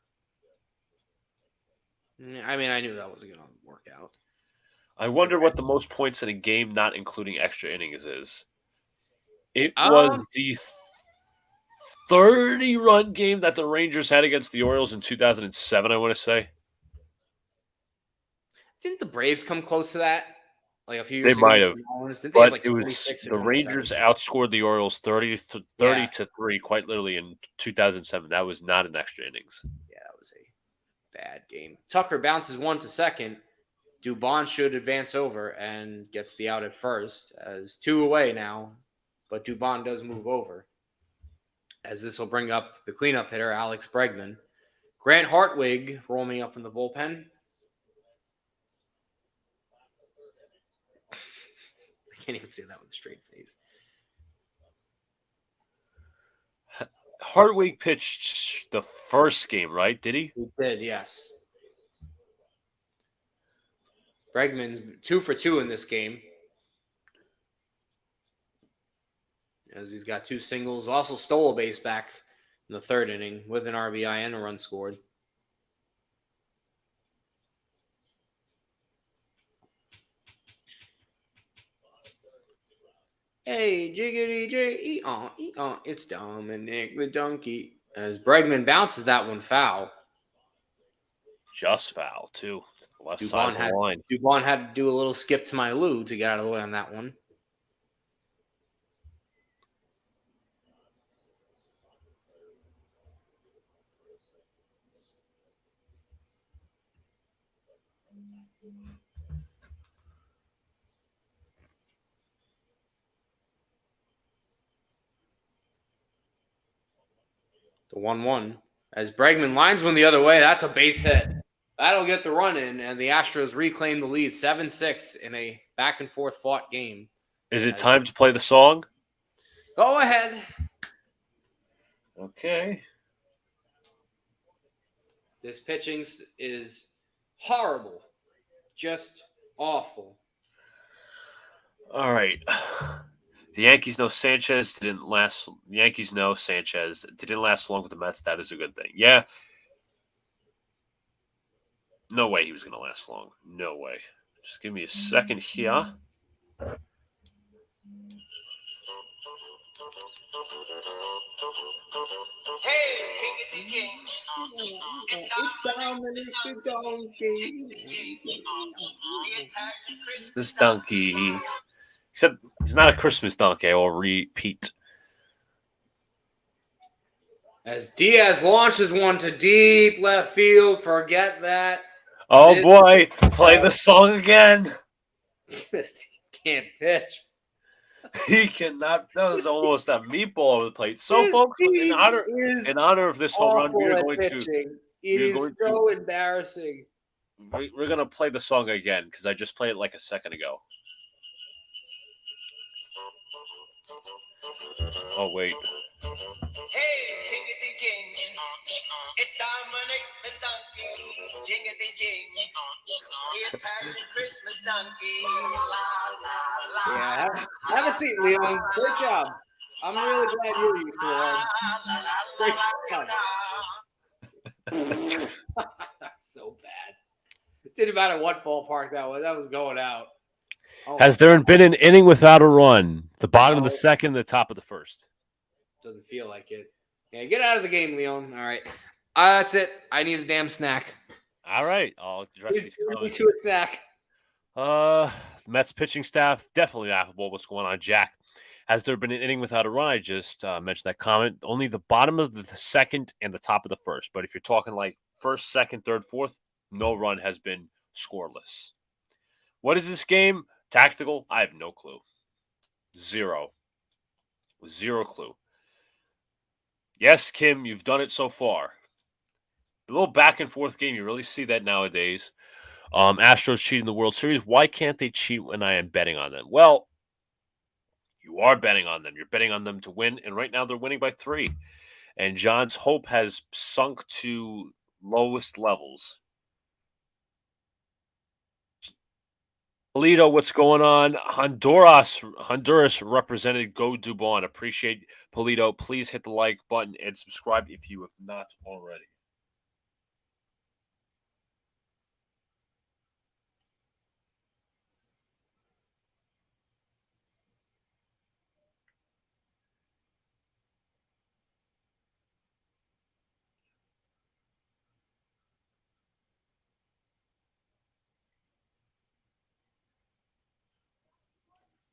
I mean, I knew that wasn't going to work out. I wonder what the most points in a game, not including extra innings, is. It was the 30-run game that the Rangers had against the Orioles in 2007, I want to say. Didn't the Braves come close to that? Like a few years ago? They might have. But it was the Rangers outscored the Orioles 30 to 3, quite literally, in 2007. That was not an extra innings. Yeah, that was a bad game. Tucker bounces 1 to second. Dubon should advance over and gets the out at first, as 2 away now. But Dubon does move over, as this will bring up the cleanup hitter, Alex Bregman. Grant Hartwig rolling up in the bullpen. can't even say that with a straight face. Hartwig pitched the first game, right? Did he? He did, yes. Bregman's 2 for 2 in this game. As he's got 2 singles. Also stole a base back in the 3rd inning with an RBI and a run scored. Hey, jiggity jig, it's Dominic the Donkey. As Bregman bounces that one foul. Just foul, too. Left side of the line. Dubon had to do a little skip to my Lou to get out of the way on that one. The 1-1. As Bregman lines one the other way, that's a base hit. That'll get the run in, and the Astros reclaim the lead 7-6 in a back-and-forth fought game. Is it time to play the song? Go ahead. Okay. This pitching is horrible. Just awful. All right. The Yankees know Sanchez didn't last. The Yankees know Sanchez didn't last long with the Mets. That is a good thing. Yeah. No way he was going to last long. No way. Just give me a second here. Hey, Jiggity Jing. It's Dominic the Donkey. This donkey. Except he's not a Christmas donkey. I will repeat. As Diaz launches one to deep left field, forget that. Oh, boy. Play the song again. Can't pitch. He cannot. That was almost a meatball over the plate. So, folks, in honor of this home run, we're going to. It is so embarrassing. We're going to play the song again because I just played it like a second ago. Oh, wait. Hey, Jiggity Jing. It's Dominic the Donkey. Jiggity Jing. The Italian Christmas donkey. La, la, la. Yeah, have a seat, Leon. Great job. I'm really glad you're used to it. Great job. So bad. It didn't matter what ballpark that was. That was going out. Oh, has there been an inning without a run? The bottom of the second, the top of the first. Doesn't feel like it. Yeah, get out of the game, Leon. All right. That's it. I need a damn snack. All right. I'll address these comments. To a snack. Mets pitching staff, definitely laughable. What's going on, Jack? Has there been an inning without a run? I just mentioned that comment. Only the bottom of the second and the top of the first. But if you're talking like first, second, third, fourth, no run has been scoreless. What is this game? Tactical? I have no clue. Zero clue. Yes, Kim, you've done it so far. A little back and forth game. You really see that nowadays. Astros cheating the World Series. Why can't they cheat when I am betting on them? Well, you are betting on them. You're betting on them to win, and right now they're winning by 3. And John's hope has sunk to lowest levels. Polito, what's going on? Honduras represented. Go Dubon. Appreciate Polito. Please hit the like button and subscribe if you have not already.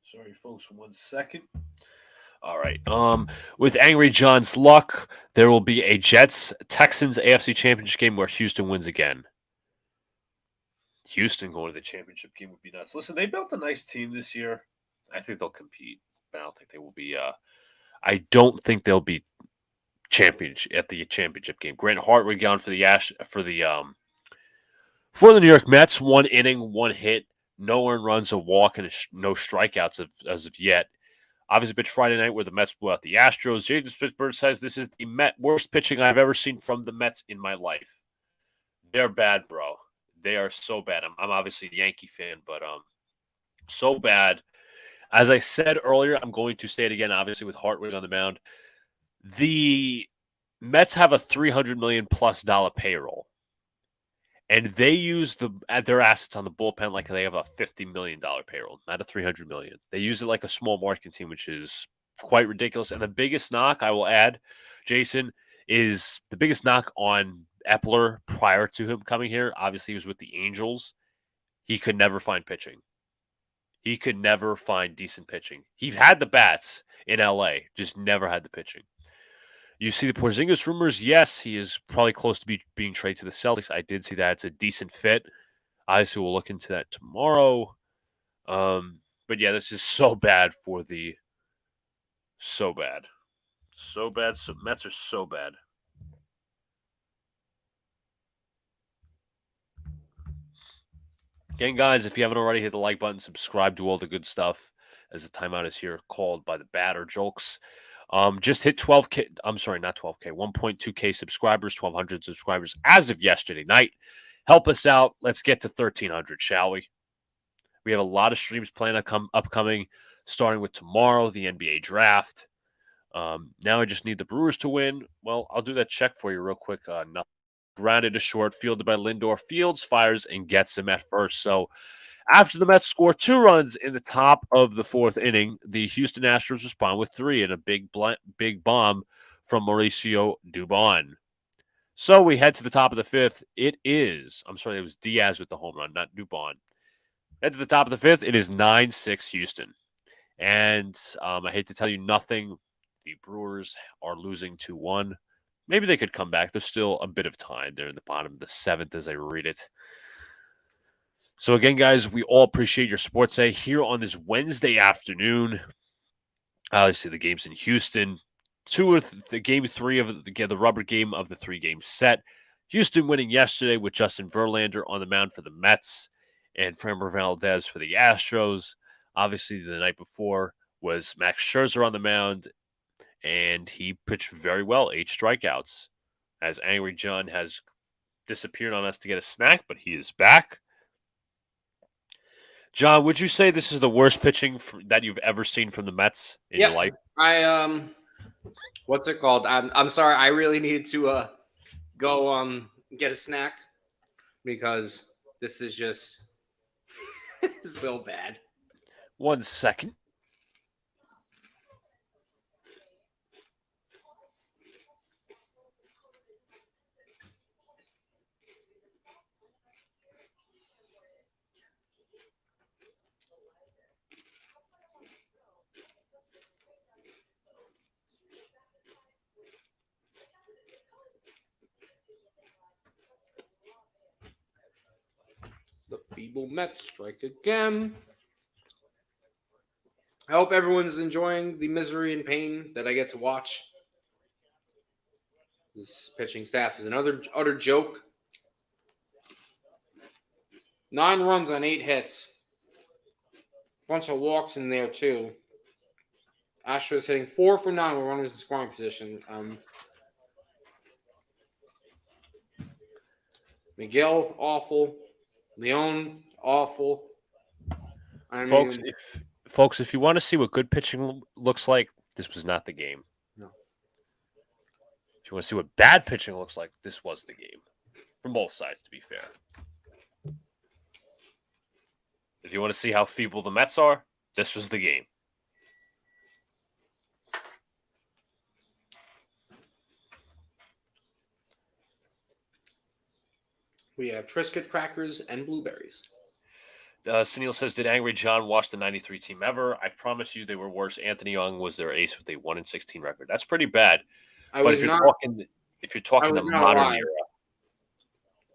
Sorry, folks, 1 second. All right. With Angry John's luck, there will be a Jets-Texans AFC Championship game where Houston wins again. Houston going to the championship game would be nuts. Listen, they built a nice team this year. I think they'll compete, but I don't think they will be. I don't think they'll be at the championship game. Grant Hartwig gone for the New York Mets. 1 inning, 1 hit. no earned runs, a walk, and no strikeouts as of yet. Obviously, pitched Friday night where the Mets blew out the Astros. Jason Spitzberg says this is the worst pitching I've ever seen from the Mets in my life. They're bad, bro. They are so bad. I'm obviously a Yankee fan, but so bad. As I said earlier, I'm going to say it again, obviously, with Hartwig on the mound. The Mets have a $300 million plus payroll, and they use their assets on the bullpen like they have a $50 million payroll, not a $300 million. They use it like a small market team, which is quite ridiculous. And the biggest knock, I will add, Jason, is the biggest knock on Epler prior to him coming here. Obviously, he was with the Angels. He could never find pitching. He could never find decent pitching. He had the bats in LA, just never had the pitching. You see the Porzingis rumors. Yes, he is probably close to being traded to the Celtics. I did see that. It's a decent fit. Obviously, we'll look into that tomorrow. But yeah, this is so bad for the – so bad. So bad. So Mets are so bad. Again, guys, if you haven't already, hit the like button, subscribe, do all the good stuff, as the timeout is here called by the batter jokes. Just hit 12K. I'm sorry, not 12K. 1.2K subscribers, 1,200 subscribers as of yesterday night. Help us out. Let's get to 1,300, shall we? We have a lot of streams planned upcoming, starting with tomorrow, the NBA draft. Now I just need the Brewers to win. Well, I'll do that check for you real quick. Nothing. Grounded to short, fielded by Lindor. Fields fires and gets him at first. So after the Mets score 2 runs in the top of the 4th inning, the Houston Astros respond with 3 and a big bomb from Mauricio Dubon. So we head to the top of the 5th. It was Diaz with the home run, not Dubon. Head to the top of the 5th. It is 9-6 Houston. And I hate to tell you nothing. The Brewers are losing 2-1. Maybe they could come back. There's still a bit of time. They're in the bottom of the 7th as I read it. So again, guys, we all appreciate your support today here on this Wednesday afternoon. Obviously, the game's in Houston. Game 3 of the rubber game of the 3-game set. Houston winning yesterday with Justin Verlander on the mound for the Mets and Framber Valdez for the Astros. Obviously, the night before was Max Scherzer on the mound, and he pitched very well, 8 strikeouts. As Angry John has disappeared on us to get a snack, but he is back. John, would you say this is the worst pitching that you've ever seen from the Mets in your life? What's it called? I'm sorry. I really needed to go get a snack because this is just so bad. 1 second. The feeble Mets strike again. I hope everyone's enjoying the misery and pain that I get to watch. This pitching staff is another utter joke. 9 runs on 8 hits. Bunch of walks in there, too. Astros hitting 4 for 9 with runners in scoring position. Miguel, awful. Leon, awful. Folks, if you want to see what good pitching looks like, this was not the game. No. If you want to see what bad pitching looks like, this was the game. From both sides, to be fair. If you want to see how feeble the Mets are, this was the game. We have Triscuit crackers and blueberries. Sunil says, did Angry John watch the 93 team ever? I promise you they were worse. Anthony Young was their ace with a 1-16 record. That's pretty bad. But if you're talking the modern era.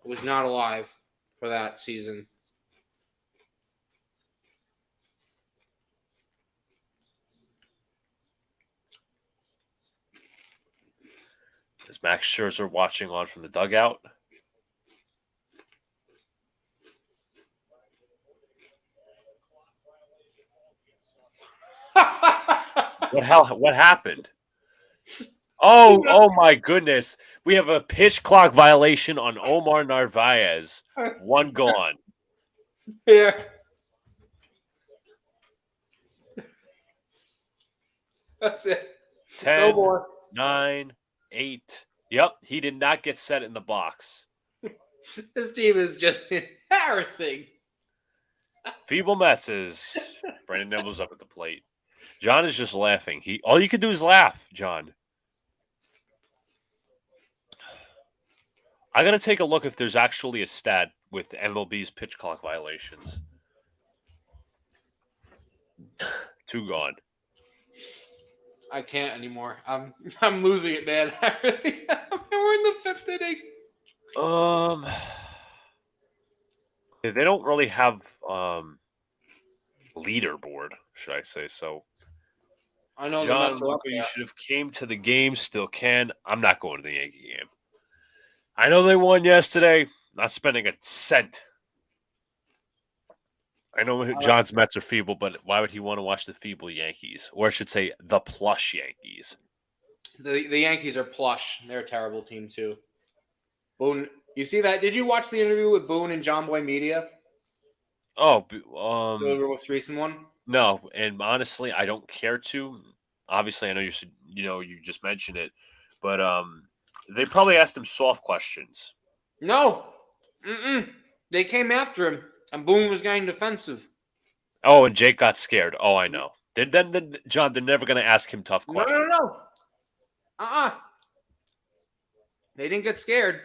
I was not alive for that season. Is Max Scherzer watching on from the dugout? What happened? Oh my goodness. We have a pitch clock violation on Omar Narvaez. One gone. Yeah. That's it. 10, No more. 9, 8. Yep, he did not get set in the box. This team is just embarrassing. Feeble Mets. Brandon Nibble's up at the plate. John is just laughing. All you can do is laugh, John. I gotta take a look if there's actually a stat with MLB's pitch clock violations. 2 gone. I can't anymore. I'm losing it, man. I really am. We're in the 5th inning. They don't really have leaderboard, should I say so? I know John the and Mets are up Luca, you there. should have came to the game. Still can. I'm not going to the Yankee game. I know they won yesterday. Not spending a cent. I know John's Mets are feeble, but why would he want to watch the feeble Yankees? Or I should say the plush Yankees. The Yankees are plush. They're a terrible team, too. Boone, you see that? Did you watch the interview with Boone and John Boy Media? Oh, The most recent one? no, and honestly, I don't care to. Obviously, I know you just mentioned it, but they probably asked him soft questions. No. They came after him, and Boone was getting defensive. Oh, and Jake got scared. Oh, I know. Then John, they're never going to ask him tough questions. No. They didn't get scared.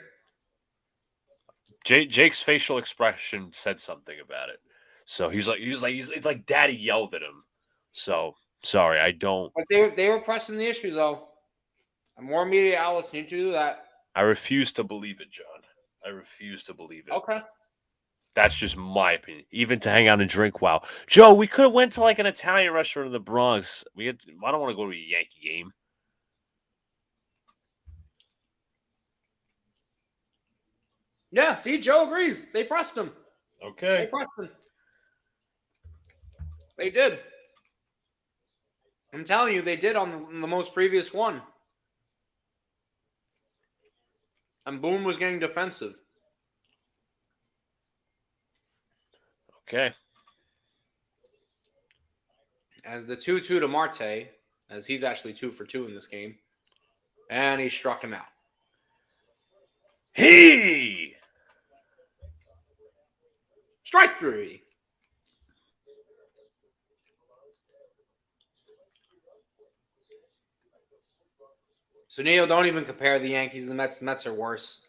Jake's facial expression said something about it. So it's like Daddy yelled at him. So sorry, I don't. But they were pressing the issue, though. And more media outlets need to do that. I refuse to believe it, John. I refuse to believe it. Okay. That's just my opinion. Even to hang out and drink. Wow, Joe, we could have went to like an Italian restaurant in the Bronx. I don't want to go to a Yankee game. Yeah, see, Joe agrees. They pressed him. Okay. They pressed him. They did. I'm telling you, they did on the most previous one. And Boone was getting defensive. Okay. As the 2-2 to Marte, as he's actually 2 for 2 in this game. And he struck him out. Hey! Strike 3. So, Neil, don't even compare the Yankees and the Mets. The Mets are worse.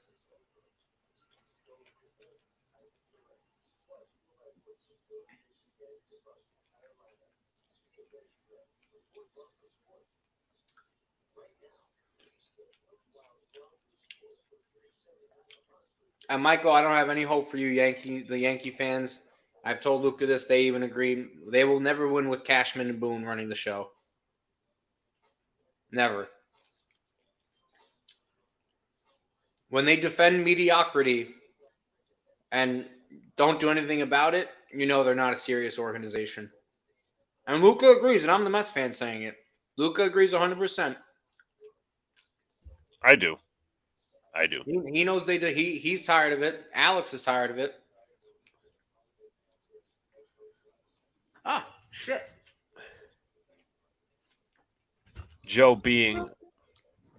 And Michael, I don't have any hope for you, the Yankee fans. I've told Luca this. They even agreed. They will never win with Cashman and Boone running the show. Never. When they defend mediocrity and don't do anything about it, you know they're not a serious organization. And Luca agrees, and I'm the Mets fan saying it. Luca agrees 100%. I do. He knows they do. He's tired of it. Alex is tired of it. Ah, shit. Joe being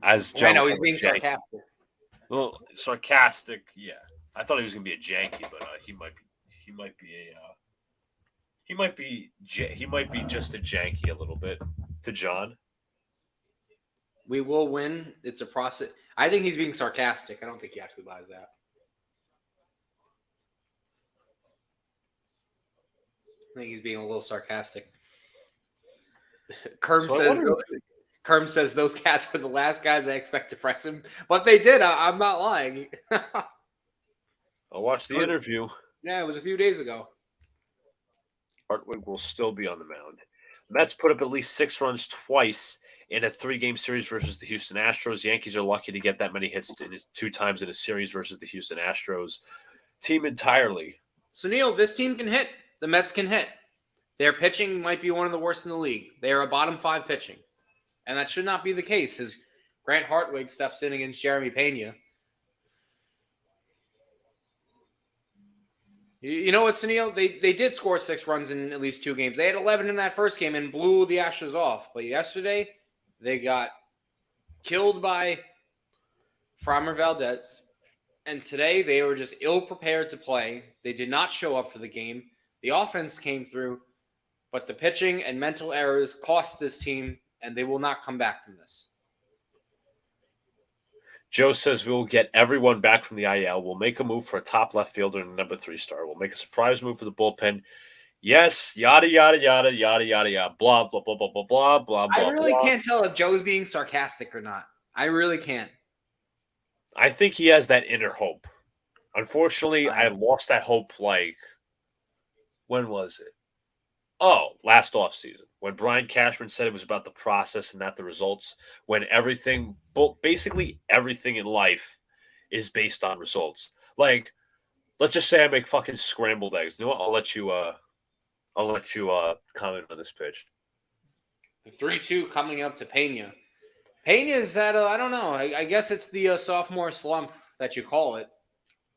as Joe. I know he's being sarcastic. Well, sarcastic, yeah. I thought he was gonna be a janky, but he might be just a janky a little bit to John. We will win. It's a process. I think he's being sarcastic. I don't think he actually buys that. I think he's being a little sarcastic. Kerm says those cats were the last guys I expect to press him, but they did. I'm not lying. I'll watch the interview. Yeah, it was a few days ago. Hartwig will still be on the mound. Mets put up at least 6 runs twice in a 3-game series versus the Houston Astros. Yankees are lucky to get that many hits 2 times in a series versus the Houston Astros. Team entirely. So, Neil, this team can hit. The Mets can hit. Their pitching might be one of the worst in the league. They are a bottom 5 pitching. And that should not be the case as Grant Hartwig steps in against Jeremy Pena. You know what, Sunil? They did score 6 runs in at least 2 games. They had 11 in that first game and blew the Astros off. But yesterday, they got killed by Framber Valdez. And today, they were just ill-prepared to play. They did not show up for the game. The offense came through, but the pitching and mental errors cost this team, and they will not come back from this. Joe says we will get everyone back from the IL. We'll make a move for a top left fielder and a number 3 star. We'll make a surprise move for the bullpen. Yes, yada, yada, yada, yada, yada, yada, blah, blah, blah, blah, blah, blah, blah, I really blah. can't tell if Joe's being sarcastic or not. I really can't. I think he has that inner hope. Unfortunately, I lost that hope, when was it? Oh, last offseason, when Brian Cashman said it was about the process and not the results, when basically everything in life is based on results. Let's just say I make fucking scrambled eggs. You know what? I'll let you comment on this pitch. The 3-2 coming up to Pena. Pena is at, I don't know. I guess it's the sophomore slump that you call it.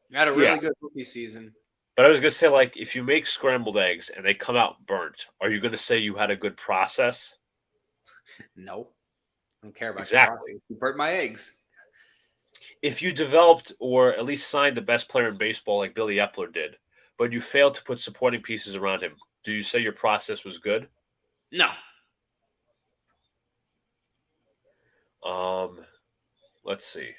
You had a really good rookie season. But I was going to say, if you make scrambled eggs and they come out burnt, are you going to say you had a good process? No. I don't care about exactly. You burnt my eggs. If you developed or at least signed the best player in baseball like Billy Epler did, but you failed to put supporting pieces around him, do you say your process was good? No. Let's see.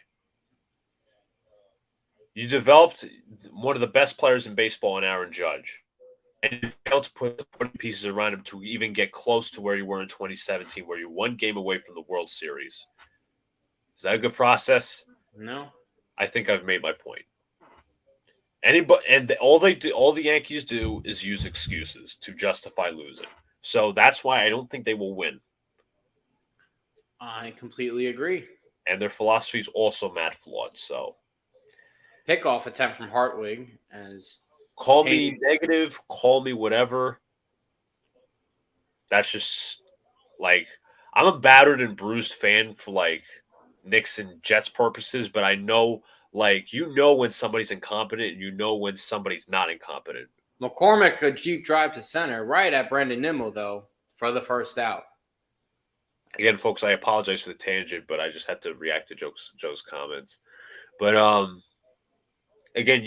You developed one of the best players in baseball in Aaron Judge, and you failed to put supporting pieces around him to even get close to where you were in 2017, where you're 1 game away from the World Series. Is that a good process? No. I think I've made my point. All the Yankees do is use excuses to justify losing. So that's why I don't think they will win. I completely agree. And their philosophy is also mad flawed. So, pickoff attempt from Hartwig as call me negative, call me whatever. That's just I'm a battered and bruised fan for Knicks and Jets purposes, but I know when somebody's incompetent and you know when somebody's not incompetent. McCormick, a deep drive to center, right at Brendan Nimmo, though, for the first out. Again, folks, I apologize for the tangent, but I just had to react to Joe's comments. But again,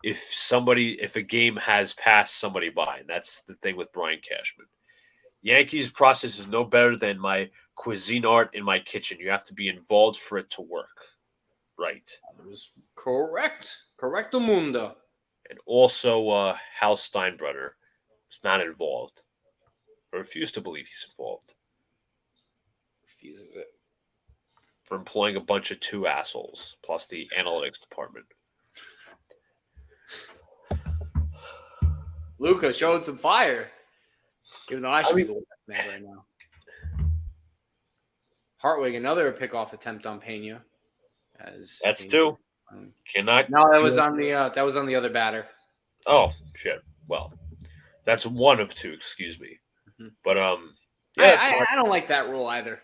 if a game has passed somebody by, and that's the thing with Brian Cashman. Yankees process is no better than my cuisine art in my kitchen. You have to be involved for it to work. Right. That was correct. Correcto mundo. And also Hal Steinbrenner is not involved. I refuse to believe he's involved. Refuses it. For employing a bunch of 2 assholes, plus the analytics department. Luca showed some fire. Even though I should be the man right now. Hartwig, another pickoff attempt on Pena. That's 2. Cannot. No, that was on the other batter. Oh shit. Well, that's 1 of 2. Excuse me. Mm-hmm. But I don't like that rule either.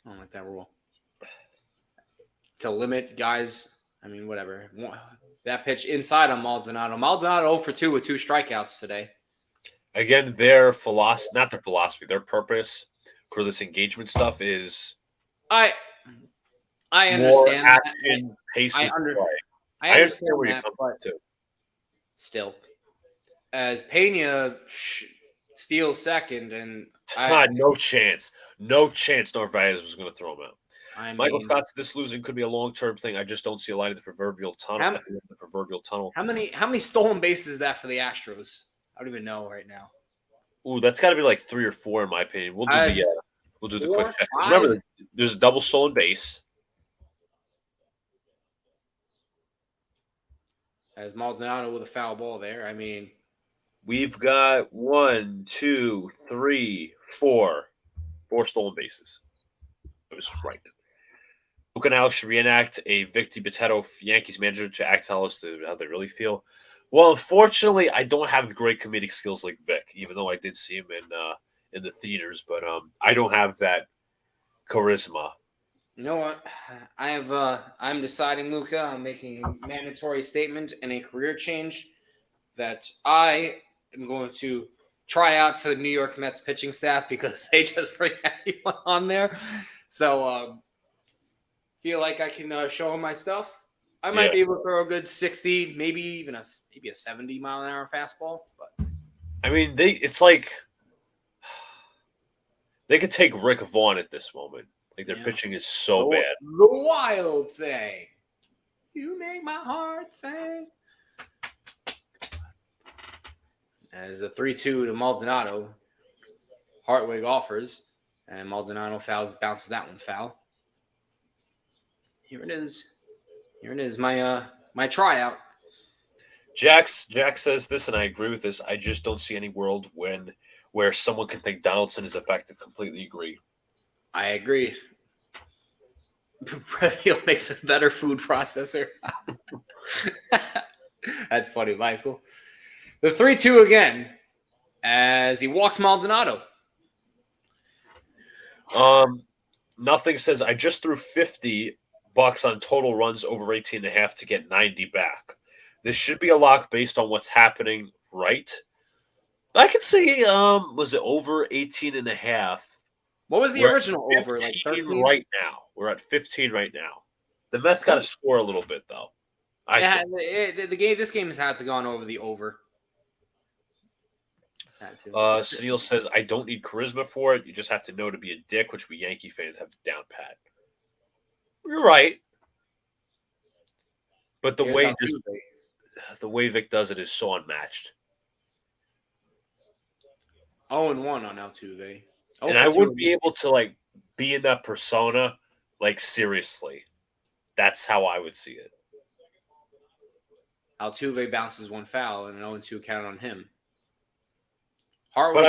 I don't like that rule. To limit guys, whatever. That pitch inside on Maldonado. Maldonado 0 for 2 with 2 strikeouts today. Again, their purpose for this engagement stuff is I understand that. Pace I understand where that, but still. As Pena steals second, and no chance Narvaez was going to throw him out. Michael Scott said this losing could be a long-term thing. I just don't see a light at the proverbial tunnel. How many stolen bases is that for the Astros? I don't even know right now. Ooh, that's got to be 3 or 4 in my opinion. We'll do the quick check. 5? Remember, there's a double stolen base. As Maldonado with a foul ball there. We've got 1, 2, 3, 4 stolen bases. I was right. Luca now should reenact a Victor Potato Yankees manager to tell us how they really feel. Well, unfortunately, I don't have the great comedic skills like Vic, even though I did see him in the theaters. But I don't have that charisma. You know what? I'm deciding, Luca. I'm making a mandatory statement and a career change that I am going to try out for the New York Mets pitching staff because they just bring anyone on there. So feel like I can show them my stuff. I might Yeah. be able to throw a good 60, maybe even a 70-mile-an-hour fastball. But I mean, it's like they could take Rick Vaughn at this moment. Like their Yeah. pitching is so the, bad. the wild thing, you make my heart sing. As a 3-2 to Maldonado, Hartwig offers, and Maldonado bounces that one foul. Here it is. My tryout. Jack says this, and I agree with this. I just don't see any world where someone can think Donaldson is effective. Completely agree. I agree. Breville makes a better food processor. That's funny, Michael. The 3-2 again as he walks Maldonado. Nothing says I just threw $50 on total runs over 18.5 to get 90 back. This should be a lock based on what's happening, right? I could say, was it over 18.5? What was the original over? Like 13 13? right now. We're at 15 right now. The Mets got to score a little bit, though. This game has had to go on over the over. Sunil says, I don't need charisma for it. You just have to know to be a dick, which we Yankee fans have down pat. You're right. But the way Vic does it is so unmatched. 0-1 on Altuve. And I wouldn't be able to be in that persona seriously. That's how I would see it. Altuve bounces one foul and an 0-2 count on him. I'll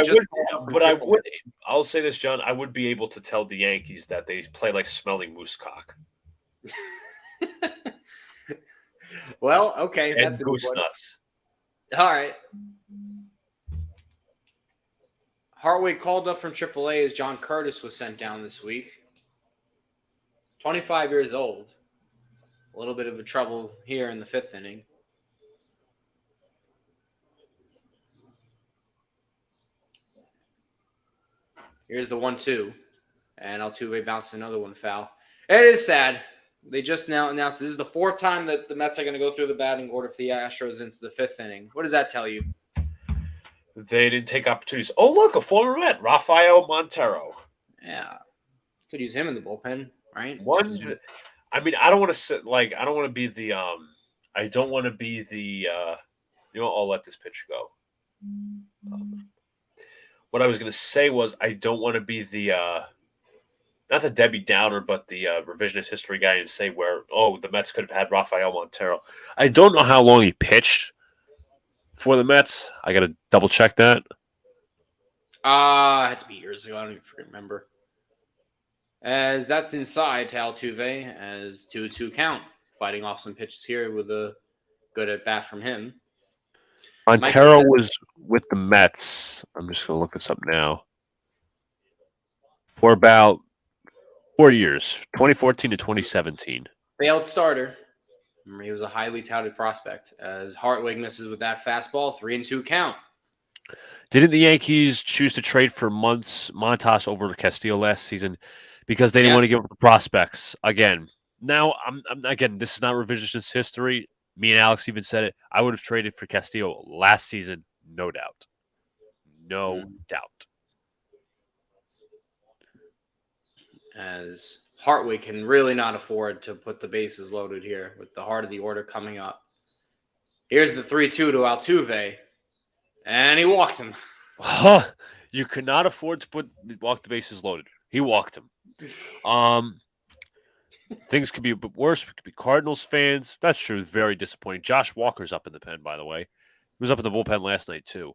say this, John. I would be able to tell the Yankees that they play like smelling moose cock. Well, okay. And that's goose nuts. All right. Hartwig called up from AAA as John Curtis was sent down this week. 25 years old. A little bit of a trouble here in the fifth inning. Here's the 1-2. And Altuve bounced another one foul. It is sad. They just now announced this is the fourth time that the Mets are going to go through the batting order for the Astros into the fifth inning. What does that tell you? They didn't take opportunities. Oh, look, a former Met, Rafael Montero. Yeah. Could use him in the bullpen, right? I mean, I don't want to sit I don't want to be the I'll let this pitch go. What I was going to say was I don't want to be the not the Debbie Downer, but the revisionist history guy and say the Mets could have had Rafael Montero. I don't know how long he pitched for the Mets. I got to double check that. It had to be years ago. I don't even remember. As that's inside to Altuve as 2-2 count. Fighting off some pitches here with a good at bat from him. Montero was with the Mets. I'm just going to look this up now. For about 4 years, 2014 to 2017. Failed starter. Remember, he was a highly touted prospect. As Hartwig misses with that fastball, 3-2 count. Didn't the Yankees choose to trade for Montas over to Castillo last season because they didn't want to give up the prospects? Again, now this is not revisionist history. Me and Alex even said it. I would have traded for Castillo last season, no doubt. No doubt. As Hartwig can really not afford to put the bases loaded here with the heart of the order coming up. Here's the 3-2 to Altuve, and he walked him. You could not afford to walk the bases loaded. He walked him. Things could be a bit worse. We could be Cardinals fans. That's true. Very disappointing. Josh Walker's up in the pen, by the way. He was up in the bullpen last night, too.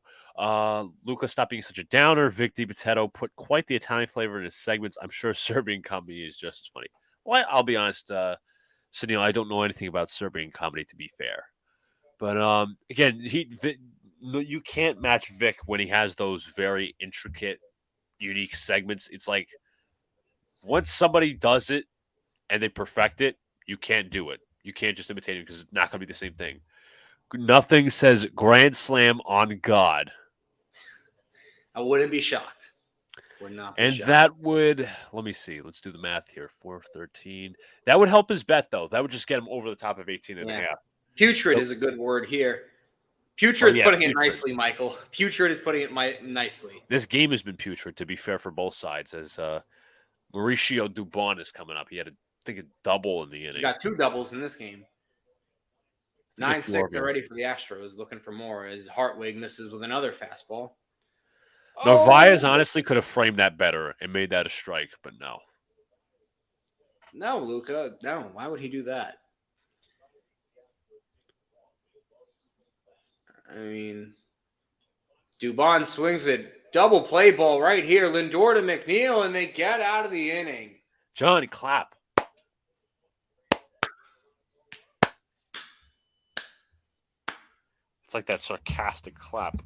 Luca, stop being such a downer. Vic DiPotetto put quite the Italian flavor in his segments. I'm sure Serbian comedy is just as funny. Well, I'll be honest, Sunil, I don't know anything about Serbian comedy, to be fair. But again, you can't match Vic when he has those very intricate, unique segments. It's like once somebody does it and they perfect it, you can't do it. You can't just imitate it because it's not going to be the same thing. Nothing says grand slam on God. I wouldn't be shocked. Would not be And shocked. that would, let me see, let's do the math here. 413. That would help his bet, though. That would just get him over the top of 18 and a half. Putrid So- is a good word here. Putrid's putting it putrid. nicely, Michael. Putrid is putting it nicely. This game has been putrid, to be fair, for both sides, as Mauricio Dubon is coming up. He had, I think, a double in the inning. He's got 2 doubles in this game. 9-6 already for the Astros, looking for more as Hartwig misses with another fastball. Narvaez honestly could have framed that better and made that a strike, but no. No, Luca. No, why would he do that? I mean, Dubon swings a double play ball right here. Lindor to McNeil, and they get out of the inning. John, clap. It's like that sarcastic clap.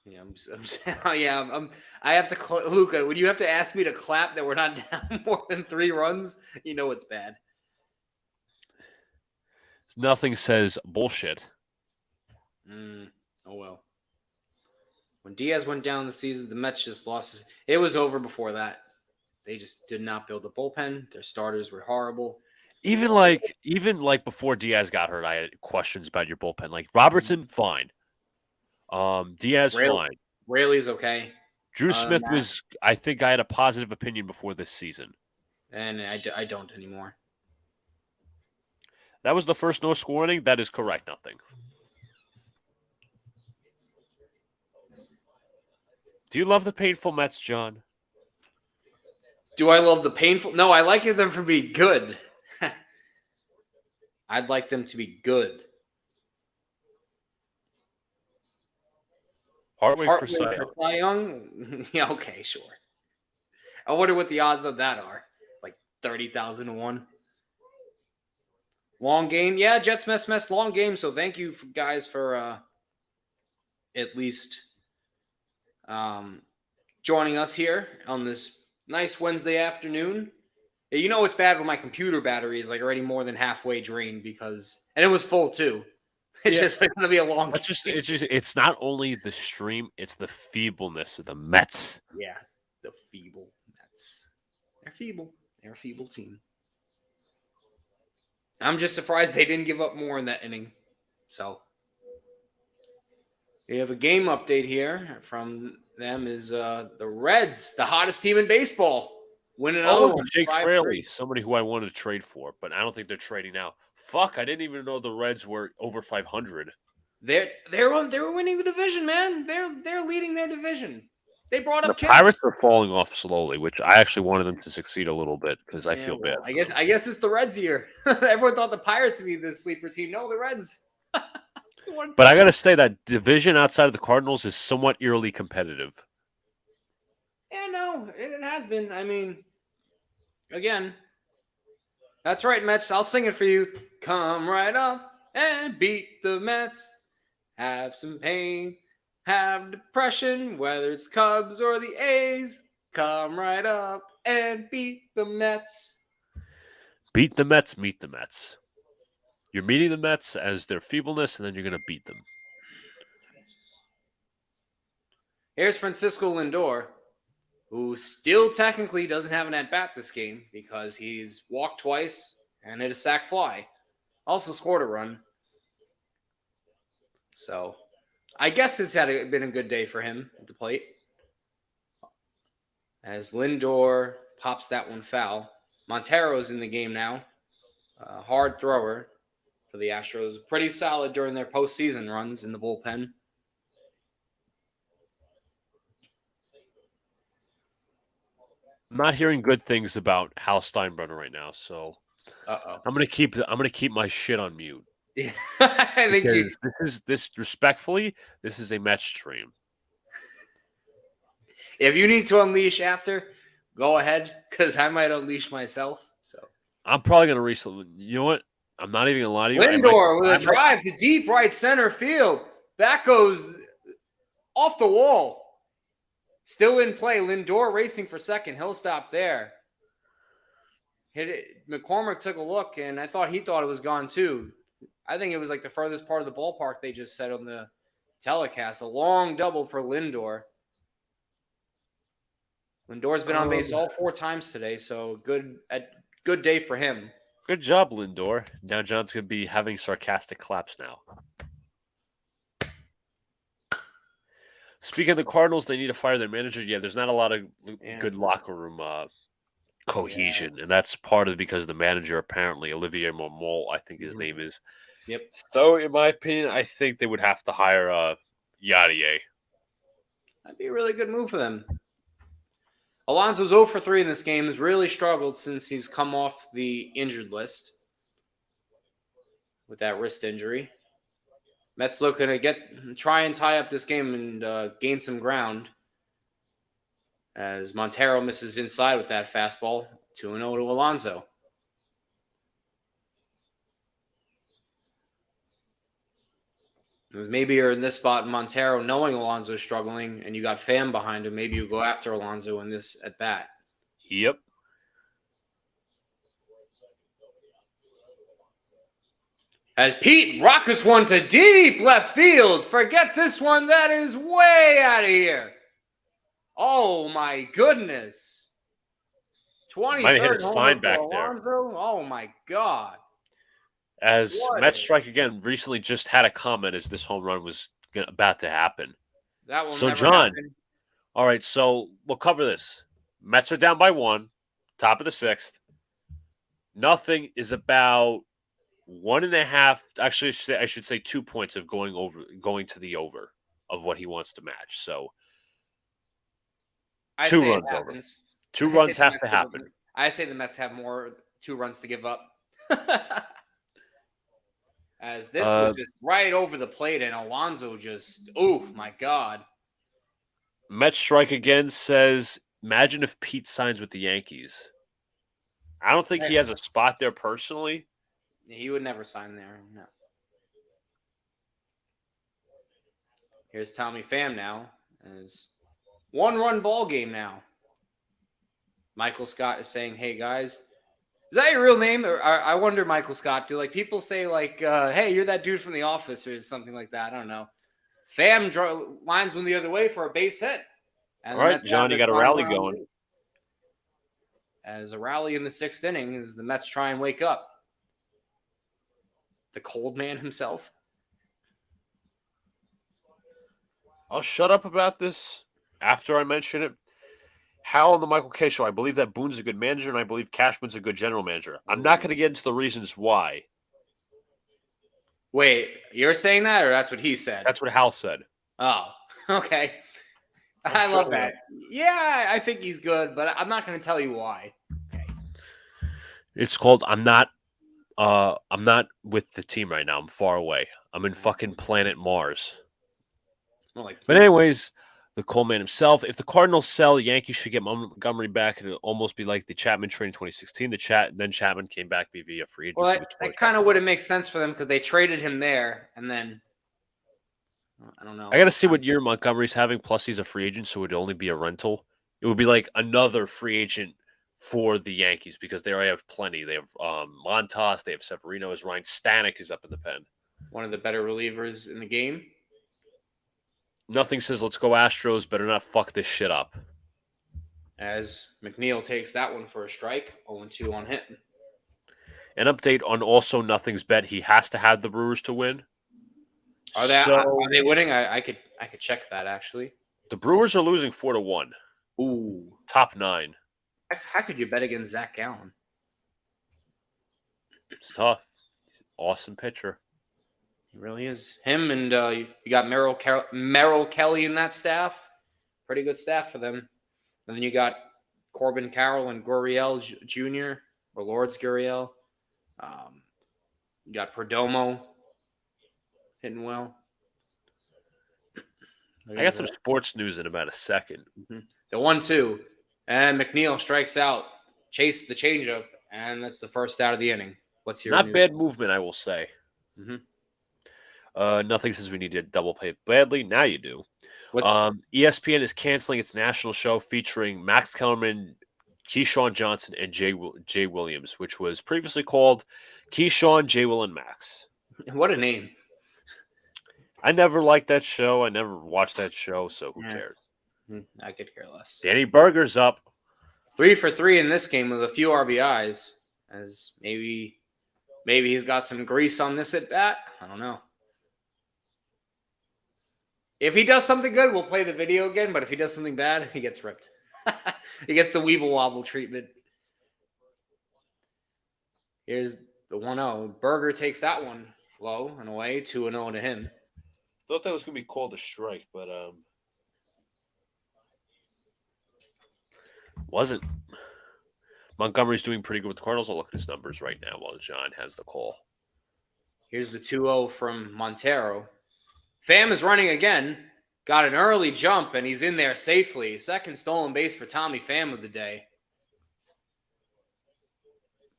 Yeah, I have to, Luca. Would you have to ask me to clap that we're not down more than 3 runs? You know it's bad. Nothing says bullshit. Oh well. When Diaz went down the season, the Mets just lost. It was over before that. They just did not build a bullpen. Their starters were horrible. Even like before Diaz got hurt, I had questions about your bullpen. Like Robertson, fine. Diaz, fine. Raley's okay. Drew Smith was. I think I had a positive opinion before this season, and I don't anymore. That was the first no scoring. That is correct. Nothing. Do you love the painful Mets, John? Do I love the painful? No, I like them for being good. I'd like them to be good. Hartwig for Cy Young? Yeah, okay, sure. I wonder what the odds of that are. Like 30,000 to 1. Long game. Yeah, Jets mess long game. So thank you guys for at least joining us here on this nice Wednesday afternoon. You know it's bad when my computer battery is like already more than halfway drained and it was full too. It's just going to be a long game. It's not only the stream, it's the feebleness of the Mets. Yeah, the feeble Mets. They're feeble. They're a feeble team. I'm just surprised they didn't give up more in that inning. So we have a game update here from them is the Reds, the hottest team in baseball. Win another one. Jake Fraley, somebody who I wanted to trade for, but I don't think they're trading now. Fuck, I didn't even know the Reds were over 500. They were winning the division, man. They're leading their division. They brought up the Pirates are falling off slowly, which I actually wanted them to succeed a little bit because I feel bad. I guess it's the Reds year. Everyone thought the Pirates would be the sleeper team. No, the Reds. But I got to say that division outside of the Cardinals is somewhat eerily competitive. Yeah, no, it has been. I mean, again, that's right, Mets. I'll sing it for you. Come right up and beat the Mets. Have some pain, have depression, whether it's Cubs or the A's. Come right up and beat the Mets. Beat the Mets, meet the Mets. You're meeting the Mets as their feebleness, and then you're going to beat them. Here's Francisco Lindor, who still technically doesn't have an at-bat this game because he's walked twice and hit a sac fly. Also scored a run. So I guess it's been a good day for him at the plate. As Lindor pops that one foul. Montero's in the game now. Hard thrower for the Astros. Pretty solid during their postseason runs in the bullpen. I'm not hearing good things about Hal Steinbrenner right now, so I'm gonna keep my shit on mute. Yeah, I think this respectfully, this is a Mets stream. If you need to unleash after, go ahead, because I might unleash myself. So I'm probably gonna recently. You know what? I'm not even gonna lie to you. Lindor with a drive to deep right center field. That goes off the wall. Still in play. Lindor racing for second. He'll stop there. Hit it. McCormick took a look, and I thought he thought it was gone too. I think it was like the furthest part of the ballpark they just said on the telecast. A long double for Lindor. Lindor's been on base all 4 times today, so good day for him. Good job, Lindor. Now John's going to be having sarcastic claps now. Speaking of the Cardinals, they need to fire their manager. Yeah, there's not a lot of good locker room cohesion, and that's part of it because the manager, apparently, Olivier Marmol, I think his name is. Yep. So, in my opinion, I think they would have to hire Yadier. That'd be a really good move for them. Alonso's 0 for 3 in this game. Has really struggled since he's come off the injured list with that wrist injury. Mets looking to try and tie up this game and gain some ground as Montero misses inside with that fastball. 2-0 to Alonso. Maybe you're in this spot, Montero, knowing Alonso's struggling, and you got Pham behind him. Maybe you go after Alonso in this at bat. Yep. As Pete rockets one to deep left field. Forget this one. That is way out of here. Oh, my goodness. 23rd Might have hit a sign back Alonso. there. Oh, my God. As Mets Strike Again recently just had a comment as this home run was about to happen. That will so, never John, happen. All right, so we'll cover this. Mets are down by 1, top of the 6th. Nothing is about 1.5. Actually, I should say 2 points of going to the over of what he wants to match. So, 2 runs over. 2 runs have to happen. I say the Mets have more 2 runs to give up. As this was just right over the plate, and Alonso just, oh, my God. Mets Strike Again says, imagine if Pete signs with the Yankees. I don't think he has a spot there personally. He would never sign there, no. Here's Tommy Pham now. As 1-run ball game now. Michael Scott is saying, hey, guys. Is that your real name? Or I wonder, Michael Scott, do like people say like, hey, you're that dude from The Office or something like that? I don't know. Pham lines one the other way for a base hit. And all right, John, you got a rally going. As a rally in the 6th inning as the Mets try and wake up. The cold man himself. I'll shut up about this after I mention it. Hal on the Michael K. Show, I believe that Boone's a good manager, and I believe Cashman's a good general manager. I'm not going to get into the reasons why. Wait, you're saying that, or that's what he said? That's what Hal said. Oh, okay. I love that. Yeah, I think he's good, but I'm not going to tell you why. Okay. It's called I'm not with the team right now. I'm far away. I'm in fucking planet Mars. But anyways, the Coleman himself. If the Cardinals sell, Yankees should get Montgomery back, and it'll almost be like the Chapman trade in 2016. Then Chapman came back via free agency. Well, that kind of wouldn't make sense for them because they traded him there, and then I don't know. I got to see what year Montgomery's having. Plus, he's a free agent, so it would only be a rental. It would be like another free agent for the Yankees because they already have plenty. They have Montas, they have Severino, as Ryan Stanek is up in the pen. One of the better relievers in the game. Nothing says let's go Astros, better not fuck this shit up. As McNeil takes that one for a strike, 0-2 on him. An update on also Nothing's bet. He has to have the Brewers to win. Are they winning? I could check that actually. The Brewers are losing 4-1. Ooh. Top 9. How could you bet against Zach Gallen? It's tough. Awesome pitcher. He really is. Him and you got Merrill Kelly in that staff. Pretty good staff for them. And then you got Corbin Carroll and Gurriel Jr. or Lourdes Gurriel. You got Perdomo hitting well. I got some sports news in about a second. Mm-hmm. The 1-2. And McNeil strikes out. Chase the changeup. And that's the first out of the inning. What's your Not bad movement, I will say. Mm-hmm. Nothing says we need to double pay badly. Now you do. What's ESPN is canceling its national show featuring Max Kellerman, Keyshawn Johnson, and Jay Williams, which was previously called Keyshawn, Jay Will, and Max. what a name? I never liked that show. I never watched that show, so who cares? I could care less. Danny Berger's up. 3 for 3 in this game with a few RBIs. As maybe he's got some grease on this at bat. I don't know. If he does something good, we'll play the video again. But if he does something bad, he gets ripped. He gets the Weeble Wobble treatment. Here's the 1-0. Berger takes that one low and away. 2-0 to him. Thought that was going to be called a strike, but wasn't. Montgomery's doing pretty good with the Cardinals. I'll look at his numbers right now while John has the call. Here's the 2-0 from Montero. Pham is running again. Got an early jump, and he's in there safely. Second stolen base for Tommy Pham of the day.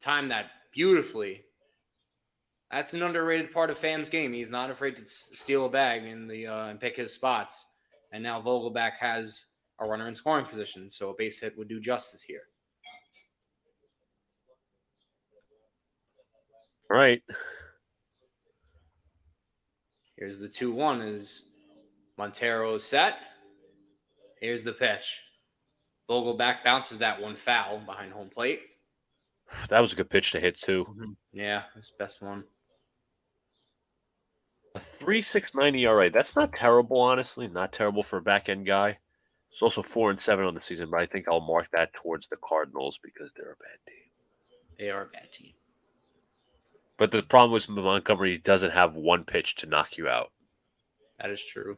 Timed that beautifully. That's an underrated part of Pham's game. He's not afraid to steal a bag and pick his spots. And now Vogelback has a runner in scoring position, so a base hit would do justice here. All right. Here's the 2-1 is Montero set. Here's the pitch. Vogelback bounces that one foul behind home plate. That was a good pitch to hit, too. Yeah, his best one. A 3.69 ERA. That's not terrible, honestly. Not terrible for a back-end guy. It's also 4-7 on the season, but I think I'll mark that towards the Cardinals because they're a bad team. They are a bad team. But the problem with Montgomery doesn't have one pitch to knock you out. That is true.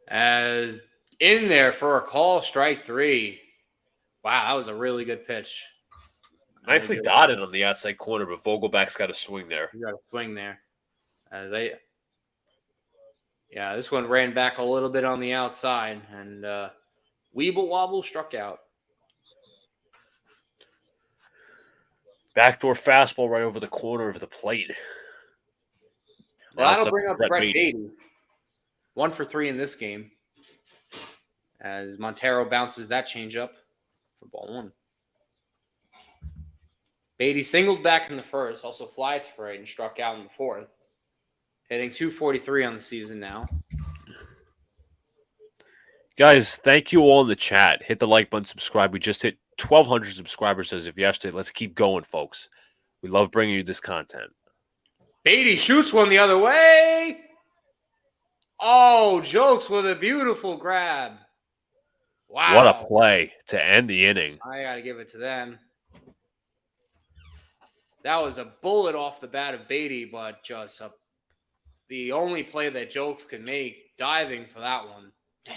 As in there for a call, strike 3. Wow, that was a really good pitch. Nicely dotted on the outside corner, but Vogelback's got a swing there. You got a swing there. This one ran back a little bit on the outside, and Weeble Wobble struck out. Backdoor fastball right over the corner of the plate. Well, that'll bring up Brett Beatty. 1 for 3 in this game. As Montero bounces that changeup for ball 1. Beatty singled back in the first, also fly to right and struck out in the fourth. Hitting 243 on the season now. Guys, thank you all in the chat. Hit the like button, subscribe. We just hit 1,200 subscribers as of yesterday. Let's keep going, folks. We love bringing you this content. Beatty shoots one the other way. Oh, Jokes with a beautiful grab. Wow. What a play to end the inning. I got to give it to them. That was a bullet off the bat of Beatty, but just the only play that Jokes could make, diving for that one. Damn.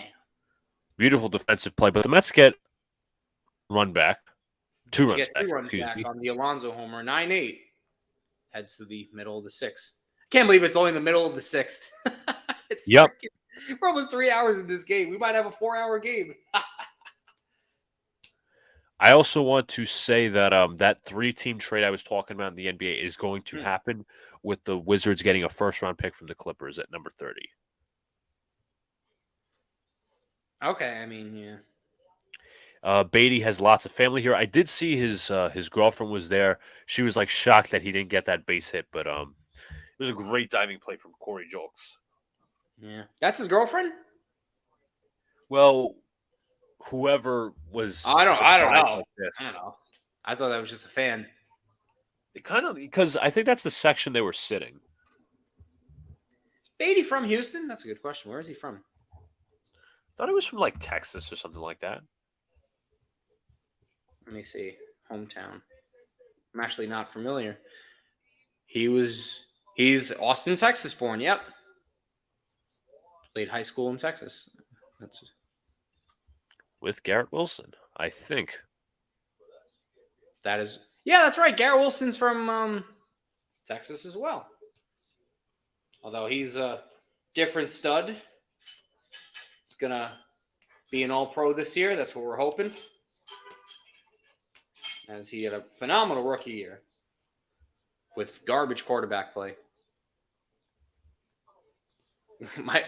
Beautiful defensive play, but the Mets get run back. 2 runs back. 2 runs back on the Alonso homer. 9-8. Heads to the middle of the 6th. Can't believe it's only the middle of the 6th. Yep. We're almost 3 hours in this game. We might have a 4-hour game. I also want to say that that 3-team trade I was talking about in the NBA is going to happen with the Wizards getting a first-round pick from the Clippers at number 30. Okay, I mean, yeah. Beatty has lots of family here. I did see his girlfriend was there. She was like shocked that he didn't get that base hit, but it was a great diving play from Corey Julks. Yeah, that's his girlfriend. Well, whoever was, I don't know. Like this. I don't know. I thought that was just a fan. It kind of because I think that's the section they were sitting. Is Beatty from Houston? That's a good question. Where is he from? I thought he was from like Texas or something like that. Let me see. Hometown. I'm actually not familiar. He's Austin, Texas born. Yep. Played high school in Texas. With Garrett Wilson, I think. Yeah, that's right. Garrett Wilson's from Texas as well. Although he's a different stud. He's going to be an all-pro this year. That's what we're hoping. As he had a phenomenal rookie year. with garbage quarterback play.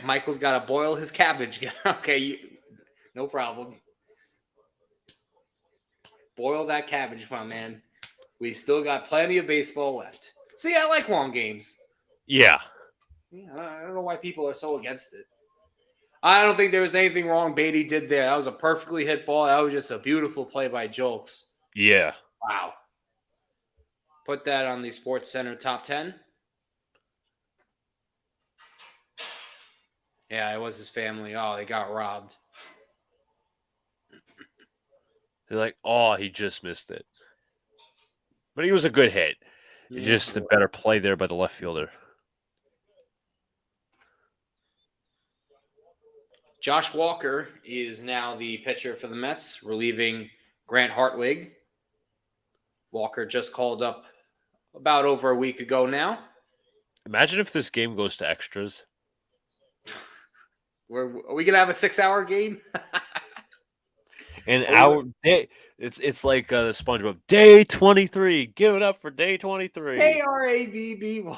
Michael's got to boil his cabbage. Okay, no problem. Boil that cabbage, my man. We still got plenty of baseball left. See, I like long games. Yeah. I don't know why people are so against it. I don't think there was anything wrong Beatty did there. That was a perfectly hit ball. That was just a beautiful play by Jolks. Yeah. Wow. Put that on the Sports Center top 10. Yeah, it was his family. Oh, they got robbed. They're like, oh, he just missed it. But he was a good hit. Just a better play there by the left fielder. Josh Walker is now the pitcher for the Mets, relieving Grant Hartwig. Walker just called up about over a week ago now. Imagine if this game goes to extras. Are we going to have a 6-hour game? And our day, it's like the SpongeBob day 23. Give it up for day 23. ARABBY.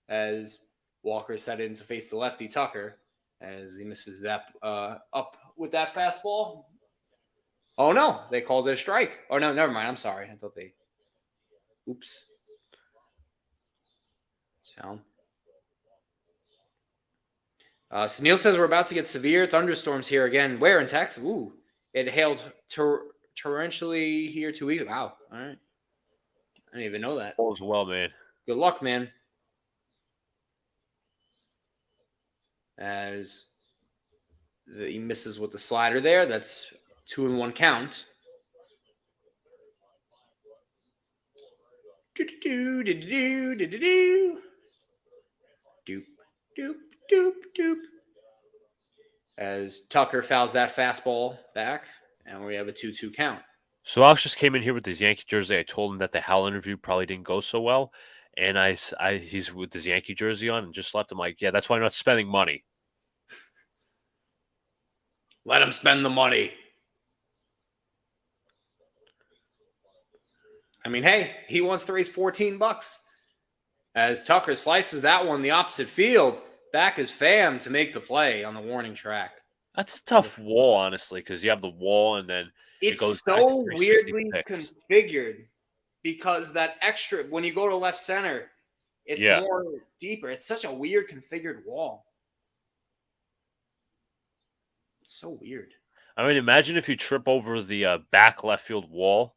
As Walker set in to face the lefty Tucker, as he misses that up with that fastball. Oh no, they called it a strike. Oh no, never mind. I'm sorry. I thought they. Oops. It's foul. Sunil says we're about to get severe thunderstorms here again. Where in Texas? Ooh, it hailed torrentially here 2 weeks. Wow. All right. I didn't even know that. All as well, man. Good luck, man. As he misses with the slider there. That's 2-1 count. Doop, doop, doop, doop. As Tucker fouls that fastball back, and we have a 2-2 count. So Alex just came in here with his Yankee jersey. I told him that the Hal interview probably didn't go so well. And he's with his Yankee jersey on and just left him like, yeah, that's why I'm not spending money. Let him spend the money. I mean, hey, he wants to raise $14. As Tucker slices that one the opposite field, back is Pham to make the play on the warning track. That's a tough wall, honestly, because you have the wall and then it's it goes so weirdly configured because that extra, when you go to left center, it's more deeper. It's such a weird configured wall. So weird. I mean, imagine if you trip over the back left field wall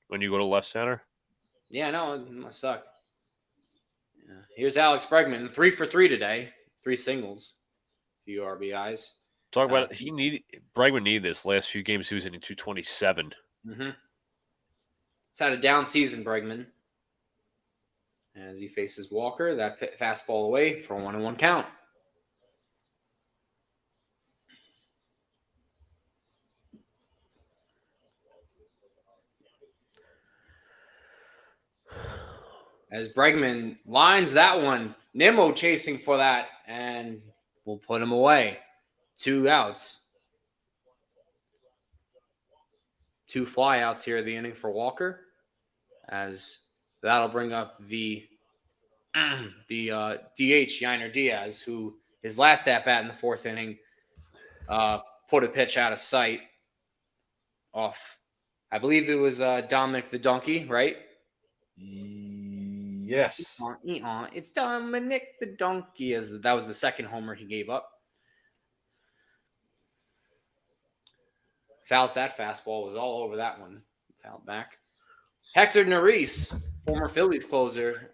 when you go to left center. Yeah, no, it must suck. Yeah. Here's Alex Bregman, 3 for 3 today, 3 singles, few RBIs. Talk about it. Bregman needed this last few games. He was in 227. It's had a down season, Bregman. As he faces Walker, that fastball away for a 1-1 count. As Bregman lines that one, Nimmo chasing for that, and we'll put him away. 2 outs. 2 flyouts here at the inning for Walker, as that'll bring up the DH, Yainer Diaz, who his last at-bat in the 4th inning put a pitch out of sight off. I believe it was Dominic the Donkey, right? Yes. It's Dominic the Donkey. As that was the second homer he gave up. Fouls that fastball, was all over that one. Fouled back. Hector Neris, former Phillies closer,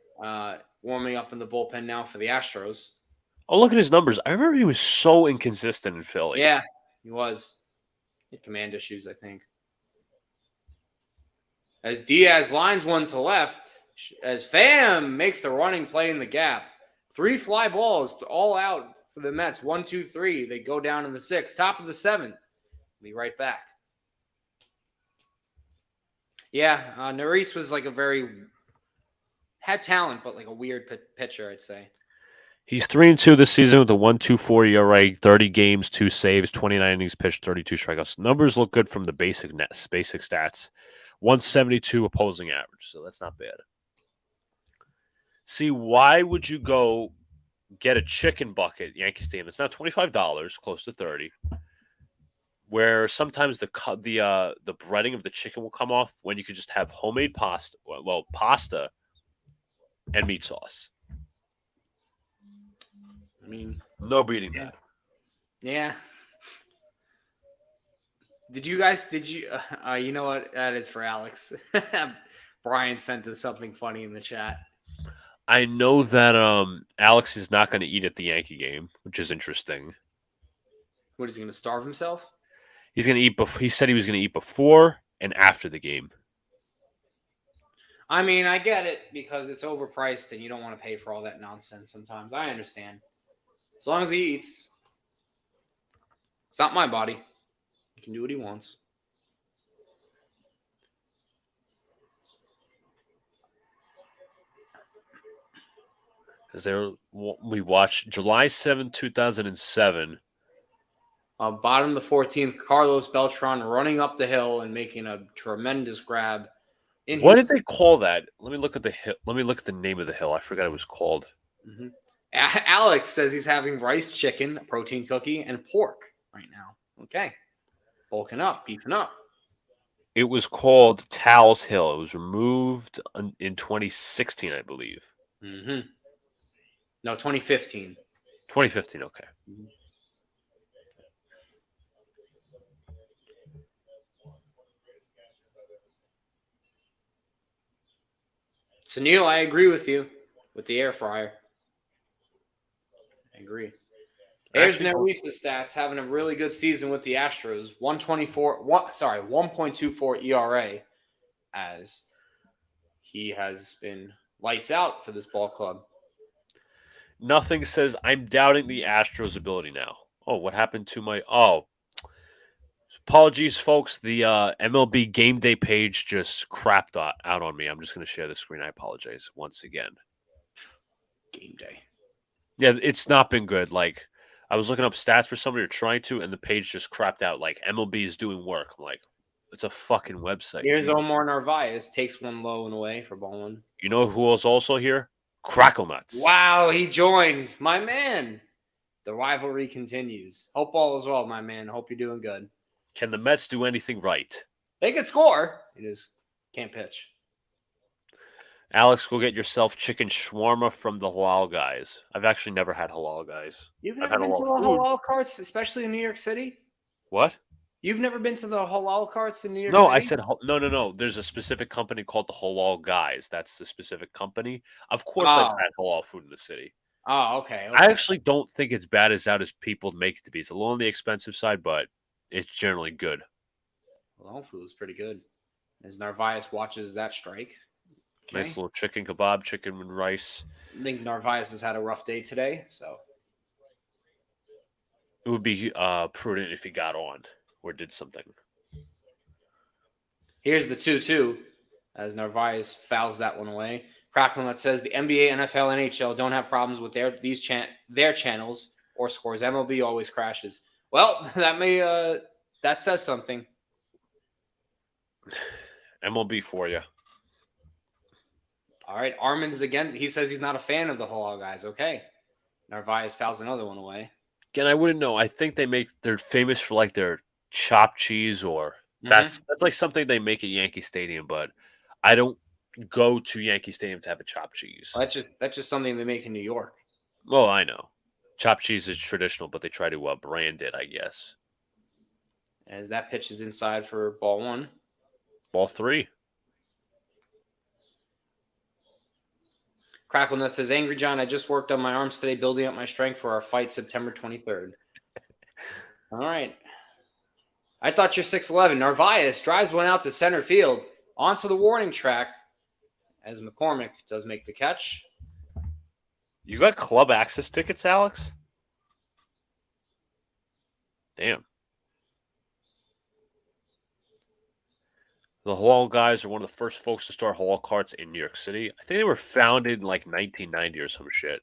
warming up in the bullpen now for the Astros. Oh, look at his numbers. I remember he was so inconsistent in Philly. Yeah, he was. He had command issues, I think. As Diaz lines one to left, as Pham makes the running play in the gap. 3 fly balls all out for the Mets. 1, 2, 3. They go down in the 6th. Top of the 7th. Be right back. Yeah, Neris was like had talent, but like a weird pitcher, I'd say. He's 3-2 this season with a 1.24 ERA, 30 games, 2 saves, 29 innings pitched, 32 strikeouts. Numbers look good from the basic stats. 172 opposing average, so that's not bad. See, why would you go get a chicken bucket at Yankee Stadium? It's now $25, close to 30. Where sometimes the breading of the chicken will come off when you could just have homemade pasta, pasta and meat sauce. I mean, no beating that. Yeah. Did you? You know what? That is for Alex. Brian sent us something funny in the chat. I know that Alex is not going to eat at the Yankee game, which is interesting. What, is he going to starve himself? He's going to eat. He said he was going to eat before and after the game. I mean, I get it because it's overpriced and you don't want to pay for all that nonsense sometimes. I understand. As long as he eats. It's not my body. He can do what he wants. Because we watched July 7th, 2007. Bottom of the 14th, Carlos Beltran running up the hill and making a tremendous grab. What did they call that? Let me look at the hill. Let me look at the name of the hill. I forgot it was called. Mm-hmm. Alex says he's having rice, chicken, a protein cookie, and pork right now. Okay. Bulking up, beefing up. It was called Towels Hill. It was removed in 2016, I believe. Mm-hmm. No, 2015. 2015, okay. Mm-hmm. So, Neil, I agree with you with the air fryer. I agree. There's Noesa's stats, having a really good season with the Astros. 1.24 ERA, as he has been lights out for this ball club. Nothing says I'm doubting the Astros' ability now. Oh, what happened to my... Oh. Apologies, folks. The MLB Game Day page just crapped out on me. I'm just going to share the screen. I apologize once again. Game Day. Yeah, it's not been good. Like, I was looking up stats for somebody or trying to, and the page just crapped out. Like, MLB is doing work. I'm like, it's a fucking website. Here's Omar Narvaez. Takes one low and away for ball one. You know who was also here? Crackle Nuts. Wow, he joined. My man. The rivalry continues. Hope all is well, my man. Hope you're doing good. Can the Mets do anything right? They can score. It just can't pitch. Alex, go get yourself chicken shawarma from the Halal Guys. I've actually never had Halal Guys. You've never been to the halal carts, especially in New York City? What? You've never been to the halal carts in New York City? No, I said no. There's a specific company called the Halal Guys. That's the specific company. Of course, I've had halal food in the city. Oh, okay. I actually don't think it's bad as people make it to be. It's a little on the expensive side, but it's generally good. Halal food is pretty good. As Narvaez watches that strike. Okay. Nice little chicken kebab, chicken and rice. I think Narvaez has had a rough day today, so it would be prudent if he got on or did something. Here's the 2-2 as Narvaez fouls that one away. Crackman that says the NBA, NFL, NHL don't have problems with their channels or scores. MLB always crashes. Well, that says something. MLB for you. All right, Armin's again. He says he's not a fan of the Halal Guys. Okay. Narvaez fouls another one away. Again, I wouldn't know. I think they're famous for like their chopped cheese or that's like something they make at Yankee Stadium, but I don't go to Yankee Stadium to have a chopped cheese. Well, that's just something they make in New York. Well, I know. Chopped cheese is traditional, but they try to brand it, I guess. As that pitch is inside for ball one. Ball three. Cracklenut says, Angry John, I just worked on my arms today, building up my strength for our fight September 23rd. All right. I thought you're 6'11". Narvaez drives one out to center field onto the warning track as McCormick does make the catch. You got club access tickets, Alex? Damn. The Halal Guys are one of the first folks to start halal carts in New York City. I think they were founded in like 1990 or some shit.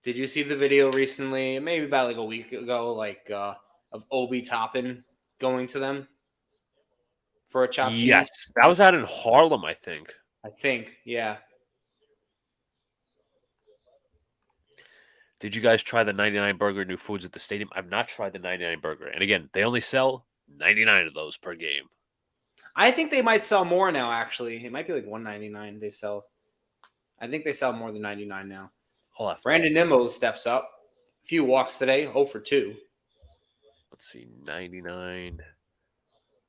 Did you see the video recently, maybe about like a week ago, of Obi Toppin going to them? for a chopped cheese? Yes, that was out in Harlem, I think. I think, yeah. Did you guys try the 99 burger New Foods at the stadium? I've not tried the 99 burger. And again, they only sell 99 of those per game. I think they might sell more now, actually. It might be like $1.99 they sell. I think they sell more than 99 now. I'll have to Brandon look. Nimmo steps up. A few walks today, 0 for 2. Let's see, 99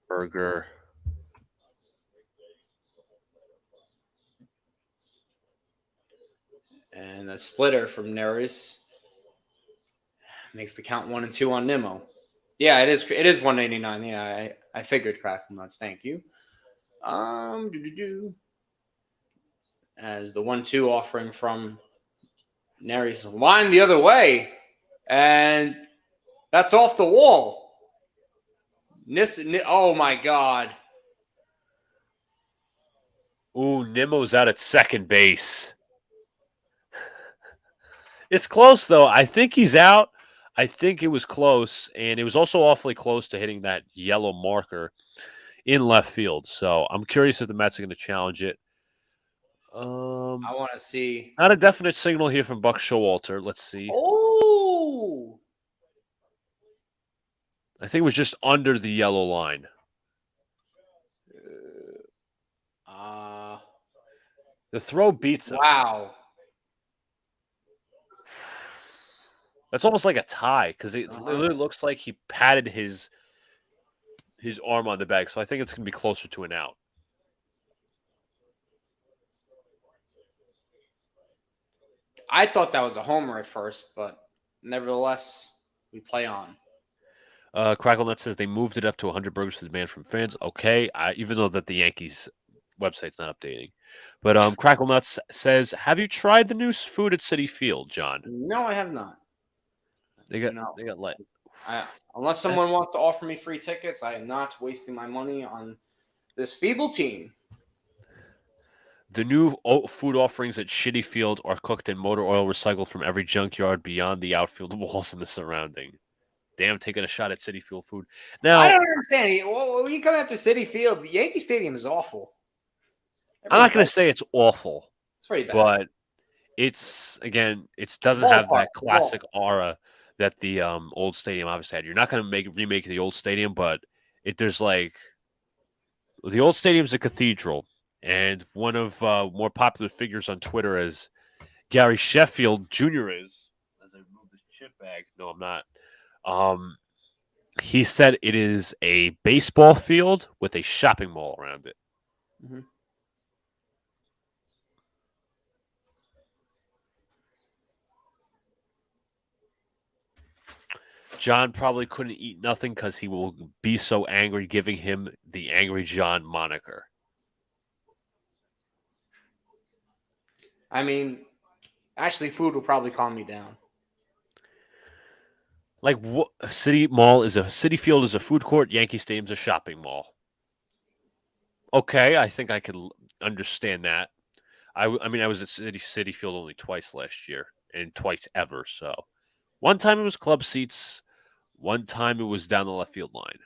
burger. And a splitter from Neris makes the count 1 and 2 on Nimmo. Yeah, it is. It is $1.99. Yeah, I figured crackle nuts. Thank you. As the 1-2 offering from Neris line the other way, and that's off the wall. Oh my God. Ooh, Nimmo's out at second base. It's close, though. I think he's out. I think it was close, and it was also awfully close to hitting that yellow marker in left field. So I'm curious if the Mets are going to challenge it. I want to see. Not a definite signal here from Buck Showalter. Let's see. Oh! I think it was just under the yellow line. The throw beats him. Wow. That's almost like a tie because it literally looks like he patted his arm on the bag. So I think it's going to be closer to an out. I thought that was a homer at first, but nevertheless, we play on. Cracklenut says they moved it up to 100 burgers to demand from fans. Okay, even though that the Yankees website's not updating. But Cracklenuts says, have you tried the new food at Citi Field, John? No, I have not. They got let. Unless someone wants to offer me free tickets, I am not wasting my money on this feeble team. The new food offerings at Shitty Field are cooked in motor oil recycled from every junkyard beyond the outfield walls and the surrounding. Damn, taking a shot at Citi Field food. Now I don't understand. When you come after Citi Field, the Yankee Stadium is awful. I'm not going to say it's awful. It's pretty bad. But it's, again, it doesn't have that classic aura that the old stadium obviously had. You're not going to remake the old stadium, but there's like the old stadium's a cathedral, and one of more popular figures on Twitter as Gary Sheffield Jr. is. As I move this chip bag, no, I'm not. He said it is a baseball field with a shopping mall around it. Mm-hmm. John probably couldn't eat nothing because he will be so angry, giving him the Angry John moniker. I mean, actually, food will probably calm me down. Like, Citi Field is a food court. Yankee Stadium's a shopping mall. Okay, I think I could understand that. I was at Citi Field only twice last year, and twice ever. So, one time it was club seats. One time it was down the left field line.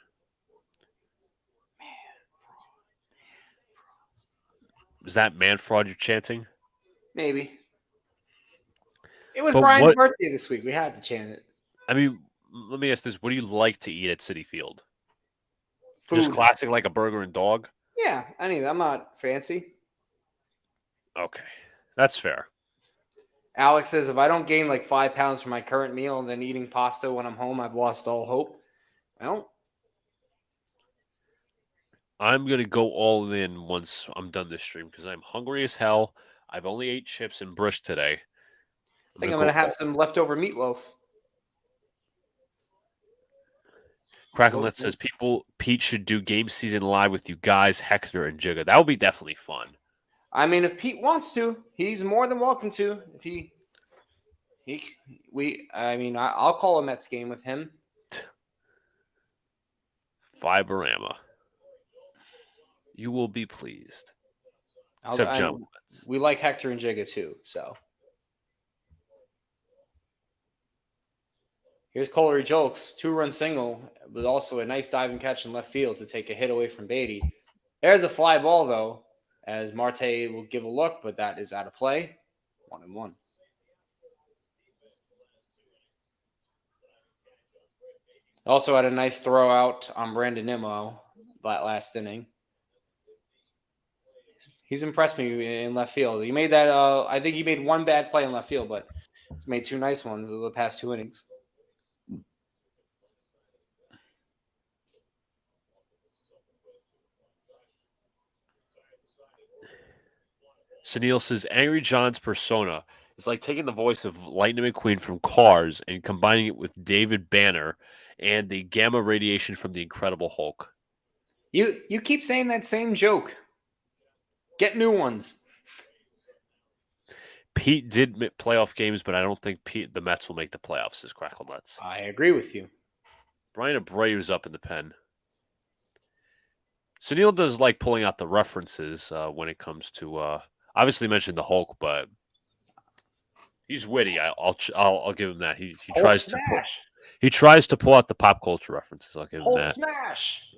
Is that man fraud you're chanting? Maybe. It was Brian's birthday this week. We had to chant it. I mean, let me ask this. What do you like to eat at Citi Field? Food. Just classic, like a burger and dog? Yeah, anyway, I'm not fancy. Okay, that's fair. Alex says, if I don't gain like 5 pounds from my current meal and then eating pasta when I'm home, I've lost all hope. Well, I'm going to go all in once I'm done this stream because I'm hungry as hell. I've only ate chips and brush today. I think I'm going to have some leftover meatloaf. Cracklenet says Pete should do game season live with you guys, Hector and Jigga. That would be definitely fun. I mean, if Pete wants to, he's more than welcome to. If I'll call a Mets game with him. Fiberama. You will be pleased. Except John. We like Hector and Jigga too, so. Here's Coley Jolks, 2-run single, but also a nice diving catch in left field to take a hit away from Beatty. There's a fly ball, though, as Marte will give a look, but that is out of play. 1-1. Also had a nice throw out on Brandon Nimmo that last inning. He's impressed me in left field. He made that. I think he made one bad play in left field, but he's made two nice ones over the past 2 innings. Sunil says Angry John's persona is like taking the voice of Lightning McQueen from Cars and combining it with David Banner and the gamma radiation from the Incredible Hulk. You keep saying that same joke. Get new ones. Pete did playoff games, but I don't think the Mets will make the playoffs, says Crackle Nuts. I agree with you. Brian Abreu's up in the pen. Sunil does like pulling out the references when it comes to obviously mentioned the Hulk, but he's witty. I'll give him that. He tries to pull out the pop culture references. I'll give him Hulk that. smash.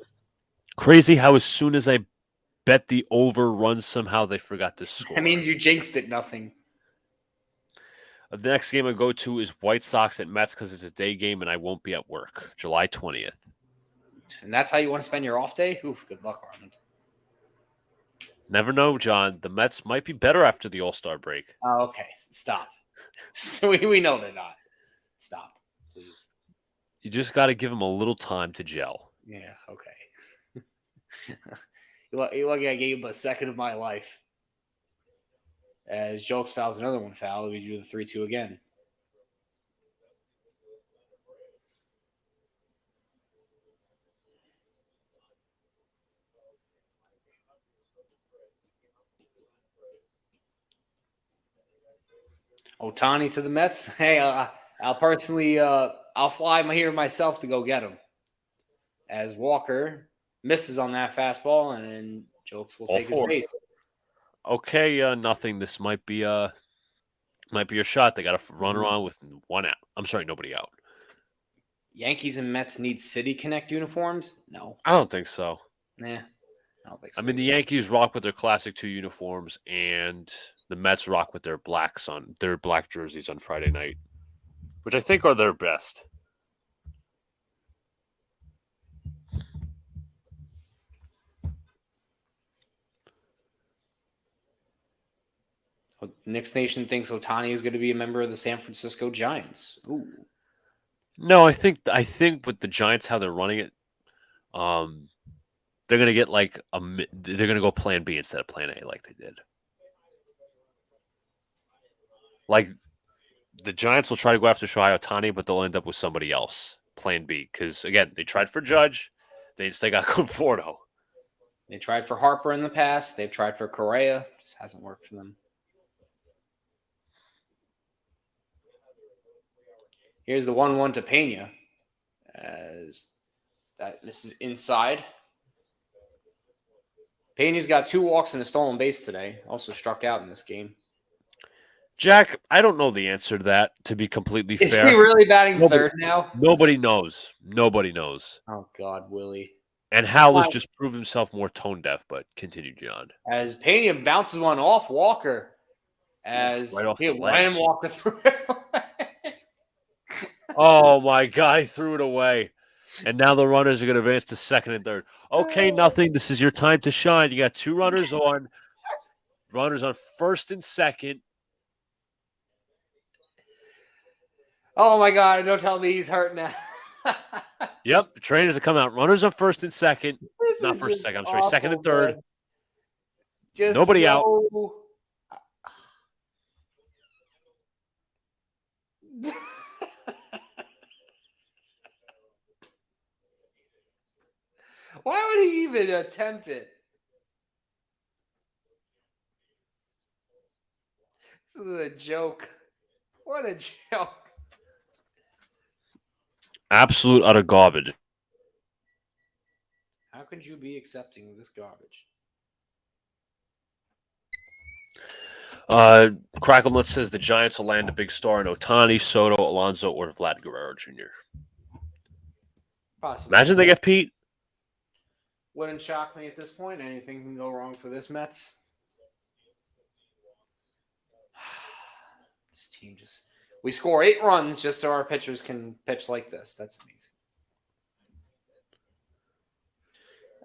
Crazy how as soon as I bet the over run, somehow they forgot to score. That means you jinxed it. Nothing. The next game I go to is White Sox at Mets because it's a day game and I won't be at work. July 20th. And that's how you want to spend your off day? Oof, good luck, Armand. Never know, John. The Mets might be better after the All-Star break. Oh, okay, stop. we know they're not. Stop, please. You just got to give them a little time to gel. Yeah, okay. You're lucky I gave him a second of my life. As Jokes fouls another one foul, we do the 3-2 again. Ohtani to the Mets. Hey, I'll personally, I'll fly here myself to go get him. As Walker misses on that fastball, and then Jokes will take his base. Okay, nothing. This might be your shot. They got a runner on with one out. I'm sorry, nobody out. Yankees and Mets need City Connect uniforms? No. I don't think so. Nah, I don't think so. I mean, the Yankees rock with their Classic 2 uniforms, and the Mets rock with their black jerseys on Friday night, which I think are their best. Knicks Nation thinks Ohtani is going to be a member of the San Francisco Giants. Ooh. No, I think with the Giants how they're running it, they're going to get they're going to go Plan B instead of Plan A like they did. Like the Giants will try to go after Shohei Ohtani, but they'll end up with somebody else. Plan B, because again they tried for Judge, they instead got Conforto. They tried for Harper in the past. They've tried for Correa. Just hasn't worked for them. Here's the 1-1 to Pena. As this is inside. Pena's got 2 walks and a stolen base today. Also struck out in this game. Jack, I don't know the answer to that, to be completely fair. Is he really batting third now? Nobody knows. Nobody knows. Oh, God, Willie. And Howell has just proved himself more tone deaf, but continue, John. As Pena bounces one off Walker. As right off the Ryan Walker threw it away. Oh, my God, he threw it away. And now the runners are going to advance to second and third. Okay, nothing. This is your time to shine. You got 2 runners on. Runners on first and second. Oh, my God. Don't tell me he's hurt now. Yep, the trainers have come out. Runners on first and second. Not first and second. I'm sorry, awful, second and third. Nobody out. Why would he even attempt it? This is a joke. What a joke. Absolute utter garbage. How could you be accepting of this garbage? Cracklenut says the Giants will land a big star in Ohtani, Soto, Alonso, or Vlad Guerrero Jr. Possibly. Imagine they get Pete. Wouldn't shock me at this point. Anything can go wrong for this Mets. This team just... We score 8 runs just so our pitchers can pitch like this. That's amazing.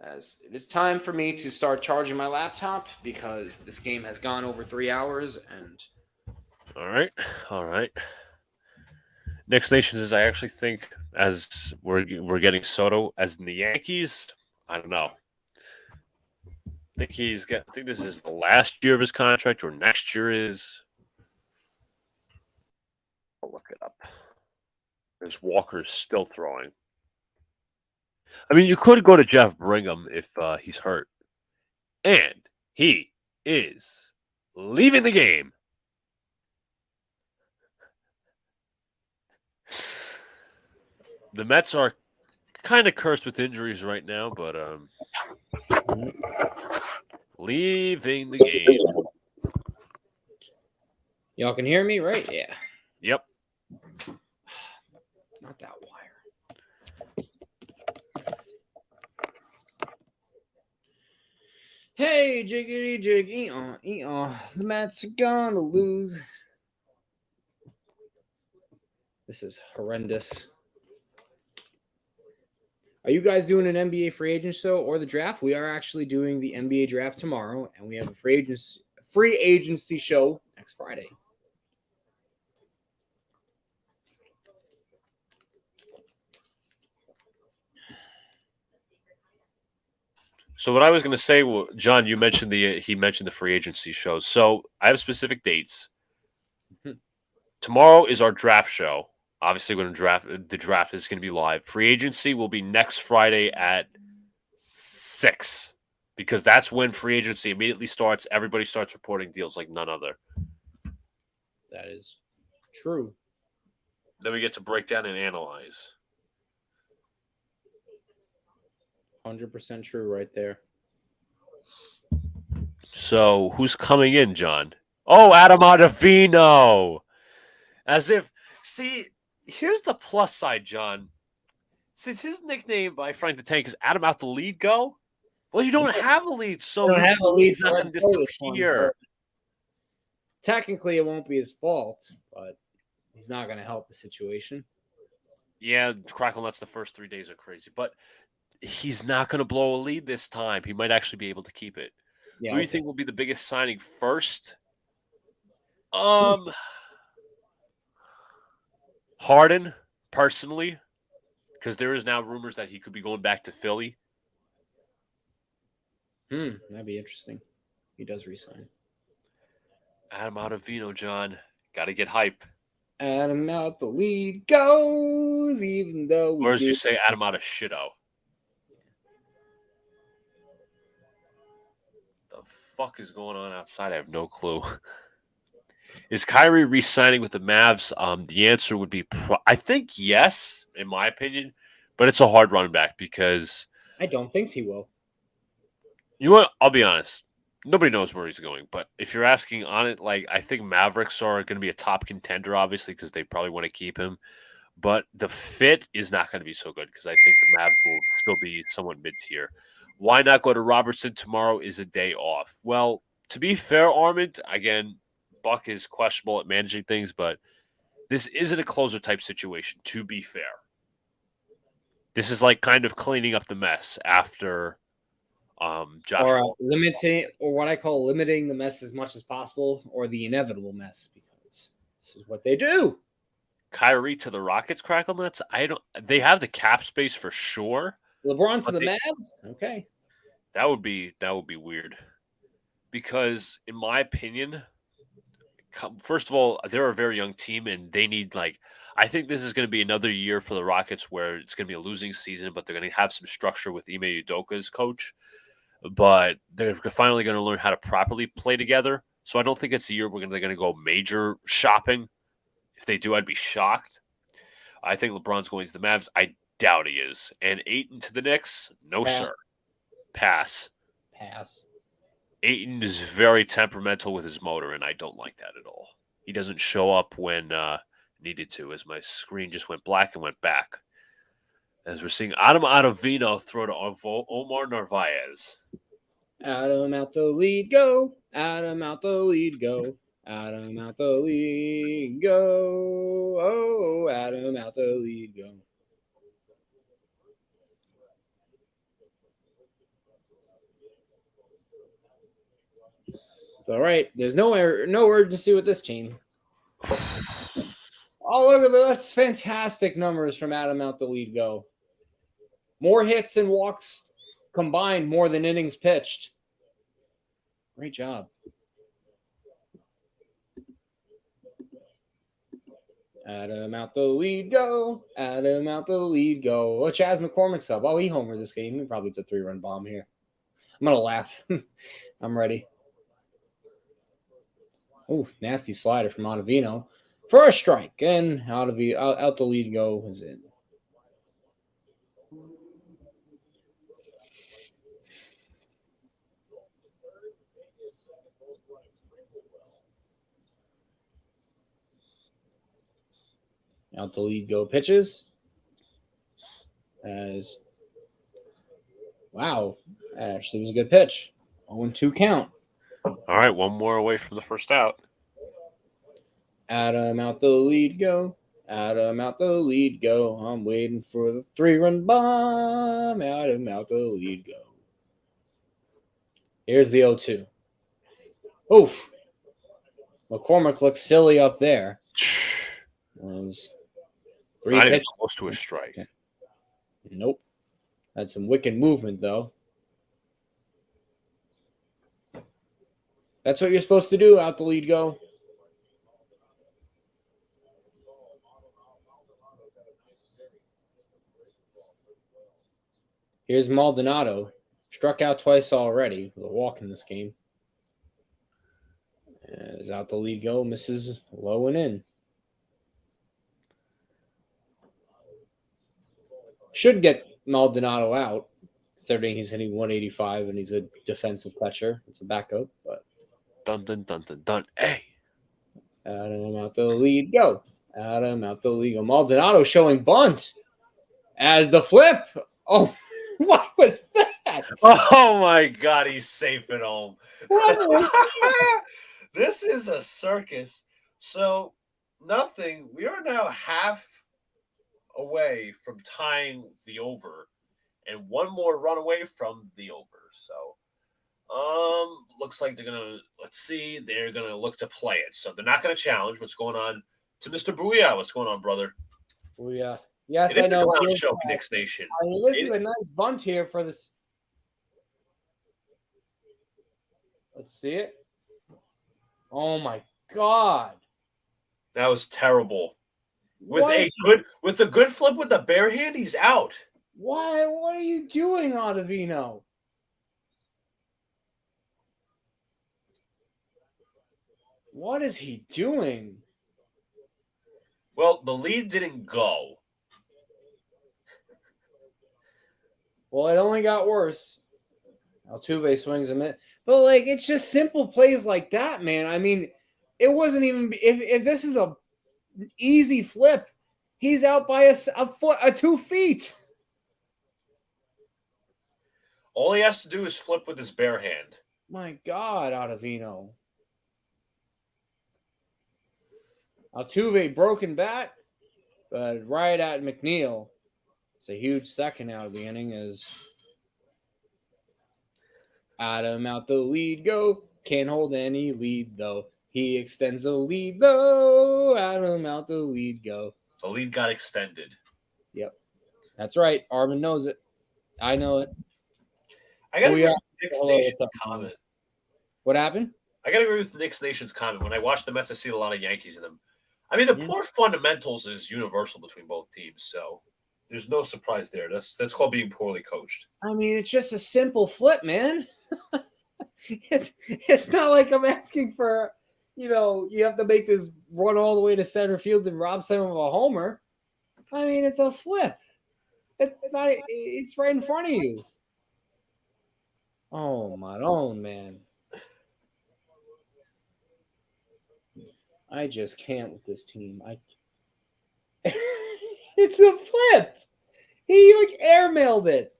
As it is time for me to start charging my laptop because this game has gone over 3 hours and... All right. Next Nations is I actually think as we're getting Soto as in the Yankees. I don't know. I think this is the last year of his contract or next year is. I'll look it up. There's Walker still throwing. I mean, you could go to Jeff Brigham if he's hurt. And he is leaving the game. The Mets are kind of cursed with injuries right now, but leaving the game. Y'all can hear me, right? Yeah. Yep. Not that wire. Hey, jiggity jig, the Mets are gonna lose. This is horrendous. Are you guys doing an NBA free agent show or the draft? We are actually doing the NBA draft tomorrow, and we have a free agency show next Friday. So what I was going to say, well, John, he mentioned the free agency shows. So I have specific dates. Tomorrow is our draft show. Obviously, the draft is going to be live. Free agency will be next Friday at 6 because that's when free agency immediately starts. Everybody starts reporting deals like none other. That is true. Then we get to break down and analyze. 100% true right there. So who's coming in, John? Oh, Adam Ottavino. As if, see, here's the plus side, John. Since his nickname by Frank the Tank is Adam Out the Lead Go, well, you don't have a lead, so he's not going to disappear. Technically, it won't be his fault, but he's not going to help the situation. Yeah, Crackle Nuts the first 3 days are crazy, but he's not going to blow a lead this time. He might actually be able to keep it. Yeah, Who do you think will be the biggest signing first? Harden, personally, because there is now rumors that he could be going back to Philly. That'd be interesting. He does resign. Adam Ottavino, John. Got to get hype. Adam Out the Lead goes, even though we Or as you say, Adam out of shitto. The fuck is going on outside? I have no clue. Is Kyrie re-signing with the Mavs? The answer would be, I think yes, in my opinion, but it's a hard run back because I don't think he will. You know what? I'll be honest. Nobody knows where he's going, but if you're asking on it, like I think Mavericks are going to be a top contender, obviously, because they probably want to keep him. But the fit is not going to be so good because I think the Mavs will still be somewhat mid-tier. Why not go to Robertson? Tomorrow is a day off. Well, to be fair, Armand, again, Buck is questionable at managing things, but this isn't a closer type situation, to be fair. This is like kind of cleaning up the mess after Josh. Limiting, or what I call limiting the mess as much as possible, or the inevitable mess, because this is what they do. Kyrie to the Rockets, Crackle Nuts. They have the cap space for sure. LeBron to the Mavs. Okay, that would be weird, because in my opinion, first of all, they're a very young team and they need I think this is going to be another year for the Rockets where it's going to be a losing season, but they're going to have some structure with Ime Udoka's coach. But they're finally going to learn how to properly play together. So I don't think it's a year they're going to go major shopping. If they do, I'd be shocked. I think LeBron's going to the Mavs. I doubt he is. And Ayton to the Knicks? No, sir. Pass. Ayton is very temperamental with his motor, and I don't like that at all. He doesn't show up when needed to, as my screen just went black and went back. As we're seeing Adam Ottavino throw to Omar Narvaez. Adam out the lead, go. Adam out the lead, go. Adam out the lead, go. Oh, Adam out the lead, go. It's all right. There's no urgency with this team. Oh, look at that. That's fantastic numbers from Adam out the lead, go. More hits and walks combined, more than innings pitched. Great job. Adam out the lead, go. Adam out the lead, go. Oh, Chaz McCormick's up. Oh, he homered this game. He probably it's a 3-run bomb here. I'm going to laugh. I'm ready. Oh, nasty slider from Ottavino for a strike. And out the lead, go is in. Out the lead, go pitches. Wow, actually was a good pitch. 0-2 count. All right, one more away from the first out. Adam out the lead, go. Adam out the lead, go. I'm waiting for the 3-run bomb. Adam out the lead, go. Here's the 0-2. Oof. McCormick looks silly up there. Was Not even close to a strike. Nope. Had some wicked movement, though. That's what you're supposed to do, out the lead, go. Here's Maldonado. Struck out twice already with a walk in this game. As out the lead, go. Misses low and in. Should get Maldonado out, considering he's hitting 185 and he's a defensive catcher. It's a backup, but dun dun dun dun dun. Hey, Adam out the lead, go. Adam out the lead, go. Maldonado showing bunt as the flip. Oh, what was that? Oh my God, he's safe at home. This is a circus. So nothing. We are now half away from tying the over and one more run away from the over. So looks like they're gonna look to play it. So they're not gonna challenge. What's going on to Mr. Booyah? What's going on, brother? Booyah. Yes, I know. The clown show, Knicks Nation. I mean, this is a nice bunt here for this. Let's see it. Oh my God. That was terrible. With a good flip with the bare hand, he's out. Why? What are you doing, Ottavino? What is he doing? Well, the lead didn't go. Well, it only got worse. Altuve swings a minute. But, like, it's just simple plays like that, man. I mean, it wasn't even – if this is a easy flip, he's out by a 2 feet. All he has to do is flip with his bare hand. My God, Ottavino. Altuve broken bat, but right at McNeil. It's a huge second out of the inning as Adam out the lead, go. Can't hold any lead, though. He extends the lead, though. Adam out the lead, go. The lead got extended. Yep. That's right. Arvin knows it. I know it. I got to agree with Knicks Nation's comment. What happened? I got to agree with Knicks Nation's comment. When I watch the Mets, I see a lot of Yankees in them. I mean, the poor fundamentals is universal between both teams, so there's no surprise there. That's called being poorly coached. I mean, it's just a simple flip, man. It's not like I'm asking for, you have to make this run all the way to center field and rob someone of a homer. I mean, it's a flip. It's right in front of you. Oh, my own, man. I just can't with this team. It's a flip. He like airmailed it.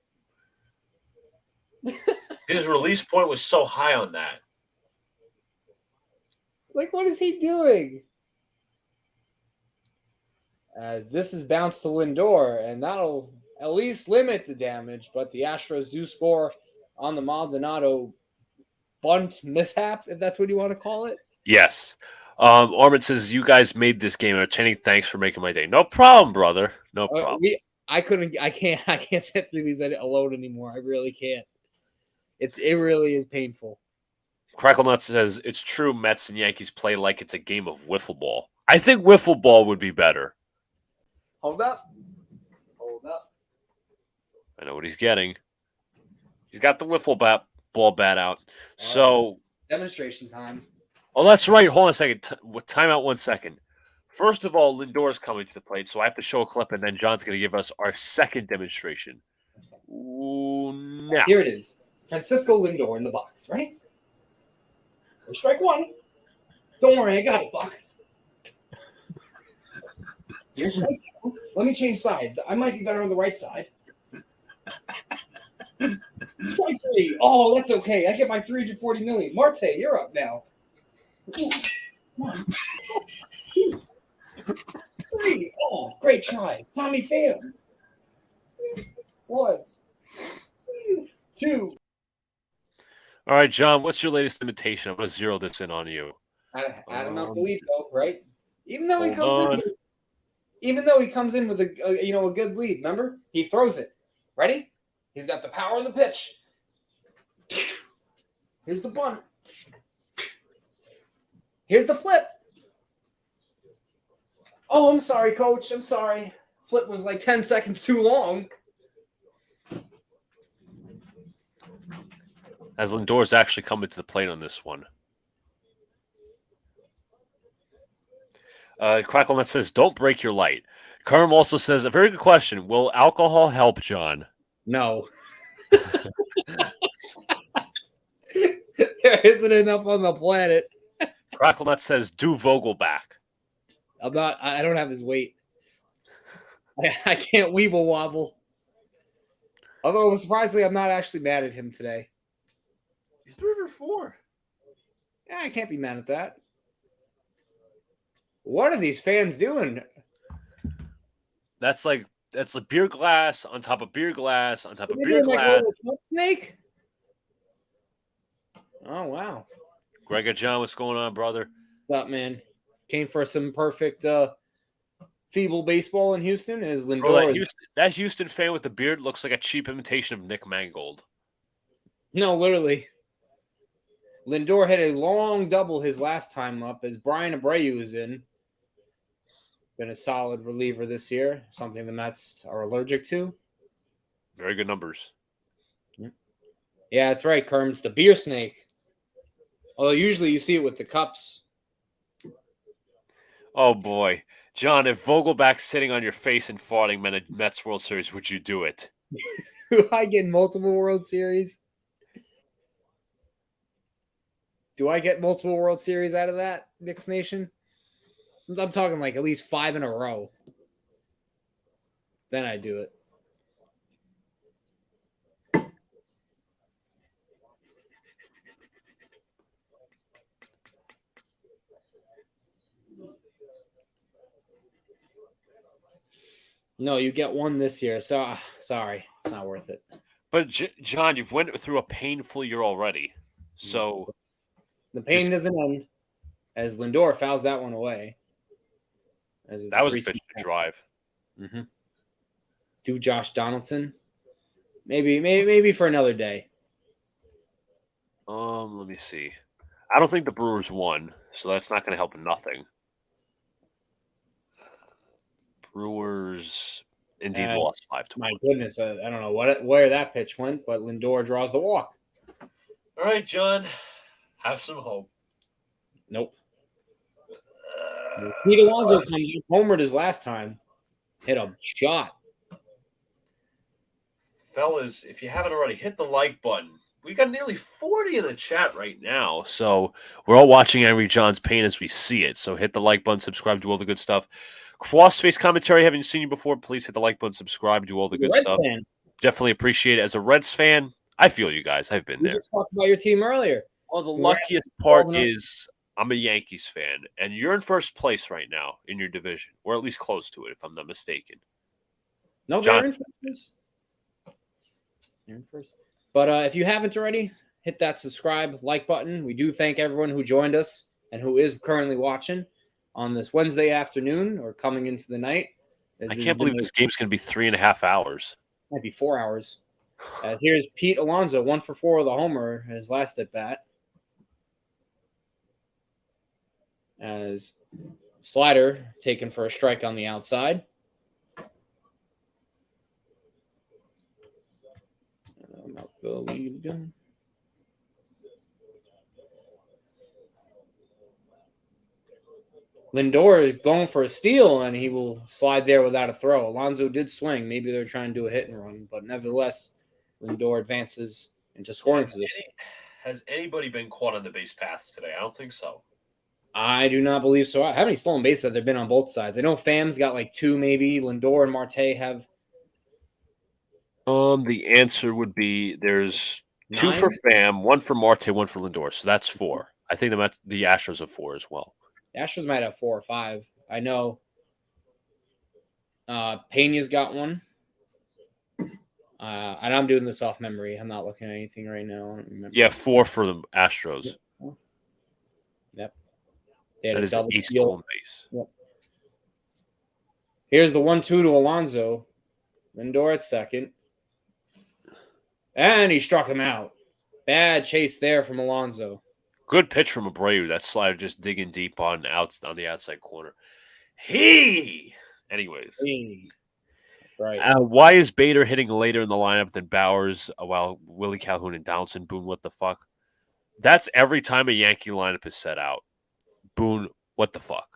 His release point was so high on that. Like, what is he doing? This is bounced to Lindor, and that'll at least limit the damage. But the Astros do score on the Maldonado bunt mishap, if that's what you want to call it. Yes. Armin says, you guys made this game entertaining. Thanks for making my day. No problem, brother. No problem. I can't sit through these alone anymore. I really can't. It really is painful. Cracklenut says, it's true Mets and Yankees play like it's a game of wiffle ball. I think wiffle ball would be better. Hold up. I know what he's getting. He's got the wiffle ball bat out. So demonstration time. Oh, that's right. Hold on a second. Time out 1 second. First of all, Lindor's coming to the plate, so I have to show a clip, and then John's going to give us our second demonstration. Ooh, now. Here it is. Francisco Lindor in the box. Ready? Strike one. Don't worry, I got it, Buck. Here's strike two. Let me change sides. I might be better on the right side. Strike three. Oh, that's okay. I get my $340 million. Marte, you're up now. Come on. Three. Oh, great try. Tommy Pham. 1, 2. All right, John, what's your latest imitation? I'm going to zero this in on you. Adam Alcolito, right? Even though he comes in with a good lead, remember? He throws it. Ready? He's got the power of the pitch. Here's the bunt. Here's the flip. Oh, I'm sorry, coach. I'm sorry. Flip was like 10 seconds too long. As Lindor's actually coming to the plate on this one. Cracklenut says, don't break your light. Kerm also says, a very good question. Will alcohol help, John? No. There isn't enough on the planet. Cracklenut says, do Vogelback. I don't have his weight. I can't weeble wobble. Although, surprisingly, I'm not actually mad at him today. He's 3 for 4. Yeah, I can't be mad at that. What are these fans doing? That's a beer glass on top of beer glass on top of beer glass. Like a little snake? Oh, wow. Greg John, what's going on, brother? What's up, man? Came for some perfect feeble baseball in Houston. Is Lindor? Bro, that Houston fan with the beard looks like a cheap imitation of Nick Mangold. No, literally. Lindor hit a long double his last time up as Brian Abreu is in. Been a solid reliever this year, something the Mets are allergic to. Very good numbers. Yeah, that's right, Kerms. The beer snake. Although usually you see it with the cups. Oh, boy. John, if Vogelback's sitting on your face and farting meant a Mets World Series, would you do it? Do I get multiple World Series? Do I get multiple World Series out of that, Knicks Nation? I'm talking like at least 5 in a row. Then I do it. No, you get one this year. So sorry, it's not worth it. But John, you've went through a painful year already. So the pain doesn't end as Lindor fouls that one away. That was a pitch to drive. Mm-hmm. Do Josh Donaldson? Maybe for another day. Let me see. I don't think the Brewers won, so that's not going to help nothing. Brewers indeed lost 5-1. My goodness, I don't know where that pitch went, but Lindor draws the walk. All right, John, have some hope. Nope. Pete Alonso comes in, homered his last time, hit a shot. Fellas, if you haven't already, hit the like button. We got nearly 40 in the chat right now. So we're all watching Angry John's pain as we see it. So hit the like button, subscribe, do all the good stuff. Crossface commentary, haven't seen you before. Please hit the like button, subscribe, do all the good Reds stuff. fan. Definitely appreciate it. As a Reds fan, I feel you guys. I've been We there. just talked about your team earlier. Well, the We're luckiest actually part following up. is I'm a Yankees fan, and you're in first place right now in your division, or at least close to it, if I'm not mistaken. No, John- they're in first. They're in first. But if you haven't already, hit that subscribe, like button. We do thank everyone who joined us and who is currently watching on this Wednesday afternoon or coming into the night. I can't believe this game's going to be 3.5 hours. Might be 4 hours. Here's Pete Alonso, 1 for 4 with a homer, his last at bat. As slider taken for a strike on the outside. Lindor is going for a steal, and he will slide there without a throw. Alonso did swing. Maybe they're trying to do a hit and run, but nevertheless, Lindor advances into scoring position. Has anybody been caught on the base paths today? I don't think so. I do not believe so. How many stolen bases have there been on both sides? I know Fam's got like 2, maybe. Lindor and Marte have. The answer would be there's 2 9? for Fam, 1 for Marte, 1 for Lindor. So that's 4. I think the Astros have 4 as well. The Astros might have 4 or 5. I know Pena's got 1. And I'm doing this off memory. I'm not looking at anything right now. I don't remember. Yeah, 4 for the Astros. Yep. They had That a is double a steal. stolen base. Yep. Here's the 1-2 to Alonso. Lindor at second. And he struck him out. Bad chase there from Alonso. Good pitch from Abreu. That slider just digging deep on the outside corner. Anyways. Right. Why is Bader hitting later in the lineup than Bowers while Willie Calhoun and Donaldson? Boone, what the fuck? That's every time a Yankee lineup is set out. Boone, what the fuck?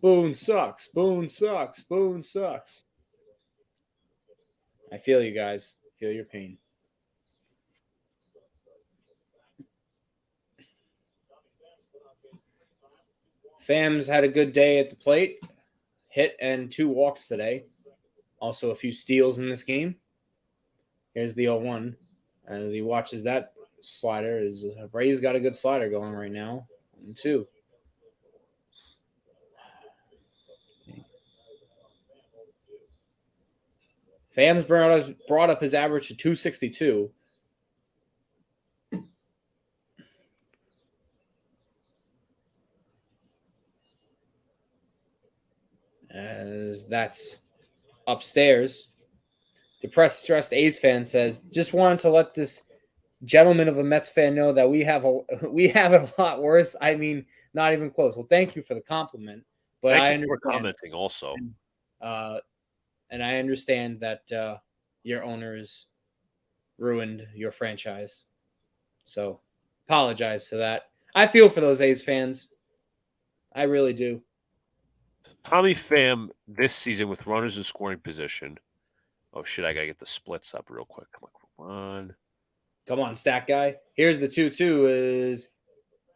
Boone sucks. Boone sucks. Boone sucks. I feel you guys. Feel your pain. Fam's had a good day at the plate. Hit and 2 walks today. Also a few steals in this game. Here's the 0-1. As he watches that slider, Bray's got a good slider going right now. 1-2. Fam's brought up his average to 262. As that's upstairs. Depressed, stressed A's fan says, just wanted to let this gentleman of a Mets fan know that we have it a lot worse. I mean, not even close. Well, thank you for the compliment. But I Thank you understand. for commenting also. And I understand that your owners ruined your franchise. So apologize for that. I feel for those A's fans. I really do. Tommy Pham this season with runners in scoring position. Oh, shit, I got to get the splits up real quick. Come on, stat guy. Here's the 2-2 is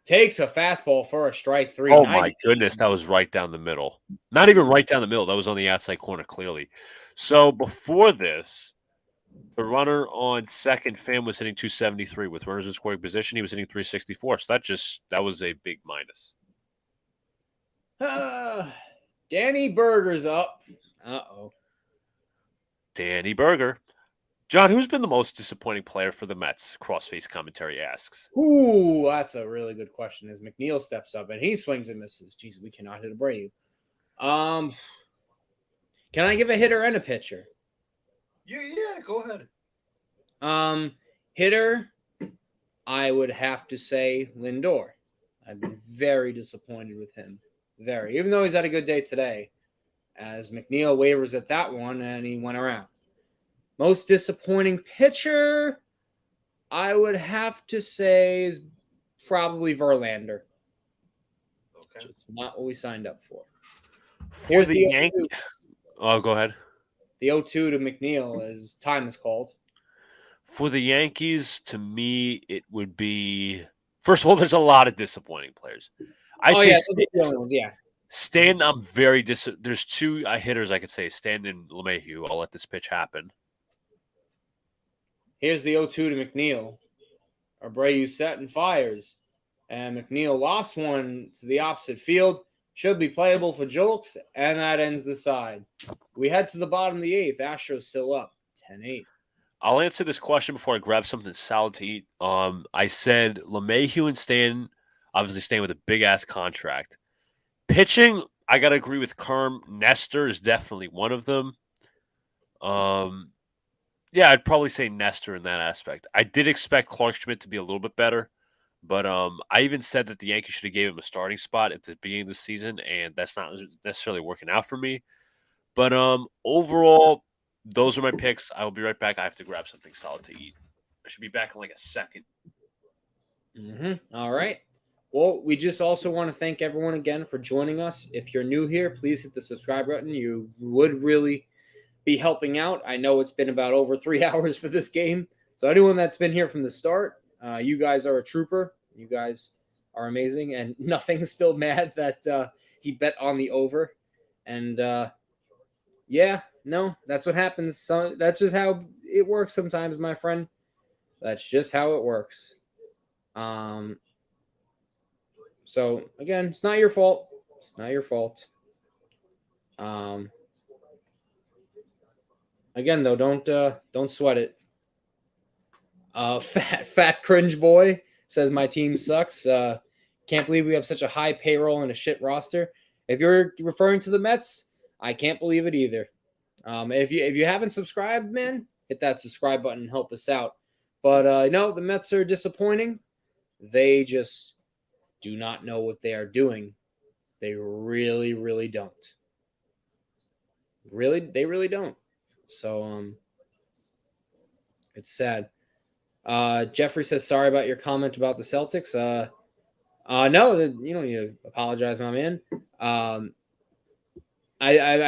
takes a fastball for a strike 3. Oh, my goodness. That was right down the middle. Not even right down the middle. That was on the outside corner, clearly. So before this, the runner on second, Pham was hitting 273. With runners in scoring position, he was hitting 364. So that was a big minus. Danny Berger's up. Uh-oh. Danny Berger. John, who's been the most disappointing player for the Mets? Crossface commentary asks. Ooh, that's a really good question. As McNeil steps up and he swings and misses. Jeez, we cannot hit Abreu. Can I give a hitter and a pitcher? Yeah, go ahead. Hitter, I would have to say Lindor. I've been very disappointed with him. Very. Even though he's had a good day today. As McNeil wavers at that one and he went around. Most disappointing pitcher, I would have to say, is probably Verlander. Okay. It's not what we signed up for. For the Yankees. Oh, go ahead. The 0-2 to McNeil as time is called. For the Yankees, to me, it would be first of all. There's a lot of disappointing players. I'd Oh say yeah, those are the only ones. Yeah. Stan. I'm very There's two hitters I could say, Stan and LeMahieu. I'll let this pitch happen. Here's the 0-2 to McNeil. Abreu set and fires. And McNeil lost one to the opposite field. Should be playable for Jolks, and that ends the side. We head to the bottom of the 8th. Astros still up 10-8. I'll answer this question before I grab something solid to eat. I said LeMahieu and Stan, obviously staying with a big ass contract. Pitching, I gotta agree with Kerm. Nestor is definitely one of them. Yeah, I'd probably say Nestor in that aspect. I did expect Clark Schmidt to be a little bit better, but I even said that the Yankees should have gave him a starting spot at the beginning of the season, and that's not necessarily working out for me. But overall, those are my picks. I will be right back. I have to grab something solid to eat. I should be back in like a second. All right. Well, we just also want to thank everyone again for joining us. If you're new here, please hit the subscribe button. You would really be helping out. I know it's been about over 3 hours for this game. So anyone that's been here from the start, you guys are a trooper. You guys are amazing. And nothing's still mad that he bet on the over. And yeah, no, that's what happens. So that's just how it works sometimes, my friend. That's just how it works. So again, it's not your fault. It's not your fault. Again though, don't sweat it. Fat cringe boy says my team sucks. Can't believe we have such a high payroll and a shit roster. If you're referring to the Mets, I can't believe it either. If you haven't subscribed, man, hit that subscribe button and help us out. But no, the Mets are disappointing. They just do not know what they are doing. They really, really don't. They really don't. So it's sad. Jeffrey says sorry about your comment about the Celtics. No, you don't need to apologize, my man. I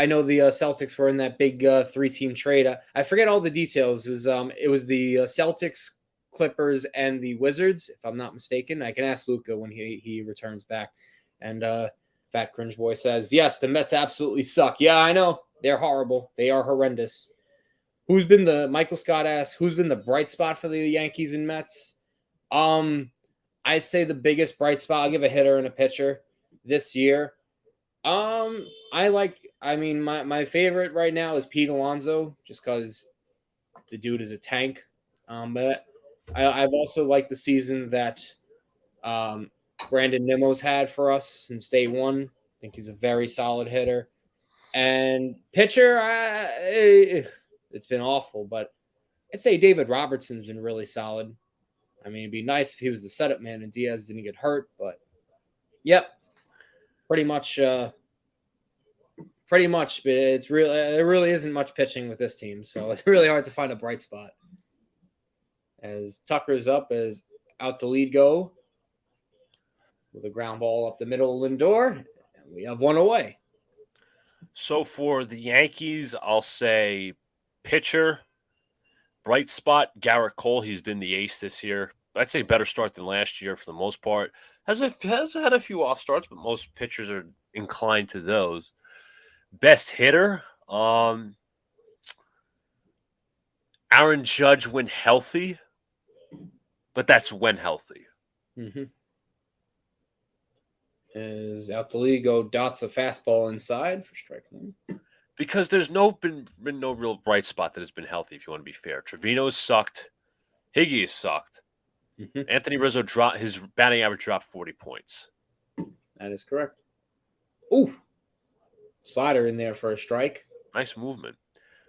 know the Celtics were in that big 3-team trade. I forget all the details. It was the Celtics, Clippers, and the Wizards, if I'm not mistaken. I can ask Luca when he returns back. And Fat Cringe Boy says, yes, the Mets absolutely suck. Yeah, I know. They're horrible. They are horrendous. Michael Scott asks, who's been the bright spot for the Yankees and Mets? I'd say the biggest bright spot, I'll give a hitter and a pitcher this year. My favorite right now is Pete Alonso, just because the dude is a tank. But I've also liked the season that Brandon Nimmo's had for us since day one. I think he's a very solid hitter. And pitcher, it's been awful, but I'd say David Robertson's been really solid. I mean, it'd be nice if he was the setup man and Diaz didn't get hurt, but yep, pretty much. But there really isn't much pitching with this team, so it's really hard to find a bright spot. As Tucker's up, as out the lead go with a ground ball up the middle of Lindor, and we have one away. So for the Yankees, I'll say pitcher, bright spot, Garrett Cole. He's been the ace this year. I'd say better start than last year for the most part. Has had a few off starts, but most pitchers are inclined to those. Best hitter, Aaron Judge when healthy, but that's when healthy. Mm-hmm. As out the lead go, dots a fastball inside for strike one. Because there's been no real bright spot that has been healthy, if you want to be fair. Trevino has sucked. Higgy has sucked. Mm-hmm. Anthony Rizzo his batting average dropped 40 points. That is correct. Ooh. Slider in there for a strike. Nice movement.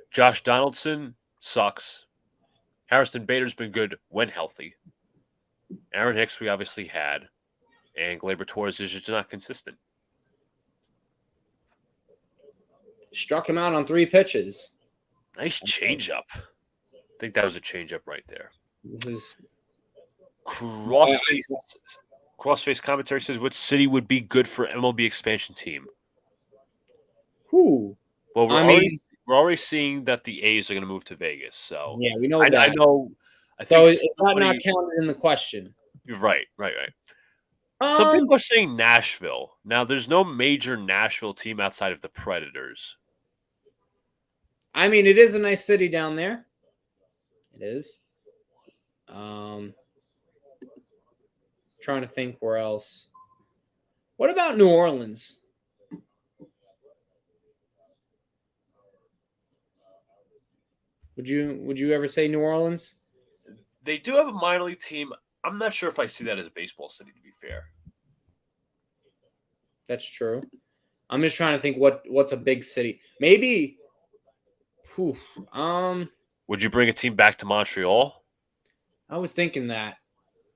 Josh Donaldson sucks. Harrison Bader's been good when healthy. Aaron Hicks we obviously had. And Gleyber Torres is just not consistent. Struck him out on 3 pitches. Nice changeup. I think that was a changeup right there. This is Crossface commentary says, which city would be good for MLB expansion team? Who? Well, we're already seeing that the A's are going to move to Vegas. So yeah, we know that. I know I So think is that not somebody. counted in the question? Right. Some Um, people are saying Nashville. Now, there's no major Nashville team outside of the Predators. I mean, it is a nice city down there. It is. Trying to think where else. What about New Orleans? Would you ever say New Orleans? They do have a minor league team. I'm not sure if I see that as a baseball city, to be fair. That's true. I'm just trying to think what's a big city. Maybe. Whew, Would you bring a team back to Montreal? I was thinking that.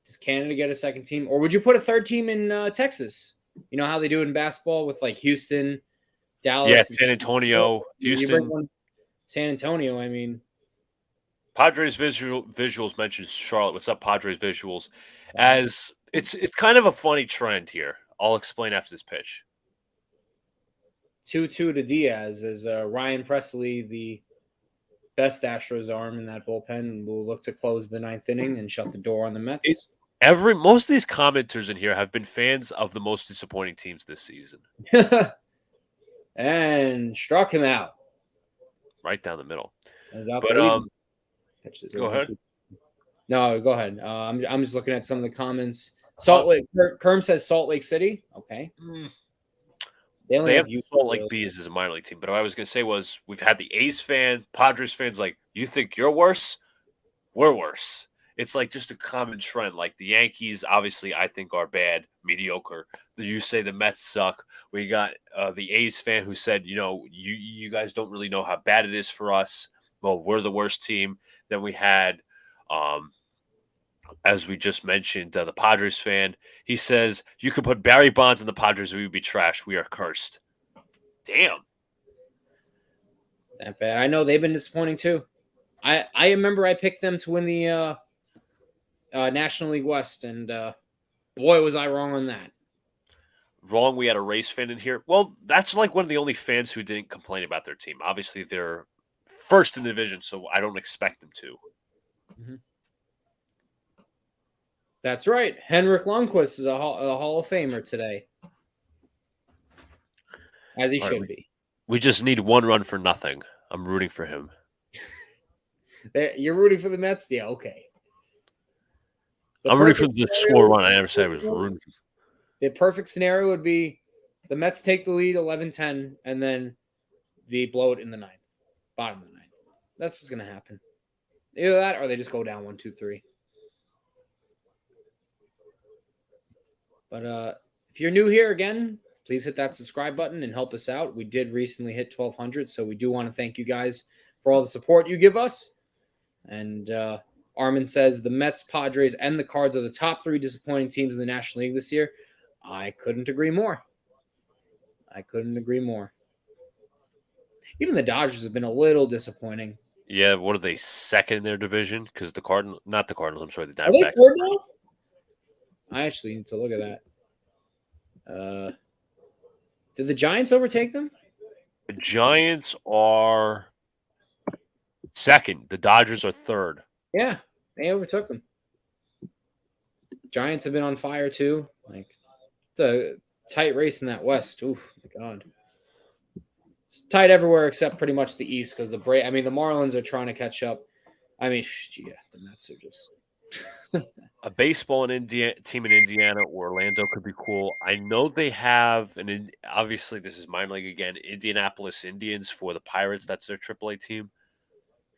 Does Canada get a second team, or would you put a third team in Texas? You know how they do it in basketball with like Houston, Dallas, Yeah, San Antonio, You bring Houston. one, San Antonio. I mean, Padres visuals mentions Charlotte. What's up, Padres visuals? As it's kind of a funny trend here. I'll explain after this pitch. 2-2 to Diaz as Ryan Presley, the best Astros arm in that bullpen, will look to close the ninth inning and shut the door on the Mets. Most of these commenters in here have been fans of the most disappointing teams this season. And struck him out. Right down the middle. But go ahead. No, go ahead. I'm just looking at some of the comments. Salt Lake. Kerm says Salt Lake City. Okay. They have Salt Lake Bees as a minor league team. But what I was going to say was we've had the A's fan, Padres fans like, you think you're worse? We're worse. It's like just a common trend. Like the Yankees, obviously, I think are bad, mediocre. You say the Mets suck. We got the A's fan who said, you guys don't really know how bad it is for us. Well, we're the worst team. Then we had, as we just mentioned, the Padres fan. He says, you could put Barry Bonds in the Padres, we would be trash. We are cursed. Damn. That bad. I know they've been disappointing too. I remember I picked them to win the National League West, and boy, was I wrong on that. Wrong. We had a Rays fan in here. Well, that's like one of the only fans who didn't complain about their team. Obviously, they're first in the division, so I don't expect them to. Mm-hmm. That's right. Henrik Lundqvist is a Hall of Famer today, as he should be. We just need one run for nothing. I'm rooting for him. You're rooting for the Mets? Yeah, okay. I'm rooting for the score run. I never said I was rooting. The perfect scenario would be the Mets take the lead 11-10, and then they blow it in the ninth, bottom of the ninth. That's what's going to happen. Either that or they just go down 1-2-3. But if you're new here again, please hit that subscribe button and help us out. We did recently hit 1,200, so we do want to thank you guys for all the support you give us. And Armin says the Mets, Padres, and the Cards are the top three disappointing teams in the National League this year. I couldn't agree more. Even the Dodgers have been a little disappointing. Yeah, what are they, second in their division? Because the Cardinals, not the Cardinals, I'm sorry, the Diamondbacks. Are they third now? I actually need to look at that. Did the Giants overtake them? The Giants are second. The Dodgers are third. Yeah, they overtook them. Giants have been on fire too. Like, it's a tight race in that West. Oof, my God. It's tight everywhere except pretty much the East because the Marlins are trying to catch up. I mean, yeah, the Mets are just. A baseball team in Indiana or Orlando could be cool. I know they have, and obviously this is minor league again, Indianapolis Indians for the Pirates. That's their AAA team.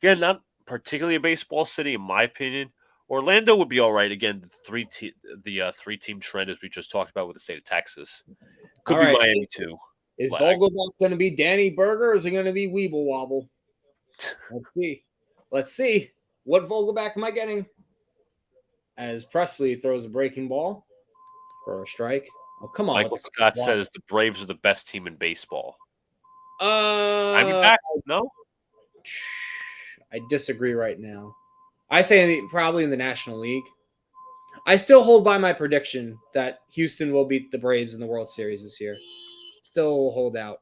Again, not particularly a baseball city in my opinion. Orlando would be all right. Again, the three-team trend as we just talked about with the state of Texas. Could be Miami too. Is Vogelbach going to be Danny Berger or is it going to be Weeble Wobble? Let's see. What Vogelbach am I getting? As Presley throws a breaking ball for a strike. Oh, come on. Michael Scott says the Braves are the best team in baseball. Diamondbacks? No? I disagree right now. I say probably in the National League. I still hold by my prediction that Houston will beat the Braves in the World Series this year. Still hold out.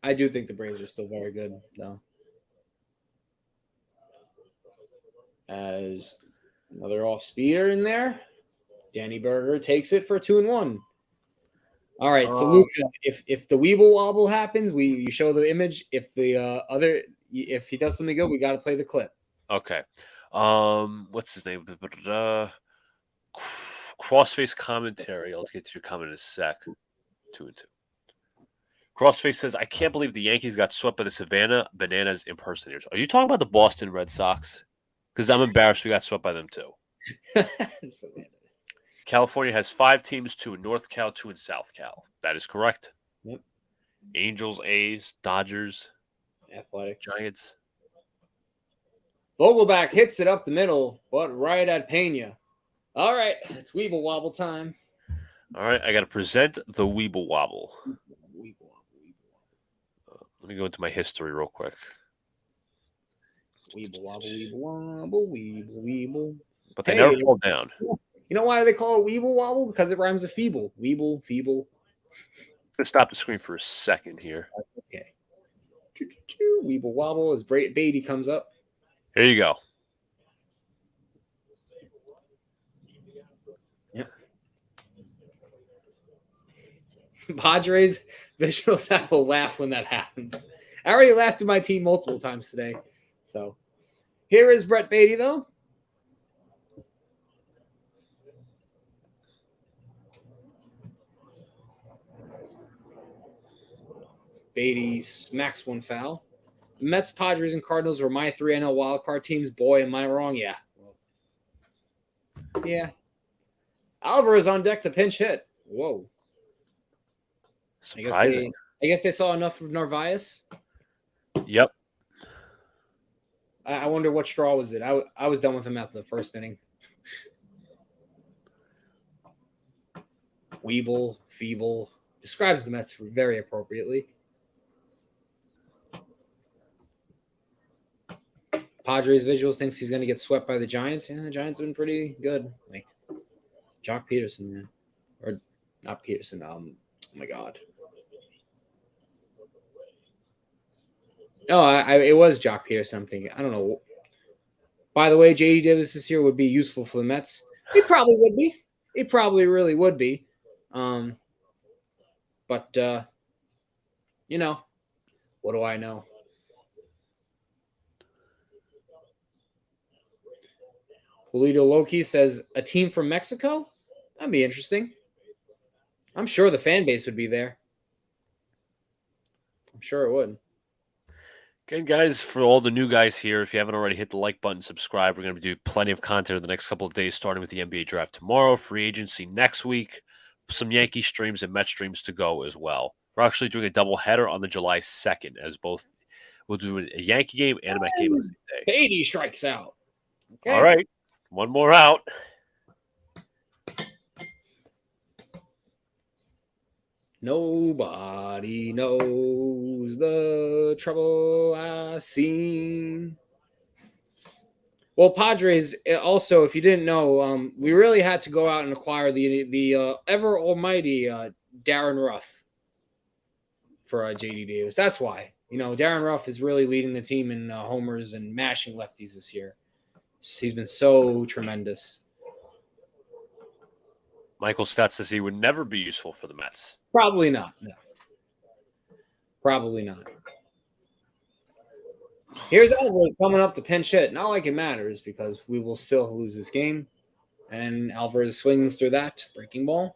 I do think the Braves are still very good, though. As another off speeder in there. Danny Berger takes it for 2-1. All right, so Luca, if the Weeble Wobble happens, you show the image. If the if he does something good, we got to play the clip. Okay. What's his name? Crossface commentary. I'll get to your comment in a sec. 2-2. Crossface says, I can't believe the Yankees got swept by the Savannah Bananas impersonators. Are you talking about the Boston Red Sox? Because I'm embarrassed we got swept by them too. California has 5 teams, 2 in North Cal, 2 in South Cal. That is correct. Yep. Angels, A's, Dodgers, Athletics, Giants. Vogelback hits it up the middle, but right at Pena. All right, it's Weeble Wobble time. All right, I got to present the Weeble Wobble. Let me go into my history real quick. Weeble Wobble, Weeble Wobble, Weeble Weeble. But they never fall down. You know why they call it Weeble Wobble? Because it rhymes with feeble. Weeble, feeble. Let's stop the screen for a second here. Okay. Weeble Wobble as Beatty comes up. Here you go. Yep. Padres visuals have a laugh when that happens. I already laughed at my team multiple times today. So here is Brett Beatty, though. Beatty smacks one foul. The Mets, Padres, and Cardinals were my 3 NL wildcard teams. Boy, am I wrong. Yeah. Yeah. Alvarez on deck to pinch hit. Whoa. Surprising. I guess they saw enough of Narvaez. Yep. I wonder what straw was it. I was done with him after the first inning. Weeble, feeble. Describes the Mets very appropriately. Padres visuals thinks he's going to get swept by the Giants. Yeah, the Giants have been pretty good. Like Jock Peterson, man. Or not Peterson. Oh my God. No, it was Jock Peterson. I'm thinking. I don't know. By the way, J.D. Davis this year would be useful for the Mets. He probably would be. He probably really would be. But you know, what do I know? Julio Loki says a team from Mexico? That'd be interesting. I'm sure the fan base would be there. I'm sure it would. Again, guys, for all the new guys here, if you haven't already, hit the like button, subscribe. We're going to do plenty of content in the next couple of days, starting with the NBA draft tomorrow, free agency next week, some Yankee streams and Met streams to go as well. We're actually doing a double header on the July 2nd, as both we'll do a Yankee game and a Met game on the same day. Beatty strikes out. Okay. All right. One more out. Nobody knows the trouble I've seen. Well, Padres, also, if you didn't know, we really had to go out and acquire the ever almighty Darren Ruff for J.D. Davis. That's why. You know, Darren Ruff is really leading the team in homers and mashing lefties this year. He's been so tremendous. Michael Scott says he would never be useful for the Mets. Probably not. No. Probably not. Here's Alvarez coming up to pinch hit. Not like it matters because we will still lose this game. And Alvarez swings through that breaking ball.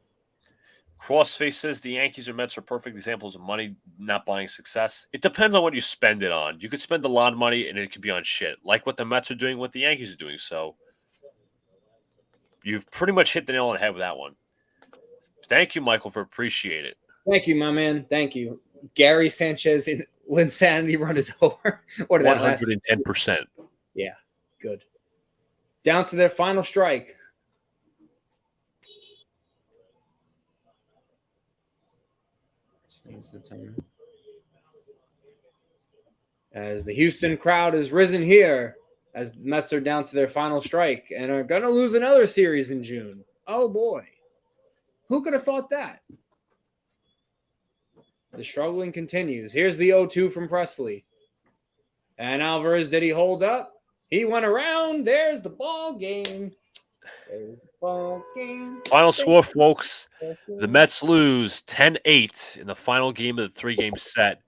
Crossface says the Yankees or Mets are perfect examples of money not buying success. It depends on what you spend it on. You could spend a lot of money and it could be on shit, like what the Mets are doing, what the Yankees are doing. So you've pretty much hit the nail on the head with that one. Thank you, Michael, for appreciate it. Thank you, my man. Thank you. Gary Sanchez in Linsanity run is over. What did that last? 110%. Yeah, good. Down to their final strike. As the Houston crowd has risen here, as the Mets are down to their final strike and are going to lose another series in June. Oh, boy. Who could have thought that? The struggling continues. Here's the 0-2 from Presley. And Alvarez, did he hold up? He went around. There's the ball game. There's the ball game. Final score, folks. The Mets lose 10-8 in the final game of the 3-game set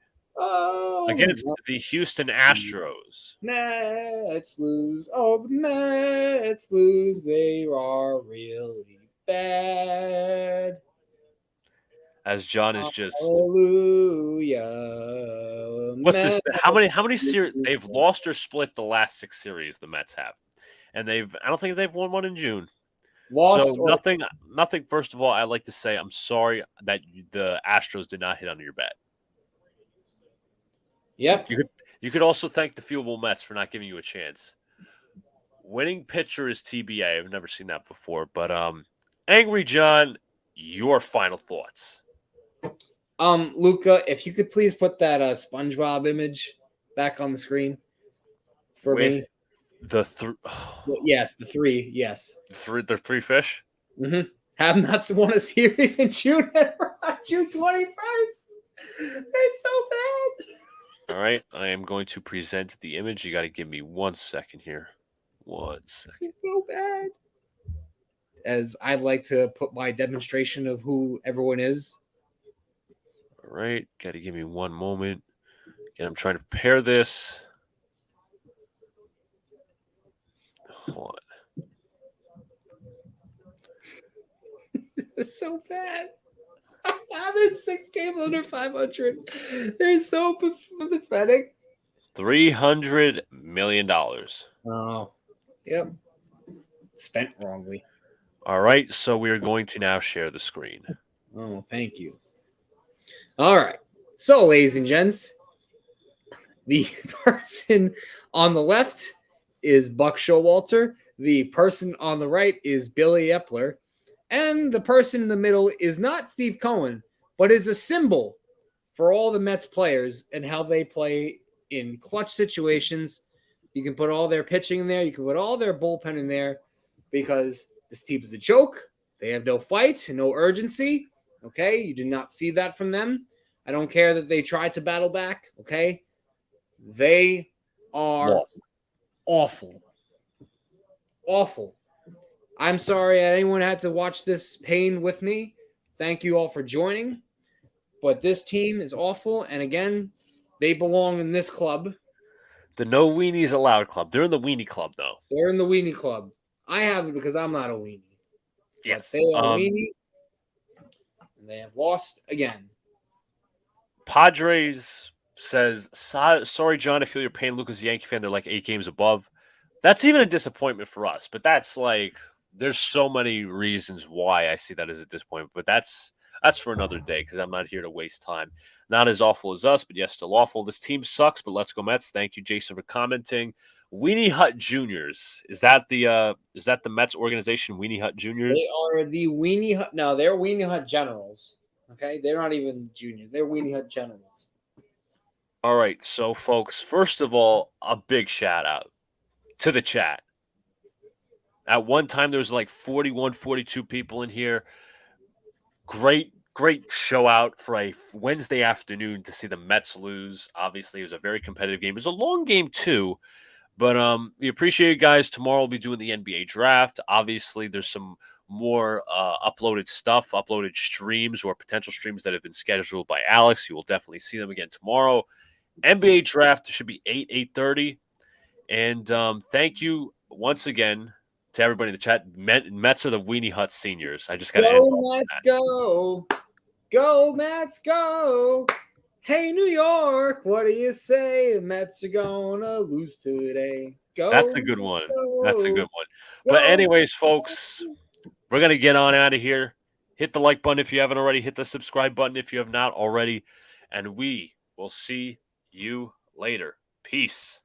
against the Houston Astros. Mets lose. Oh, the Mets lose. They are really bad. As John is just Hallelujah. what's this? How many series they've lost or split the last 6 series the Mets have, and I don't think they've won one in June. Lost So nothing. First of all, I'd like to say I'm sorry that the Astros did not hit under your bet. Yep. You could also thank the Fuelable Mets for not giving you a chance. Winning pitcher is TBA. I've never seen that before, but Angry John, your final thoughts. Luca, if you could please put that SpongeBob image back on the screen for me. Yes, the 3. Yes, the 3 fish. Mm-hmm. Have not won a series in June 21st. They're so bad. All right, I am going to present the image. You got to give me 1 second here. 1 second. It's so bad. As I'd like to put my demonstration of who everyone is. All right, got to give me 1 moment. And I'm trying to prepare this. Hold on. It's so bad. They're 6 games under 500. They're so pathetic. $300 million. Oh, yep. Spent wrongly. All right, so we are going to now share the screen. Oh, thank you. All right. So, ladies and gents, the person on the left is Buck Showalter. The person on the right is Billy Epler. And the person in the middle is not Steve Cohen, but is a symbol for all the Mets players and how they play in clutch situations. You can put all their pitching in there. You can put all their bullpen in there because this team is a joke. They have no fight, no urgency. Okay, you do not see that from them. I don't care that they tried to battle back. Okay, they are awful. Awful. I'm sorry anyone had to watch this pain with me. Thank you all for joining. But this team is awful. And again, they belong in this club. The No Weenies Allowed Club. They're in the Weenie Club, though. They're in the Weenie Club. I have it because I'm not a weenie. Yes. But they are weenies. And they have lost again. Padres says, sorry, John, I feel your pain. Luca's a Yankee fan. They're like 8 games above. That's even a disappointment for us. But that's like, there's so many reasons why I see that as a disappointment. But that's for another day because I'm not here to waste time. Not as awful as us, but yes, still awful. This team sucks, but let's go Mets. Thank you, Jason, for commenting. Weenie Hut Juniors. Is that the Mets organization, Weenie Hut Juniors? They are the Weenie Hut. No, they're Weenie Hut Generals. Okay? They're not even juniors. They're Weenie Hut Generals. All right. So, folks, first of all, a big shout out to the chat. At one time, there was like 41, 42 people in here. Great show out for a Wednesday afternoon to see the Mets lose. Obviously, it was a very competitive game. It was a long game, too. But we appreciate you guys. Tomorrow we'll be doing the NBA draft. Obviously, there's some more uploaded streams or potential streams that have been scheduled by Alex. You will definitely see them again tomorrow. NBA draft should be 8:30. And thank you once again to everybody in the chat. Mets are the Weenie Hut seniors. I just got to end Mets, go. Go, Mets, go. Hey, New York, what do you say? The Mets are going to lose today. Go. That's a good one. Go, That's a good one. But anyways, folks, we're going to get on out of here. Hit the like button if you haven't already. Hit the subscribe button if you have not already. And we will see you later. Peace.